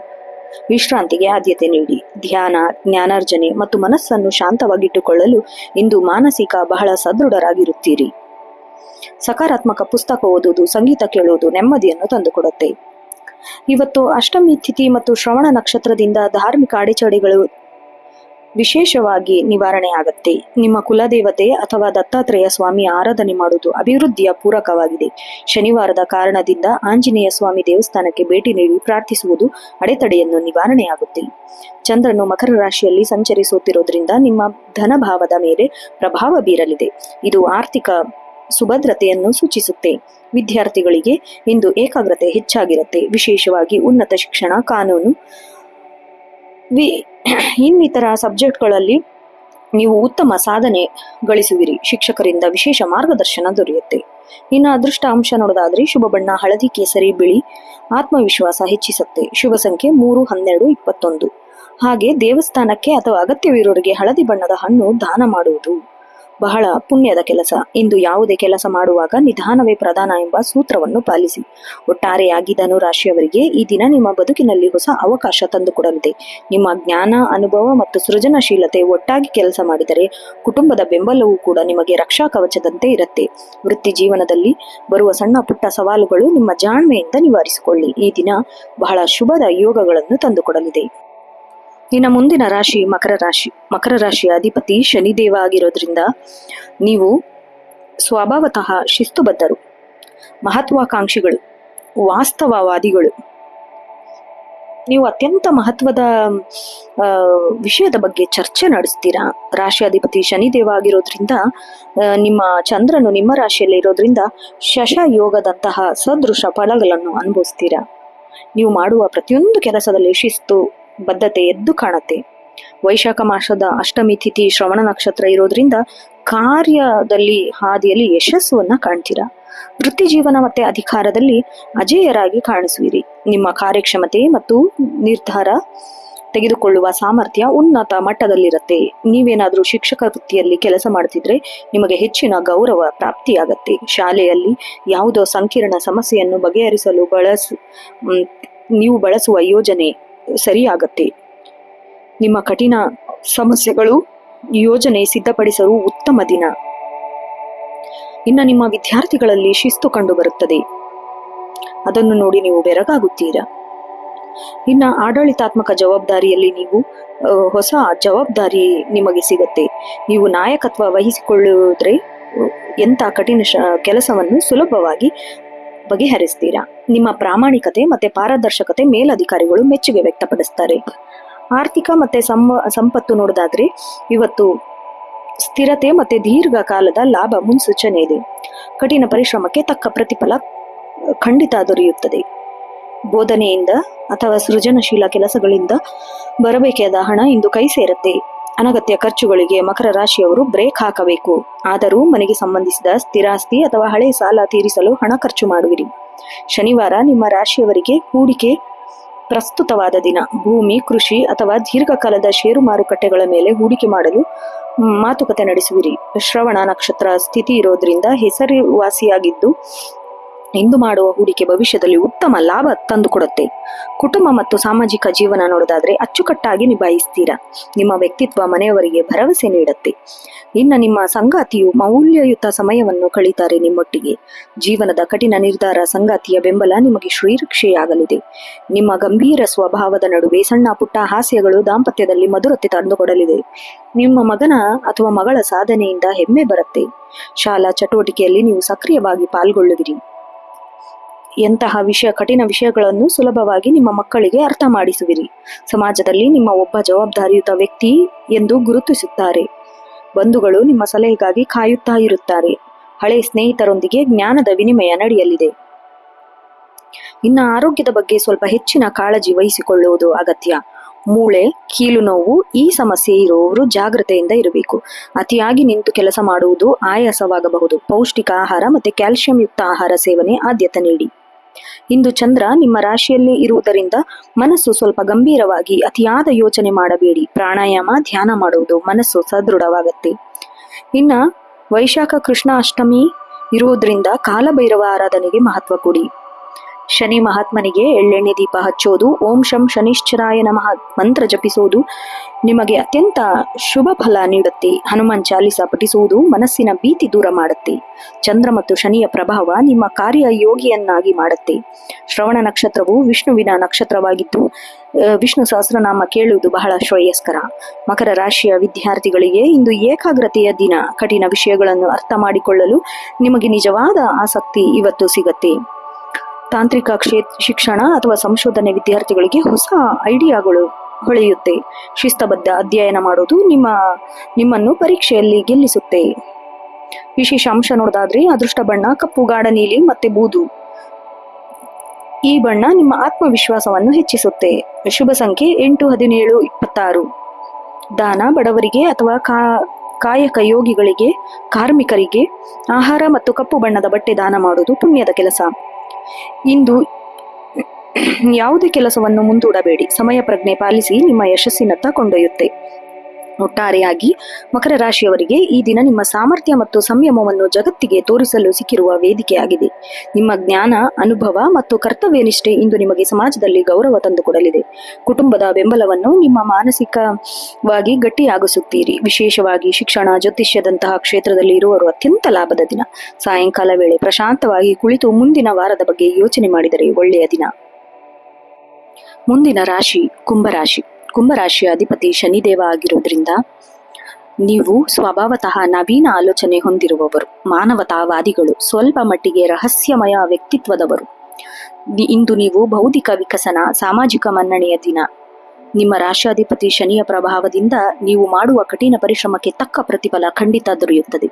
ವಿಶ್ರಾಂತಿಗೆ ಆದ್ಯತೆ ನೀಡಿ. ಧ್ಯಾನ, ಜ್ಞಾನಾರ್ಜನೆ ಮತ್ತು ಮನಸ್ಸನ್ನು ಶಾಂತವಾಗಿಟ್ಟುಕೊಳ್ಳಲು ಇಂದು ಮಾನಸಿಕ ಬಹಳ ಸದೃಢರಾಗಿರುತ್ತೀರಿ. ಸಕಾರಾತ್ಮಕ ಪುಸ್ತಕ ಓದುವುದು, ಸಂಗೀತ ಕೇಳುವುದು ನೆಮ್ಮದಿಯನ್ನು ತಂದುಕೊಡುತ್ತೆ. ಇವತ್ತು ಅಷ್ಟಮಿ ತಿಥಿ ಮತ್ತು ಶ್ರವಣ ನಕ್ಷತ್ರದಿಂದ ಧಾರ್ಮಿಕ ಅಡೆತಡೆಗಳು ವಿಶೇಷವಾಗಿ ನಿವಾರಣೆ ಆಗತ್ತೆ. ನಿಮ್ಮ ಕುಲದೇವತೆ ಅಥವಾ ದತ್ತಾತ್ರೇಯ ಸ್ವಾಮಿ ಆರಾಧನೆ ಮಾಡುವುದು ಅಭಿವೃದ್ಧಿಯ ಪೂರಕವಾಗಿದೆ. ಶನಿವಾರದ ಕಾರಣದಿಂದ ಆಂಜನೇಯ ಸ್ವಾಮಿ ದೇವಸ್ಥಾನಕ್ಕೆ ಭೇಟಿ ನೀಡಿ ಪ್ರಾರ್ಥಿಸುವುದು ಅಡೆತಡೆಯನ್ನು ನಿವಾರಣೆಯಾಗುತ್ತೆ. ಚಂದ್ರನು ಮಕರ ರಾಶಿಯಲ್ಲಿ ಸಂಚರಿಸುತ್ತಿರೋದ್ರಿಂದ ನಿಮ್ಮ ಧನಭಾವದ ಮೇಲೆ ಪ್ರಭಾವ ಬೀರಲಿದೆ. ಇದು ಆರ್ಥಿಕ ಸುಭದ್ರತೆಯನ್ನು ಸೂಚಿಸುತ್ತೆ. ವಿದ್ಯಾರ್ಥಿಗಳಿಗೆ ಇಂದು ಏಕಾಗ್ರತೆ ಹೆಚ್ಚಾಗಿರುತ್ತೆ. ವಿಶೇಷವಾಗಿ ಉನ್ನತ ಶಿಕ್ಷಣ, ಕಾನೂನು, ಇನ್ನಿತರ ಸಬ್ಜೆಕ್ಟ್ಗಳಲ್ಲಿ ನೀವು ಉತ್ತಮ ಸಾಧನೆ ಗಳಿಸುವಿರಿ. ಶಿಕ್ಷಕರಿಂದ ವಿಶೇಷ ಮಾರ್ಗದರ್ಶನ ದೊರೆಯುತ್ತೆ. ಇನ್ನು ಅದೃಷ್ಟ ಅಂಶ ನೋಡೋದಾದ್ರೆ ಶುಭ ಬಣ್ಣ ಹಳದಿ, ಕೇಸರಿ, ಬಿಳಿ. ಆತ್ಮವಿಶ್ವಾಸ ಹೆಚ್ಚಿಸುತ್ತೆ. ಶುಭ ಸಂಖ್ಯೆ 3, 12, 21. ಹಾಗೆ ದೇವಸ್ಥಾನಕ್ಕೆ ಅಥವಾ ಅಗತ್ಯವಿರೋರಿಗೆ ಹಳದಿ ಬಣ್ಣದ ಹಣ್ಣು ದಾನ ಮಾಡುವುದು ಬಹಳ ಪುಣ್ಯದ ಕೆಲಸ. ಇಂದು ಯಾವುದೇ ಕೆಲಸ ಮಾಡುವಾಗ ನಿಧಾನವೇ ಪ್ರಧಾನ ಎಂಬ ಸೂತ್ರವನ್ನು ಪಾಲಿಸಿ. ಒಟ್ಟಾರೆಯಾಗಿ ಧನುರಾಶಿಯವರಿಗೆ ಈ ದಿನ ನಿಮ್ಮ ಬದುಕಿನಲ್ಲಿ ಹೊಸ ಅವಕಾಶ ತಂದುಕೊಡಲಿದೆ. ನಿಮ್ಮ ಜ್ಞಾನ, ಅನುಭವ ಮತ್ತು ಸೃಜನಶೀಲತೆ ಒಟ್ಟಾಗಿ ಕೆಲಸ ಮಾಡಿದರೆ ಕುಟುಂಬದ ಬೆಂಬಲವೂ ಕೂಡ ನಿಮಗೆ ರಕ್ಷಾ ಕವಚದಂತೆ ಇರುತ್ತೆ. ವೃತ್ತಿ ಜೀವನದಲ್ಲಿ ಬರುವ ಸಣ್ಣ ಪುಟ್ಟ ಸವಾಲುಗಳು ನಿಮ್ಮ ಜಾಣ್ಮೆಯಿಂದ ನಿವಾರಿಸಿಕೊಳ್ಳಿ. ಈ ದಿನ ಬಹಳ ಶುಭದ ಯೋಗಗಳನ್ನು ತಂದುಕೊಡಲಿದೆ. ಇನ್ನು ಮುಂದಿನ ರಾಶಿ ಮಕರ ರಾಶಿ. ಮಕರ ರಾಶಿಯ ಅಧಿಪತಿ ಶನಿದೇವ ಆಗಿರೋದ್ರಿಂದ ನೀವು ಸ್ವಭಾವತಃ ಶಿಸ್ತುಬದ್ಧರು, ಮಹತ್ವಾಕಾಂಕ್ಷಿಗಳು, ವಾಸ್ತವವಾದಿಗಳು. ನೀವು ಅತ್ಯಂತ ಮಹತ್ವದ ಆ, ವಿಷಯದ ಬಗ್ಗೆ ಚರ್ಚೆ ನಡೆಸ್ತೀರಾ. ರಾಶಿ ಅಧಿಪತಿ ಶನಿದೇವ ಆಗಿರೋದ್ರಿಂದ ನಿಮ್ಮ ಚಂದ್ರನು ನಿಮ್ಮ ರಾಶಿಯಲ್ಲಿ ಇರೋದ್ರಿಂದ ಶಶ ಯೋಗದಂತಹ ಸದೃಶ ಫಲಗಳನ್ನು ಅನುಭವಿಸ್ತೀರಾ. ನೀವು ಮಾಡುವ ಪ್ರತಿಯೊಂದು ಕೆಲಸದಲ್ಲಿ ಶಿಸ್ತು ಬದ್ಧತೆ ಎದ್ದು ಕಾಣುತ್ತೆ. ವೈಶಾಖ ಮಾಸದ ಅಷ್ಟಮಿ ತಿಥಿ ಶ್ರವಣ ನಕ್ಷತ್ರ ಇರೋದ್ರಿಂದ ಕಾರ್ಯದಲ್ಲಿ ಹಾದಿಯಲ್ಲಿ ಯಶಸ್ಸನ್ನ ಕಾಣ್ತೀರಾ. ವೃತ್ತಿ ಜೀವನ ಮತ್ತೆ ಅಧಿಕಾರದಲ್ಲಿ ಅಜೇಯರಾಗಿ ಕಾಣಿಸುವಿರಿ. ನಿಮ್ಮ ಕಾರ್ಯಕ್ಷಮತೆ ಮತ್ತು ನಿರ್ಧಾರ ತೆಗೆದುಕೊಳ್ಳುವ ಸಾಮರ್ಥ್ಯ ಉನ್ನತ ಮಟ್ಟದಲ್ಲಿರುತ್ತೆ. ನೀವೇನಾದ್ರೂ ಶಿಕ್ಷಕ ವೃತ್ತಿಯಲ್ಲಿ ಕೆಲಸ ಮಾಡ್ತಿದ್ರೆ ನಿಮಗೆ ಹೆಚ್ಚಿನ ಗೌರವ ಪ್ರಾಪ್ತಿಯಾಗತ್ತೆ. ಶಾಲೆಯಲ್ಲಿ ಯಾವುದೋ ಸಂಕೀರ್ಣ ಸಮಸ್ಯೆಯನ್ನು ಬಗೆಹರಿಸಲು ನೀವು ಬಳಸುವ ಯೋಜನೆ ಸರಿಯಾಗತ್ತೆ. ನಿಮ್ಮ ಕಠಿಣ ಸಮಸ್ಯೆಗಳು ಯೋಜನೆ ಸಿದ್ಧಪಡಿಸಲು ಉತ್ತಮ ದಿನ. ಇನ್ನು ನಿಮ್ಮ ವಿದ್ಯಾರ್ಥಿಗಳಲ್ಲಿ ಶಿಸ್ತು ಕಂಡು ಬರುತ್ತದೆ. ಅದನ್ನು ನೋಡಿ ನೀವು ಬೆರಗಾಗುತ್ತೀರಾ. ಇನ್ನು ಆಡಳಿತಾತ್ಮಕ ಜವಾಬ್ದಾರಿಯಲ್ಲಿ ನೀವು ಹೊಸ ಜವಾಬ್ದಾರಿ ನಿಮಗೆ ಸಿಗತ್ತೆ. ನೀವು ನಾಯಕತ್ವ ವಹಿಸಿಕೊಳ್ಳುವುದ್ರೆ ಎಂಥ ಕಠಿಣ ಕೆಲಸವನ್ನು ಸುಲಭವಾಗಿ ಬಗೆಹರಿಸ್ತೀರಾ. ನಿಮ್ಮ ಪ್ರಾಮಾಣಿಕತೆ ಮತ್ತೆ ಪಾರದರ್ಶಕತೆ ಮೇಲಧಿಕಾರಿಗಳು ಮೆಚ್ಚುಗೆ ವ್ಯಕ್ತಪಡಿಸ್ತಾರೆ. ಆರ್ಥಿಕ ಮತ್ತೆ ಸಂಪತ್ತು ನೋಡೋದಾದ್ರೆ ಇವತ್ತು ಸ್ಥಿರತೆ ಮತ್ತೆ ದೀರ್ಘಕಾಲದ ಲಾಭ ಮುನ್ಸೂಚನೆ ಇದೆ. ಕಠಿಣ ಪರಿಶ್ರಮಕ್ಕೆ ತಕ್ಕ ಪ್ರತಿಫಲ ಖಂಡಿತ ದೊರೆಯುತ್ತದೆ. ಬೋಧನೆಯಿಂದ ಅಥವಾ ಸೃಜನಶೀಲ ಕೆಲಸಗಳಿಂದ ಬರಬೇಕಾದ ಹಣ ಇಂದು ಕೈ ಸೇರುತ್ತೆ. ಅನಗತ್ಯ ಖರ್ಚುಗಳಿಗೆ ಮಕರ ರಾಶಿಯವರು ಬ್ರೇಕ್ ಹಾಕಬೇಕು. ಆದರೂ ಮನೆಗೆ ಸಂಬಂಧಿಸಿದ ಸ್ಥಿರಾಸ್ತಿ ಅಥವಾ ಹಳೆ ಸಾಲ ತೀರಿಸಲು ಹಣ ಖರ್ಚು ಮಾಡುವಿರಿ. ಶನಿವಾರ ನಿಮ್ಮ ರಾಶಿಯವರಿಗೆ ಹೂಡಿಕೆ ಪ್ರಸ್ತುತವಾದ ದಿನ. ಭೂಮಿ, ಕೃಷಿ ಅಥವಾ ದೀರ್ಘಕಾಲದ ಷೇರು ಮಾರುಕಟ್ಟೆಗಳ ಮೇಲೆ ಹೂಡಿಕೆ ಮಾಡಲು ಮಾತುಕತೆ ನಡೆಸುವಿರಿ. ಶ್ರವಣ ನಕ್ಷತ್ರ ಸ್ಥಿತಿ ಇರೋದ್ರಿಂದ ಹೆಸರುವಾಸಿಯಾಗಿದ್ದು ಇಂದು ಮಾಡುವ ಹೂಡಿಕೆ ಭವಿಷ್ಯದಲ್ಲಿ ಉತ್ತಮ ಲಾಭ ತಂದುಕೊಡುತ್ತೆ. ಕುಟುಂಬ ಮತ್ತು ಸಾಮಾಜಿಕ ಜೀವನ ನೋಡೋದಾದ್ರೆ ಅಚ್ಚುಕಟ್ಟಾಗಿ ನಿಭಾಯಿಸ್ತೀರಾ. ನಿಮ್ಮ ವ್ಯಕ್ತಿತ್ವ ಮನೆಯವರಿಗೆ ಭರವಸೆ ನೀಡುತ್ತೆ. ಇನ್ನು ನಿಮ್ಮ ಸಂಗಾತಿಯು ಮೌಲ್ಯಯುತ ಸಮಯವನ್ನು ಕಳೀತಾರೆ ನಿಮ್ಮೊಟ್ಟಿಗೆ. ಜೀವನದ ಕಠಿಣ ನಿರ್ಧಾರ ಸಂಗಾತಿಯ ಬೆಂಬಲ ನಿಮಗೆ ಶ್ರೀರಕ್ಷೆಯಾಗಲಿದೆ. ನಿಮ್ಮ ಗಂಭೀರ ಸ್ವಭಾವದ ನಡುವೆ ಸಣ್ಣ ಪುಟ್ಟ ಹಾಸ್ಯಗಳು ದಾಂಪತ್ಯದಲ್ಲಿ ಮಧುರತೆ ತಂದುಕೊಡಲಿದೆ. ನಿಮ್ಮ ಮಗನ ಅಥವಾ ಮಗಳ ಸಾಧನೆಯಿಂದ ಹೆಮ್ಮೆ ಬರುತ್ತೆ. ಶಾಲಾ ಚಟುವಟಿಕೆಯಲ್ಲಿ ನೀವು ಸಕ್ರಿಯವಾಗಿ ಪಾಲ್ಗೊಳ್ಳುವಿರಿ. ಎಂತಹ ಕಠಿಣ ವಿಷಯಗಳನ್ನು ಸುಲಭವಾಗಿ ನಿಮ್ಮ ಮಕ್ಕಳಿಗೆ ಅರ್ಥ ಮಾಡಿಸುವಿರಿ. ಸಮಾಜದಲ್ಲಿ ನಿಮ್ಮ ಒಬ್ಬ ಜವಾಬ್ದಾರಿಯುತ ವ್ಯಕ್ತಿ ಎಂದು ಗುರುತಿಸುತ್ತಾರೆ. ಬಂಧುಗಳು ನಿಮ್ಮ ಸಲಹೆಗಾಗಿ ಕಾಯುತ್ತಾ ಇರುತ್ತಾರೆ. ಹಳೆ ಸ್ನೇಹಿತರೊಂದಿಗೆ ಜ್ಞಾನದ ವಿನಿಮಯ ನಡೆಯಲಿದೆ. ಇನ್ನು ಆರೋಗ್ಯದ ಬಗ್ಗೆ ಸ್ವಲ್ಪ ಹೆಚ್ಚಿನ ಕಾಳಜಿ ವಹಿಸಿಕೊಳ್ಳುವುದು ಅಗತ್ಯ. ಮೂಳೆ, ಕೀಲು ನೋವು ಈ ಸಮಸ್ಯೆ ಇರುವವರು ಜಾಗ್ರತೆಯಿಂದ ಇರಬೇಕು. ಅತಿಯಾಗಿ ನಿಂತು ಕೆಲಸ ಮಾಡುವುದು ಆಯಾಸವಾಗಬಹುದು. ಪೌಷ್ಟಿಕ ಆಹಾರ ಮತ್ತೆ ಕ್ಯಾಲ್ಸಿಯಂ ಯುಕ್ತ ಆಹಾರ ಸೇವನೆ ಆದ್ಯತೆ ನೀಡಿ. ಇಂದು ಚಂದ್ರ ನಿಮ್ಮ ರಾಶಿಯಲ್ಲಿ ಇರುವುದರಿಂದ ಮನಸ್ಸು ಸ್ವಲ್ಪ ಗಂಭೀರವಾಗಿ ಅತಿಯಾದ ಯೋಚನೆ ಮಾಡಬೇಡಿ. ಪ್ರಾಣಾಯಾಮ, ಧ್ಯಾನ ಮಾಡುವುದು ಮನಸ್ಸು ಸದೃಢವಾಗತ್ತೆ. ಇನ್ನ ವೈಶಾಖ ಕೃಷ್ಣ ಅಷ್ಟಮಿ ಇರುವುದರಿಂದ ಕಾಲಭೈರವ ಆರಾಧನೆಗೆ ಮಹತ್ವ ಕೊಡಿ. ಶನಿ ಮಹಾತ್ಮನಿಗೆ ಎಳ್ಳೆಣ್ಣೆ ದೀಪ ಹಚ್ಚೋದು, ಓಂ ಶಂ ಶನಿಶ್ಚರಾಯ ನಮಃ ಮಂತ್ರ ಜಪಿಸೋದು ನಿಮಗೆ ಅತ್ಯಂತ ಶುಭ ಫಲ ನೀಡುತ್ತೆ. ಹನುಮಾನ್ ಚಾಲಿಸ ಪಠಿಸುವುದು ಮನಸ್ಸಿನ ಭೀತಿ ದೂರ ಮಾಡುತ್ತೆ. ಚಂದ್ರ ಮತ್ತು ಶನಿಯ ಪ್ರಭಾವ ನಿಮ್ಮ ಕಾರ್ಯ ಯೋಗಿಯನ್ನಾಗಿ ಮಾಡುತ್ತೆ. ಶ್ರವಣ ನಕ್ಷತ್ರವು ವಿಷ್ಣುವಿನ ನಕ್ಷತ್ರವಾಗಿದ್ದು ವಿಷ್ಣು ಸಹಸ್ರನಾಮ ಕೇಳುವುದು ಬಹಳ ಶ್ರೇಯಸ್ಕರ. ಮಕರ ರಾಶಿಯ ವಿದ್ಯಾರ್ಥಿಗಳಿಗೆ ಇಂದು ಏಕಾಗ್ರತೆಯ ದಿನ. ಕಠಿಣ ವಿಷಯಗಳನ್ನು ಅರ್ಥ ಮಾಡಿಕೊಳ್ಳಲು ನಿಮಗೆ ನಿಜವಾದ ಆಸಕ್ತಿ ಇವತ್ತು ಸಿಗತ್ತೆ. ತಾಂತ್ರಿಕ ಶಿಕ್ಷಣ ಅಥವಾ ಸಂಶೋಧನೆ ವಿದ್ಯಾರ್ಥಿಗಳಿಗೆ ಹೊಸ ಐಡಿಯಾಗಳು ಹೊಳೆಯುತ್ತೆ. ಶಿಸ್ತಬದ್ಧ ಅಧ್ಯಯನ ಮಾಡೋದು ನಿಮ್ಮನ್ನು ಪರೀಕ್ಷೆಯಲ್ಲಿ ಗೆಲ್ಲಿಸುತ್ತೆ. ವಿಶೇಷ ಅಂಶ ನೋಡೋದಾದ್ರೆ ಅದೃಷ್ಟ ಬಣ್ಣ ಕಪ್ಪು, ಗಾಢ ನೀಲಿ ಮತ್ತೆ ಬೂದು. ಈ ಬಣ್ಣ ನಿಮ್ಮ ಆತ್ಮವಿಶ್ವಾಸವನ್ನು ಹೆಚ್ಚಿಸುತ್ತೆ. ಶುಭ ಸಂಖ್ಯೆ 8, 17, 26. ದಾನ ಬಡವರಿಗೆ ಅಥವಾ ಕಾಯಕ ಯೋಗಿಗಳಿಗೆ, ಕಾರ್ಮಿಕರಿಗೆ ಆಹಾರ ಮತ್ತು ಕಪ್ಪು ಬಣ್ಣದ ಬಟ್ಟೆ ದಾನ ಮಾಡುವುದು ಪುಣ್ಯದ ಕೆಲಸ. ಇಂದು ಯಾವುದೇ ಕೆಲಸವನ್ನು ಮುಂದೂಡಬೇಡಿ. ಸಮಯ ಪ್ರಜ್ಞೆ ಪಾಲಿಸಿ ನಿಮ್ಮ ಯಶಸ್ಸಿನತ್ತ ಕೊಂಡೊಯ್ಯುತ್ತೆ. ಒಟ್ಟಾರೆಯಾಗಿ ಮಕರ ರಾಶಿಯವರಿಗೆ ಈ ದಿನ ನಿಮ್ಮ ಸಾಮರ್ಥ್ಯ ಮತ್ತು ಸಂಯಮವನ್ನು ಜಗತ್ತಿಗೆ ತೋರಿಸಲು ಸಿಕ್ಕಿರುವ ವೇದಿಕೆಯಾಗಿದೆ. ನಿಮ್ಮ ಜ್ಞಾನ, ಅನುಭವ ಮತ್ತು ಕರ್ತವ್ಯನಿಷ್ಠೆ ಇಂದು ನಿಮಗೆ ಸಮಾಜದಲ್ಲಿ ಗೌರವ ತಂದುಕೊಡಲಿದೆ. ಕುಟುಂಬದ ಬೆಂಬಲವನ್ನು ನಿಮ್ಮ ಮಾನಸಿಕವಾಗಿ ಗಟ್ಟಿಯಾಗಿಸುತ್ತೀರಿ. ವಿಶೇಷವಾಗಿ ಶಿಕ್ಷಣ, ಜ್ಯೋತಿಷ್ಯದಂತಹ ಕ್ಷೇತ್ರದಲ್ಲಿ ಇರುವವರು ಅತ್ಯಂತ ಲಾಭದ ದಿನ. ಸಾಯಂಕಾಲ ವೇಳೆ ಪ್ರಶಾಂತವಾಗಿ ಕುಳಿತು ಮುಂದಿನ ವಾರದ ಬಗ್ಗೆ ಯೋಚನೆ ಮಾಡಿದರೆ ಒಳ್ಳೆಯ ದಿನ. ಮುಂದಿನ ರಾಶಿ ಕುಂಭರಾಶಿ. ಕುಂಭರಾಶಿಯ ಅಧಿಪತಿ ಶನಿದೇವ ಆಗಿರುವುದರಿಂದ ನೀವು ಸ್ವಭಾವತಃ ನವೀನ ಆಲೋಚನೆ ಹೊಂದಿರುವವರು, ಮಾನವತಾವಾದಿಗಳು, ಸ್ವಲ್ಪ ಮಟ್ಟಿಗೆ ರಹಸ್ಯಮಯ ವ್ಯಕ್ತಿತ್ವದವರು. ಇಂದು ನೀವು ಬೌದ್ಧಿಕ ವಿಕಸನ, ಸಾಮಾಜಿಕ ಮನ್ನಣೆಯ ದಿನ. ನಿಮ್ಮ ರಾಷ್ಟ್ರಾಧಿಪತಿ ಶನಿಯ ಪ್ರಭಾವದಿಂದ ನೀವು ಮಾಡುವ ಕಠಿಣ ಪರಿಶ್ರಮಕ್ಕೆ ತಕ್ಕ ಪ್ರತಿಫಲ ಖಂಡಿತ ದೊರೆಯುತ್ತದೆ.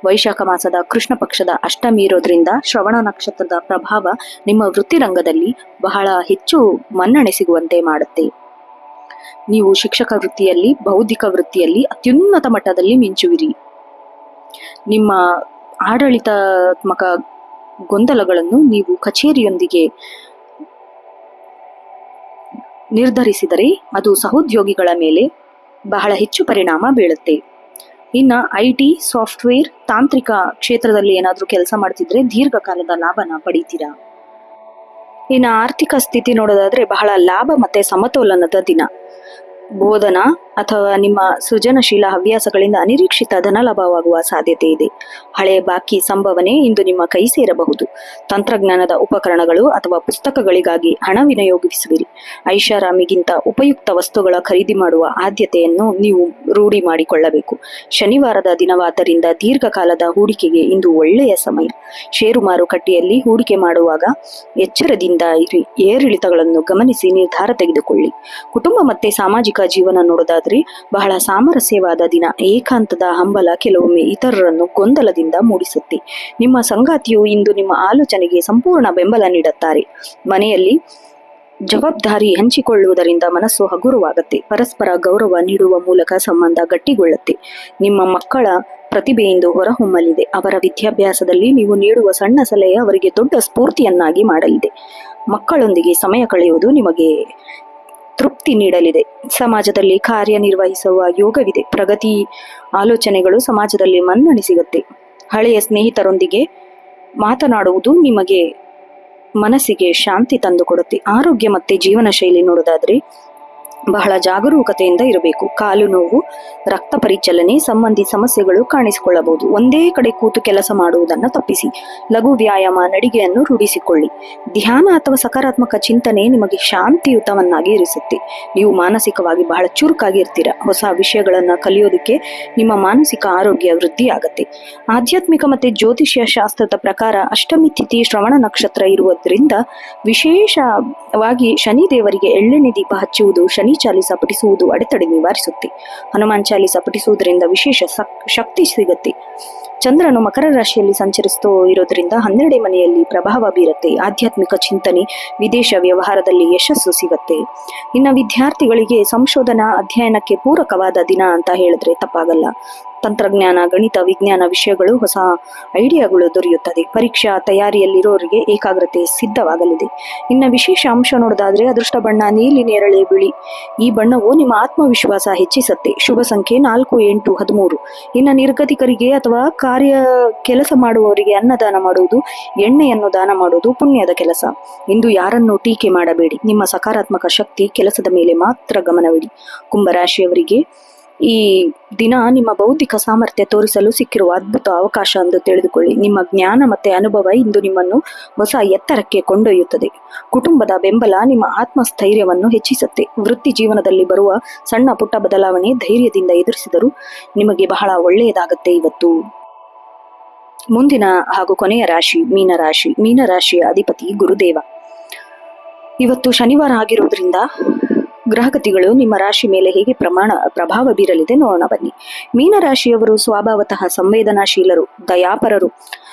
ವೈಶಾಖ ಮಾಸದ ಕೃಷ್ಣ ಪಕ್ಷದ ಅಷ್ಟಮಿ ಇರೋದ್ರಿಂದ ಶ್ರವಣ ನಕ್ಷತ್ರದ ಪ್ರಭಾವ ನಿಮ್ಮ ವೃತ್ತಿರಂಗದಲ್ಲಿ ಬಹಳ ಹೆಚ್ಚು ಮನ್ನಣೆ ಸಿಗುವಂತೆ ಮಾಡುತ್ತೆ. ನೀವು ಶಿಕ್ಷಕ ವೃತ್ತಿಯಲ್ಲಿ, ಬೌದ್ಧಿಕ ವೃತ್ತಿಯಲ್ಲಿ ಅತ್ಯುನ್ನತ ಮಟ್ಟದಲ್ಲಿ ಮಿಂಚುವಿರಿ. ನಿಮ್ಮ ಆಡಳಿತಾತ್ಮಕ ಗೊಂದಲಗಳನ್ನು ನೀವು ಕಚೇರಿಯೊಂದಿಗೆ ನಿರ್ಧರಿಸಿದರೆ ಅದು ಸಹೋದ್ಯೋಗಿಗಳ ಮೇಲೆ ಬಹಳ ಹೆಚ್ಚು ಪರಿಣಾಮ ಬೀಳುತ್ತೆ. ಇನ್ನು IT, ಸಾಫ್ಟ್ವೇರ್, ತಾಂತ್ರಿಕ ಕ್ಷೇತ್ರದಲ್ಲಿ ಏನಾದರೂ ಕೆಲಸ ಮಾಡ್ತಿದ್ರೆ ದೀರ್ಘಕಾಲದ ಲಾಭನ ಪಡಿತೀರಾ. ಇನ್ನು ಆರ್ಥಿಕ ಸ್ಥಿತಿ ನೋಡೋದಾದ್ರೆ ಬಹಳ ಲಾಭ ಮತ್ತೆ ಸಮತೋಲನದ ದಿನ. ಬೋಧನಾ ಅಥವಾ ನಿಮ್ಮ ಸೃಜನಶೀಲ ಹವ್ಯಾಸಗಳಿಂದ ಅನಿರೀಕ್ಷಿತ ಧನಲಾಭವಾಗುವ ಸಾಧ್ಯತೆ ಇದೆ. ಹಳೆಯ ಬಾಕಿ ಸಂಭವನೆ ಇಂದು ನಿಮ್ಮ ಕೈ ಸೇರಬಹುದು. ತಂತ್ರಜ್ಞಾನದ ಉಪಕರಣಗಳು ಅಥವಾ ಪುಸ್ತಕಗಳಿಗಾಗಿ ಹಣ ವಿನಿಯೋಗಿಸುವಿರಿ. ಐಷಾರಾಮಿಗಿಂತ ಉಪಯುಕ್ತ ವಸ್ತುಗಳ ಖರೀದಿ ಮಾಡುವ ಆದ್ಯತೆಯನ್ನು ನೀವು ರೂಢಿ ಮಾಡಿಕೊಳ್ಳಬೇಕು. ಶನಿವಾರದ ದಿನವಾದ್ದರಿಂದ ದೀರ್ಘಕಾಲದ ಹೂಡಿಕೆಗೆ ಇಂದು ಒಳ್ಳೆಯ ಸಮಯ. ಷೇರು ಮಾರುಕಟ್ಟೆಯಲ್ಲಿ ಹೂಡಿಕೆ ಮಾಡುವಾಗ ಎಚ್ಚರದಿಂದ ಇರಿ. ಏರಿಳಿತಗಳನ್ನು ಗಮನಿಸಿ ನಿರ್ಧಾರ ತೆಗೆದುಕೊಳ್ಳಿ. ಕುಟುಂಬ ಮತ್ತೆ ಸಾಮಾಜಿಕ ಜೀವನ ನೋಡೋದಾದ್ರೆ ಬಹಳ ಸಾಮರಸ್ಯವಾದ ದಿನ. ಏಕಾಂತದ ಹಂಬಲ ಕೆಲವೊಮ್ಮೆ ಇತರರನ್ನು ಗೊಂದಲದಿಂದ ಮೂಡಿಸುತ್ತೆ. ನಿಮ್ಮ ಸಂಗಾತಿಯು ಇಂದು ನಿಮ್ಮ ಆಲೋಚನೆಗೆ ಸಂಪೂರ್ಣ ಬೆಂಬಲ ನೀಡುತ್ತಾರೆ. ಮನೆಯಲ್ಲಿ ಜವಾಬ್ದಾರಿ ಹಂಚಿಕೊಳ್ಳುವುದರಿಂದ ಮನಸ್ಸು ಹಗುರವಾಗುತ್ತೆ. ಪರಸ್ಪರ ಗೌರವ ನೀಡುವ ಮೂಲಕ ಸಂಬಂಧ ಗಟ್ಟಿಗೊಳ್ಳುತ್ತೆ. ನಿಮ್ಮ ಮಕ್ಕಳ ಪ್ರತಿಭೆಯಿಂದ ಹೊರಹೊಮ್ಮಲಿದೆ. ಅವರ ವಿದ್ಯಾಭ್ಯಾಸದಲ್ಲಿ ನೀವು ನೀಡುವ ಸಣ್ಣ ಸಲಹೆ ಅವರಿಗೆ ದೊಡ್ಡ ಸ್ಫೂರ್ತಿಯನ್ನಾಗಿ ಮಾಡಲಿದೆ. ಮಕ್ಕಳೊಂದಿಗೆ ಸಮಯ ಕಳೆಯುವುದು ನಿಮಗೆ ತೃಪ್ತಿ ನೀಡಲಿದೆ. ಸಮಾಜದಲ್ಲಿ ಕಾರ್ಯನಿರ್ವಹಿಸುವ ಯೋಗವಿದೆ. ಪ್ರಗತಿ ಆಲೋಚನೆಗಳು ಸಮಾಜದಲ್ಲಿ ಮನ್ನಣೆ ಸಿಗುತ್ತೆ. ಹಳೆಯ ಸ್ನೇಹಿತರೊಂದಿಗೆ ಮಾತನಾಡುವುದು ನಿಮಗೆ ಮನಸ್ಸಿಗೆ ಶಾಂತಿ ತಂದುಕೊಡುತ್ತೆ. ಆರೋಗ್ಯ ಮತ್ತೆ ಜೀವನ ಶೈಲಿ ನೋಡೋದಾದ್ರೆ ಬಹಳ ಜಾಗರೂಕತೆಯಿಂದ ಇರಬೇಕು. ಕಾಲು ನೋವು, ರಕ್ತ ಪರಿಚಲನೆ ಸಂಬಂಧಿ ಸಮಸ್ಯೆಗಳು ಕಾಣಿಸಿಕೊಳ್ಳಬಹುದು. ಒಂದೇ ಕಡೆ ಕೂತು ಕೆಲಸ ಮಾಡುವುದನ್ನು ತಪ್ಪಿಸಿ. ಲಘು ವ್ಯಾಯಾಮ, ನಡಿಗೆಯನ್ನು ರೂಢಿಸಿಕೊಳ್ಳಿ. ಧ್ಯಾನ ಅಥವಾ ಸಕಾರಾತ್ಮಕ ಚಿಂತನೆ ನಿಮಗೆ ಶಾಂತಿಯುತವನ್ನಾಗಿ ಇರಿಸುತ್ತೆ. ನೀವು ಮಾನಸಿಕವಾಗಿ ಬಹಳ ಚುರುಕಾಗಿ ಇರ್ತೀರ. ಹೊಸ ವಿಷಯಗಳನ್ನು ಕಲಿಯೋದಕ್ಕೆ ನಿಮ್ಮ ಮಾನಸಿಕ ಆರೋಗ್ಯ ವೃದ್ಧಿಯಾಗತ್ತೆ. ಆಧ್ಯಾತ್ಮಿಕ ಮತ್ತೆ ಜ್ಯೋತಿಷ್ಯ ಶಾಸ್ತ್ರದ ಪ್ರಕಾರ ಅಷ್ಟಮಿ ತಿಥಿ ಶ್ರವಣ ನಕ್ಷತ್ರ ಇರುವುದರಿಂದ ವಿಶೇಷವಾಗಿ ಶನಿ ದೇವರಿಗೆ ಎಳ್ಳೆಣ್ಣೆ ದೀಪ ಹಚ್ಚುವುದು, ಶನಿ ಚಾಲಿಸ ಪಠಿಸುವುದು ಅಡೆತಡೆ ನಿವಾರಿಸುತ್ತೆ. ಹನುಮಾನ್ ಚಾಲಿಸ ಪಠಿಸುವುದರಿಂದ ವಿಶೇಷ ಶಕ್ತಿ ಸಿಗುತ್ತೆ. ಚಂದ್ರನು ಮಕರ ರಾಶಿಯಲ್ಲಿ ಸಂಚರಿಸ್ತೋ ಇರೋದ್ರಿಂದ 12ನೇ ಮನೆಯಲ್ಲಿ ಪ್ರಭಾವ ಬೀರುತ್ತೆ. ಆಧ್ಯಾತ್ಮಿಕ ಚಿಂತನೆ, ವಿದೇಶ ವ್ಯವಹಾರದಲ್ಲಿ ಯಶಸ್ಸು ಸಿಗುತ್ತೆ. ಇನ್ನು ವಿದ್ಯಾರ್ಥಿಗಳಿಗೆ ಸಂಶೋಧನಾ ಅಧ್ಯಯನಕ್ಕೆ ಪೂರಕವಾದ ದಿನ ಅಂತ ಹೇಳಿದ್ರೆ ತಪ್ಪಾಗಲ್ಲ. ತಂತ್ರಜ್ಞಾನ, ಗಣಿತ, ವಿಜ್ಞಾನ ವಿಷಯಗಳು ಹೊಸ ಐಡಿಯಾಗಳು ದೊರೆಯುತ್ತದೆ. ಪರೀಕ್ಷಾ ತಯಾರಿಯಲ್ಲಿರೋರಿಗೆ ಏಕಾಗ್ರತೆ ಸಿದ್ಧವಾಗಲಿದೆ. ಇನ್ನು ವಿಶೇಷ ಅಂಶ ನೋಡೋದಾದ್ರೆ ಅದೃಷ್ಟ ಬಣ್ಣ ನೀಲಿ, ನೇರಳೆ, ಬಿಳಿ. ಈ ಬಣ್ಣವು ನಿಮ್ಮ ಆತ್ಮವಿಶ್ವಾಸ ಹೆಚ್ಚಿಸುತ್ತೆ. ಶುಭ ಸಂಖ್ಯೆ 4, 8, 13. ಇನ್ನು ನಿರ್ಗತಿಕರಿಗೆ ಅಥವಾ ಕೆಲಸ ಮಾಡುವವರಿಗೆ ಅನ್ನದಾನ ಮಾಡುವುದು, ಎಣ್ಣೆಯನ್ನು ದಾನ ಮಾಡುವುದು ಪುಣ್ಯದ ಕೆಲಸ. ಇಂದು ಯಾರನ್ನು ಟೀಕೆ ಮಾಡಬೇಡಿ. ನಿಮ್ಮ ಸಕಾರಾತ್ಮಕ ಶಕ್ತಿ ಕೆಲಸದ ಮೇಲೆ ಮಾತ್ರ ಗಮನವಿಡಿ. ಕುಂಭರಾಶಿಯವರಿಗೆ ಈ ದಿನ ನಿಮ್ಮ ಬೌದ್ಧಿಕ ಸಾಮರ್ಥ್ಯ ತೋರಿಸಲು ಸಿಕ್ಕಿರುವ ಅದ್ಭುತ ಅವಕಾಶ ಎಂದು ತಿಳಿದುಕೊಳ್ಳಿ. ನಿಮ್ಮ ಜ್ಞಾನ ಮತ್ತೆ ಅನುಭವ ಇಂದು ನಿಮ್ಮನ್ನು ಹೊಸ ಎತ್ತರಕ್ಕೆ ಕೊಂಡೊಯ್ಯುತ್ತದೆ. ಕುಟುಂಬದ ಬೆಂಬಲ ನಿಮ್ಮ ಆತ್ಮಸ್ಥೈರ್ಯವನ್ನು ಹೆಚ್ಚಿಸುತ್ತೆ. ವೃತ್ತಿ ಜೀವನದಲ್ಲಿ ಬರುವ ಸಣ್ಣ ಪುಟ್ಟ ಬದಲಾವಣೆ ಧೈರ್ಯದಿಂದ ಎದುರಿಸಿದರೂ ನಿಮಗೆ ಬಹಳ ಒಳ್ಳೆಯದಾಗತ್ತೆ ಇವತ್ತು. ಮುಂದಿನ ಹಾಗೂ ಕೊನೆಯ ರಾಶಿ ಮೀನರಾಶಿ. ಮೀನರಾಶಿಯ ಅಧಿಪತಿ ಗುರುದೇವ. ಇವತ್ತು ಶನಿವಾರ ಆಗಿರುವುದರಿಂದ ಗ್ರಹಗತಿಗಳು ನಿಮ್ಮ ರಾಶಿ ಮೇಲೆ ಹೇಗೆ ಪ್ರಭಾವ ಬೀರಲಿದೆ ನೋಡೋಣ ಬನ್ನಿ. ಮೀನರಾಶಿಯವರು ಸ್ವಭಾವತಃ ಸಂವೇದನಾಶೀಲರು, ದಯಾಪರರು,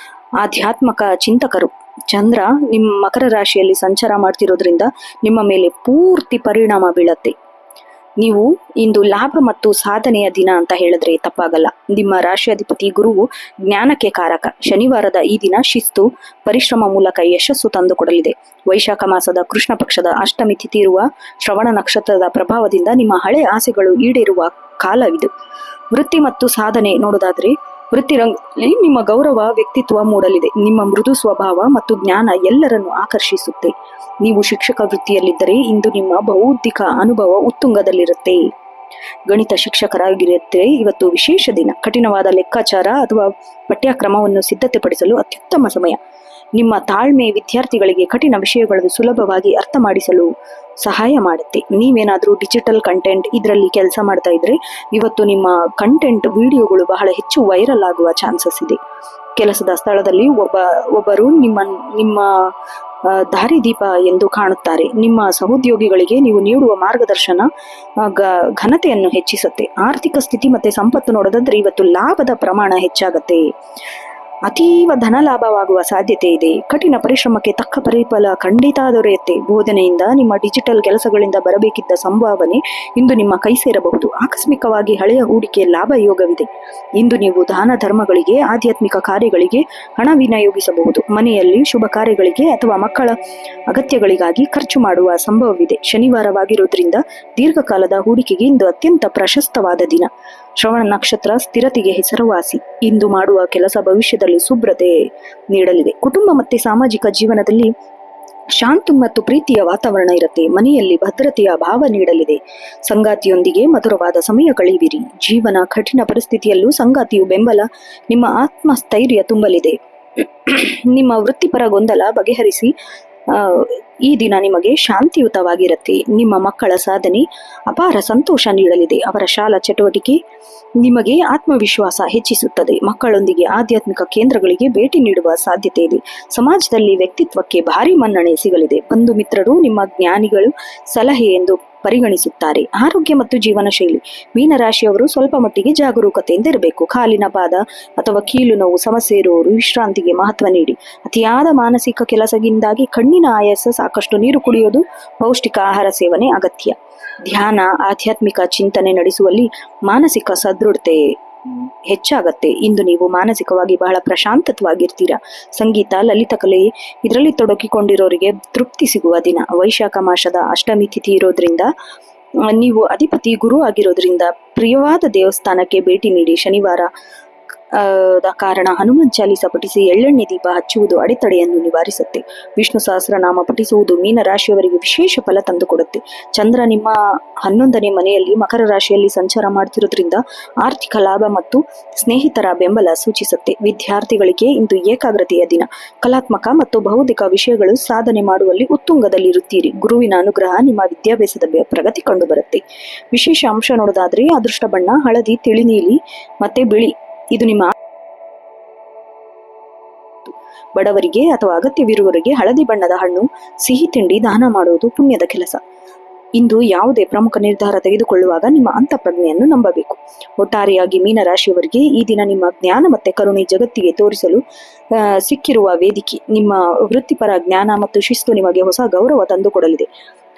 ಆಧ್ಯಾತ್ಮಕ ಚಿಂತಕರು. ಚಂದ್ರ ನಿಮ್ಮ ಮಕರ ರಾಶಿಯಲ್ಲಿ ಸಂಚಾರ ಮಾಡ್ತಿರೋದ್ರಿಂದ ನಿಮ್ಮ ಮೇಲೆ ಪೂರ್ತಿ ಪರಿಣಾಮ ಬೀಳತ್ತೆ. ನೀವು ಇಂದು ಲಾಭ ಮತ್ತು ಸಾಧನೆಯ ದಿನ ಅಂತ ಹೇಳಿದ್ರೆ ತಪ್ಪಾಗಲ್ಲ. ನಿಮ್ಮ ರಾಶಿಯಾಧಿಪತಿ ಗುರುವು ಜ್ಞಾನಕ್ಕೆ ಕಾರಕ. ಶನಿವಾರದ ಈ ದಿನ ಶಿಸ್ತು, ಪರಿಶ್ರಮ ಮೂಲಕ ಯಶಸ್ಸು ತಂದುಕೊಡಲಿದೆ. ವೈಶಾಖ ಮಾಸದ ಕೃಷ್ಣ ಪಕ್ಷದ ಅಷ್ಟಮಿ ತಿಥಿ ಇರುವ ಶ್ರವಣ ನಕ್ಷತ್ರದ ಪ್ರಭಾವದಿಂದ ನಿಮ್ಮ ಹಳೆ ಆಸೆಗಳು ಈಡೇರುವ ಕಾಲವಿದು. ವೃತ್ತಿ ಮತ್ತು ಸಾಧನೆ ನೋಡೋದಾದ್ರೆ ವೃತ್ತಿರಂಗದಲ್ಲಿ ನಿಮ್ಮ ಗೌರವ ವ್ಯಕ್ತಿತ್ವ ಮೂಡಲಿದೆ. ನಿಮ್ಮ ಮೃದು ಸ್ವಭಾವ ಮತ್ತು ಜ್ಞಾನ ಎಲ್ಲರನ್ನು ಆಕರ್ಷಿಸುತ್ತೆ. ನೀವು ಶಿಕ್ಷಕ ವೃತ್ತಿಯಲ್ಲಿದ್ದರೆ ಇಂದು ನಿಮ್ಮ ಬೌದ್ಧಿಕ ಅನುಭವ ಉತ್ತುಂಗದಲ್ಲಿರುತ್ತೆ. ಗಣಿತ ಶಿಕ್ಷಕರಾಗಿರುತ್ತೆ ಇವತ್ತು ವಿಶೇಷ ದಿನ. ಕಠಿಣವಾದ ಲೆಕ್ಕಾಚಾರ ಅಥವಾ ಪಠ್ಯಕ್ರಮವನ್ನು ಸಿದ್ಧತೆಪಡಿಸಲು ಅತ್ಯುತ್ತಮ ಸಮಯ. ನಿಮ್ಮ ತಾಳ್ಮೆ ವಿದ್ಯಾರ್ಥಿಗಳಿಗೆ ಕಠಿಣ ವಿಷಯಗಳನ್ನು ಸುಲಭವಾಗಿ ಅರ್ಥ ಮಾಡಿಸಲು ಸಹಾಯ ಮಾಡುತ್ತೆ. ನೀವೇನಾದರೂ ಡಿಜಿಟಲ್ ಕಂಟೆಂಟ್ ಇದರಲ್ಲಿ ಕೆಲಸ ಮಾಡ್ತಾ ಇದ್ರೆ ಇವತ್ತು ನಿಮ್ಮ ಕಂಟೆಂಟ್ ವಿಡಿಯೋಗಳು ಬಹಳ ಹೆಚ್ಚು ವೈರಲ್ ಆಗುವ ಚಾನ್ಸಸ್ ಇದೆ. ಕೆಲಸದ ಸ್ಥಳದಲ್ಲಿ ಒಬ್ಬರು ನಿಮ್ಮ ದಾರಿದೀಪ ಎಂದು ಕಾಣುತ್ತಾರೆ. ನಿಮ್ಮ ಸಹೋದ್ಯೋಗಿಗಳಿಗೆ ನೀವು ನೀಡುವ ಮಾರ್ಗದರ್ಶನ ಘನತೆಯನ್ನು ಹೆಚ್ಚಿಸುತ್ತೆ. ಆರ್ಥಿಕ ಸ್ಥಿತಿ ಮತ್ತೆ ಸಂಪತ್ತು ನೋಡೋದಾದ್ರೆ ಇವತ್ತು ಲಾಭದ ಪ್ರಮಾಣ ಹೆಚ್ಚಾಗತ್ತೆ. ಅತೀವ ಧನ ಲಾಭವಾಗುವ ಸಾಧ್ಯತೆ ಇದೆ. ಕಠಿಣ ಪರಿಶ್ರಮಕ್ಕೆ ತಕ್ಕ ಪ್ರತಿಫಲ ಖಂಡಿತ ದೊರೆಯುತ್ತೆ. ಬೋಧನೆಯಿಂದ ನಿಮ್ಮ ಡಿಜಿಟಲ್ ಕೆಲಸಗಳಿಂದ ಬರಬೇಕಿದ್ದ ಸಂಭಾವನೆ ಇಂದು ನಿಮ್ಮ ಕೈ ಸೇರಬಹುದು. ಆಕಸ್ಮಿಕವಾಗಿ ಹಳೆಯ ಹೂಡಿಕೆ ಲಾಭ ಯೋಗವಿದೆ. ಇಂದು ನೀವು ದಾನ ಧರ್ಮಗಳಿಗೆ, ಆಧ್ಯಾತ್ಮಿಕ ಕಾರ್ಯಗಳಿಗೆ ಹಣ ವಿನಿಯೋಗಿಸಬಹುದು. ಮನೆಯಲ್ಲಿ ಶುಭ ಕಾರ್ಯಗಳಿಗೆ ಅಥವಾ ಮಕ್ಕಳ ಅಗತ್ಯಗಳಿಗಾಗಿ ಖರ್ಚು ಮಾಡುವ ಸಂಭವವಿದೆ. ಶನಿವಾರವಾಗಿರುವುದರಿಂದ ದೀರ್ಘಕಾಲದ ಹೂಡಿಕೆಗೆ ಇಂದು ಅತ್ಯಂತ ಪ್ರಶಸ್ತವಾದ ದಿನ. ಶ್ರವಣ ನಕ್ಷತ್ರ ಸ್ಥಿರತೆಗೆ ಹೆಸರುವಾಸಿ. ಇಂದು ಮಾಡುವ ಕೆಲಸ ಭವಿಷ್ಯದಲ್ಲಿ ಶುಭ್ರತೆ ನೀಡಲಿದೆ. ಕುಟುಂಬ ಮತ್ತು ಸಾಮಾಜಿಕ ಜೀವನದಲ್ಲಿ ಶಾಂತಿ ಮತ್ತು ಪ್ರೀತಿಯ ವಾತಾವರಣ ಇರುತ್ತೆ. ಮನೆಯಲ್ಲಿ ಭದ್ರತೆಯ ಭಾವ ನೀಡಲಿದೆ. ಸಂಗಾತಿಯೊಂದಿಗೆ ಮಧುರವಾದ ಸಮಯ ಕಳೆಯುವಿರಿ. ಜೀವನ ಕಠಿಣ ಪರಿಸ್ಥಿತಿಯಲ್ಲೂ ಸಂಗಾತಿಯು ಬೆಂಬಲ ನಿಮ್ಮ ಆತ್ಮಸ್ಥೈರ್ಯ ತುಂಬಲಿದೆ. ನಿಮ್ಮ ವೃತ್ತಿಪರ ಗೊಂದಲ ಬಗೆಹರಿಸಿ ಈ ದಿನ ನಿಮಗೆ ಶಾಂತಿಯುತವಾಗಿರುತ್ತೆ. ನಿಮ್ಮ ಮಕ್ಕಳ ಸಾಧನೆ ಅಪಾರ ಸಂತೋಷ ನೀಡಲಿದೆ. ಅವರ ಶಾಲಾ ಚಟುವಟಿಕೆ ನಿಮಗೆ ಆತ್ಮವಿಶ್ವಾಸ ಹೆಚ್ಚಿಸುತ್ತದೆ. ಮಕ್ಕಳೊಂದಿಗೆ ಆಧ್ಯಾತ್ಮಿಕ ಕೇಂದ್ರಗಳಿಗೆ ಭೇಟಿ ನೀಡುವ ಸಾಧ್ಯತೆ ಇದೆ. ಸಮಾಜದಲ್ಲಿ ವ್ಯಕ್ತಿತ್ವಕ್ಕೆ ಭಾರಿ ಮನ್ನಣೆ ಸಿಗಲಿದೆ. ಬಂಧು ಮಿತ್ರರು ನಿಮ್ಮ ಜ್ಞಾನಿಗಳು ಸಲಹೆ ಎಂದು ಪರಿಗಣಿಸುತ್ತಾರೆ. ಆರೋಗ್ಯ ಮತ್ತು ಜೀವನ ಶೈಲಿ. ಮೀನರಾಶಿಯವರು ಸ್ವಲ್ಪ ಮಟ್ಟಿಗೆ ಜಾಗರೂಕತೆಯಿಂದ ಇರಬೇಕು. ಕಾಲಿನ ಪಾದ ಅಥವಾ ಕೀಲು ನೋವು ಸಮಸ್ಯೆ ಇರುವವರು ವಿಶ್ರಾಂತಿಗೆ ಮಹತ್ವ ನೀಡಿ. ಅತಿಯಾದ ಮಾನಸಿಕ ಕೆಲಸದಿಂದಾಗಿ ಕಣ್ಣಿನ ಆಯಾಸ, ಸಾಕಷ್ಟು ನೀರು ಕುಡಿಯೋದು, ಪೌಷ್ಟಿಕ ಆಹಾರ ಸೇವನೆ ಅಗತ್ಯ. ಧ್ಯಾನ, ಆಧ್ಯಾತ್ಮಿಕ ಚಿಂತನೆ ನಡೆಸುವಲ್ಲಿ ಮಾನಸಿಕ ಸದೃಢತೆ ಹೆಚ್ಚಾಗತ್ತೆ. ಇಂದು ನೀವು ಮಾನಸಿಕವಾಗಿ ಬಹಳ ಪ್ರಶಾಂತವಾಗಿರ್ತೀರಾ. ಸಂಗೀತ, ಲಲಿತ ಕಲೆ ಇದರಲ್ಲಿ ತೊಡಗಿಕೊಂಡಿರೋರಿಗೆ ತೃಪ್ತಿ ಸಿಗುವ ದಿನ. ವೈಶಾಖ ಮಾಸದ ಅಷ್ಟಮಿ ತಿಥಿ ಇರೋದ್ರಿಂದ ನೀವು ಅಧಿಪತಿ ಗುರು ಆಗಿರೋದ್ರಿಂದ ಪ್ರಿಯವಾದ ದೇವಸ್ಥಾನಕ್ಕೆ ಭೇಟಿ ನೀಡಿ. ಶನಿವಾರ ಕಾರಣ ಹನುಮಾನ್ ಚಾಲೀಸ ಪಠಿಸಿ ಎಳ್ಳೆಣ್ಣೆ ದೀಪ ಹಚ್ಚುವುದು ಅಡೆತಡೆಯನ್ನು ನಿವಾರಿಸುತ್ತೆ. ವಿಷ್ಣು ಸಹಸ್ರನಾಮ ಪಠಿಸುವುದು ಮೀನರಾಶಿಯವರಿಗೆ ವಿಶೇಷ ಫಲ ತಂದುಕೊಡುತ್ತೆ. ಚಂದ್ರ ನಿಮ್ಮ 11ನೇ ಮನೆಯಲ್ಲಿ ಮಕರ ರಾಶಿಯಲ್ಲಿ ಸಂಚಾರ ಮಾಡ್ತಿರೋದ್ರಿಂದ ಆರ್ಥಿಕ ಲಾಭ ಮತ್ತು ಸ್ನೇಹಿತರ ಬೆಂಬಲ ಸೂಚಿಸುತ್ತೆ. ವಿದ್ಯಾರ್ಥಿಗಳಿಗೆ ಇಂದು ಏಕಾಗ್ರತೆಯ ದಿನ. ಕಲಾತ್ಮಕ ಮತ್ತು ಬೌದ್ಧಿಕ ವಿಷಯಗಳು ಸಾಧನೆ ಮಾಡುವಲ್ಲಿ ಉತ್ತುಂಗದಲ್ಲಿರುತ್ತೀರಿ. ಗುರುವಿನ ಅನುಗ್ರಹ ನಿಮ್ಮ ವಿದ್ಯಾಭ್ಯಾಸದ ಪ್ರಗತಿ ಕಂಡು ಬರುತ್ತೆ. ವಿಶೇಷ ಅಂಶ ನೋಡೋದಾದ್ರೆ ಅದೃಷ್ಟ ಬಣ್ಣ ಹಳದಿ, ತಿಳಿ ನೀಲಿ ಮತ್ತೆ ಬಿಳಿ. ಇದು ನಿಮ್ಮ ಬಡವರಿಗೆ ಅಥವಾ ಅಗತ್ಯವಿರುವವರಿಗೆ ಹಳದಿ ಬಣ್ಣದ ಹಣ್ಣು, ಸಿಹಿ ತಿಂಡಿ ದಾನ ಮಾಡುವುದು ಪುಣ್ಯದ ಕೆಲಸ. ಇಂದು ಯಾವುದೇ ಪ್ರಮುಖ ನಿರ್ಧಾರ ತೆಗೆದುಕೊಳ್ಳುವಾಗ ನಿಮ್ಮ ಅಂತಃಪ್ರಜ್ಞೆಯನ್ನು ನಂಬಬೇಕು. ಒಟ್ಟಾರೆಯಾಗಿ ಮೀನರಾಶಿಯವರಿಗೆ ಈ ದಿನ ನಿಮ್ಮ ಜ್ಞಾನ ಮತ್ತೆ ಕರುಣೆ ಜಗತ್ತಿಗೆ ತೋರಿಸಲು ಸಿಕ್ಕಿರುವ ವೇದಿಕೆ. ನಿಮ್ಮ ವೃತ್ತಿಪರ ಜ್ಞಾನ ಮತ್ತು ಶಿಸ್ತು ನಿಮಗೆ ಹೊಸ ಗೌರವ ತಂದುಕೊಡಲಿದೆ.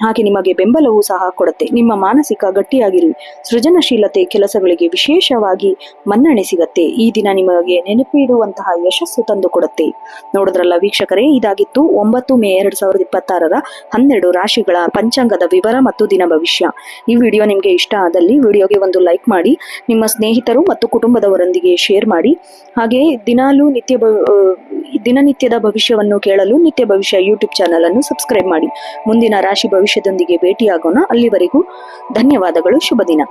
ಹಾಗೆ ನಿಮಗೆ ಬೆಂಬಲವೂ ಸಹ ಕೊಡುತ್ತೆ. ನಿಮ್ಮ ಮಾನಸಿಕ ಗಟ್ಟಿಯಾಗಿರಿ. ಸೃಜನಶೀಲತೆ ಕೆಲಸಗಳಿಗೆ ವಿಶೇಷವಾಗಿ ಮನ್ನಣೆ ಸಿಗತ್ತೆ. ಈ ದಿನ ನಿಮಗೆ ನೆನಪಿಡುವಂತಹ ಯಶಸ್ಸು ತಂದು ಕೊಡುತ್ತೆ. ನೋಡಿದ್ರಲ್ಲ ವೀಕ್ಷಕರೇ, ಇದಾಗಿತ್ತು 9 ಮೇ 2026 12 ರಾಶಿಗಳ ಪಂಚಾಂಗದ ವಿವರ ಮತ್ತು ದಿನ ಭವಿಷ್ಯ. ಈ ವಿಡಿಯೋ ನಿಮಗೆ ಇಷ್ಟ ಆದಲ್ಲಿ ವಿಡಿಯೋಗೆ ಒಂದು ಲೈಕ್ ಮಾಡಿ, ನಿಮ್ಮ ಸ್ನೇಹಿತರು ಮತ್ತು ಕುಟುಂಬದವರೊಂದಿಗೆ ಶೇರ್ ಮಾಡಿ. ಹಾಗೆ ದಿನನಿತ್ಯದ ಭವಿಷ್ಯವನ್ನು ಕೇಳಲು ನಿತ್ಯ ಭವಿಷ್ಯ ಯೂಟ್ಯೂಬ್ ಚಾನಲ್ ಅನ್ನು ಸಬ್ಸ್ಕ್ರೈಬ್ ಮಾಡಿ. ಮುಂದಿನ ರಾಶಿ ಭವಿಷ್ಯದೊಂದಿಗೆ ಭೇಟಿಯಾಗೋಣ. ಅಲ್ಲಿವರೆಗೂ ಧನ್ಯವಾದಗಳು. ಶುಭ ದಿನ.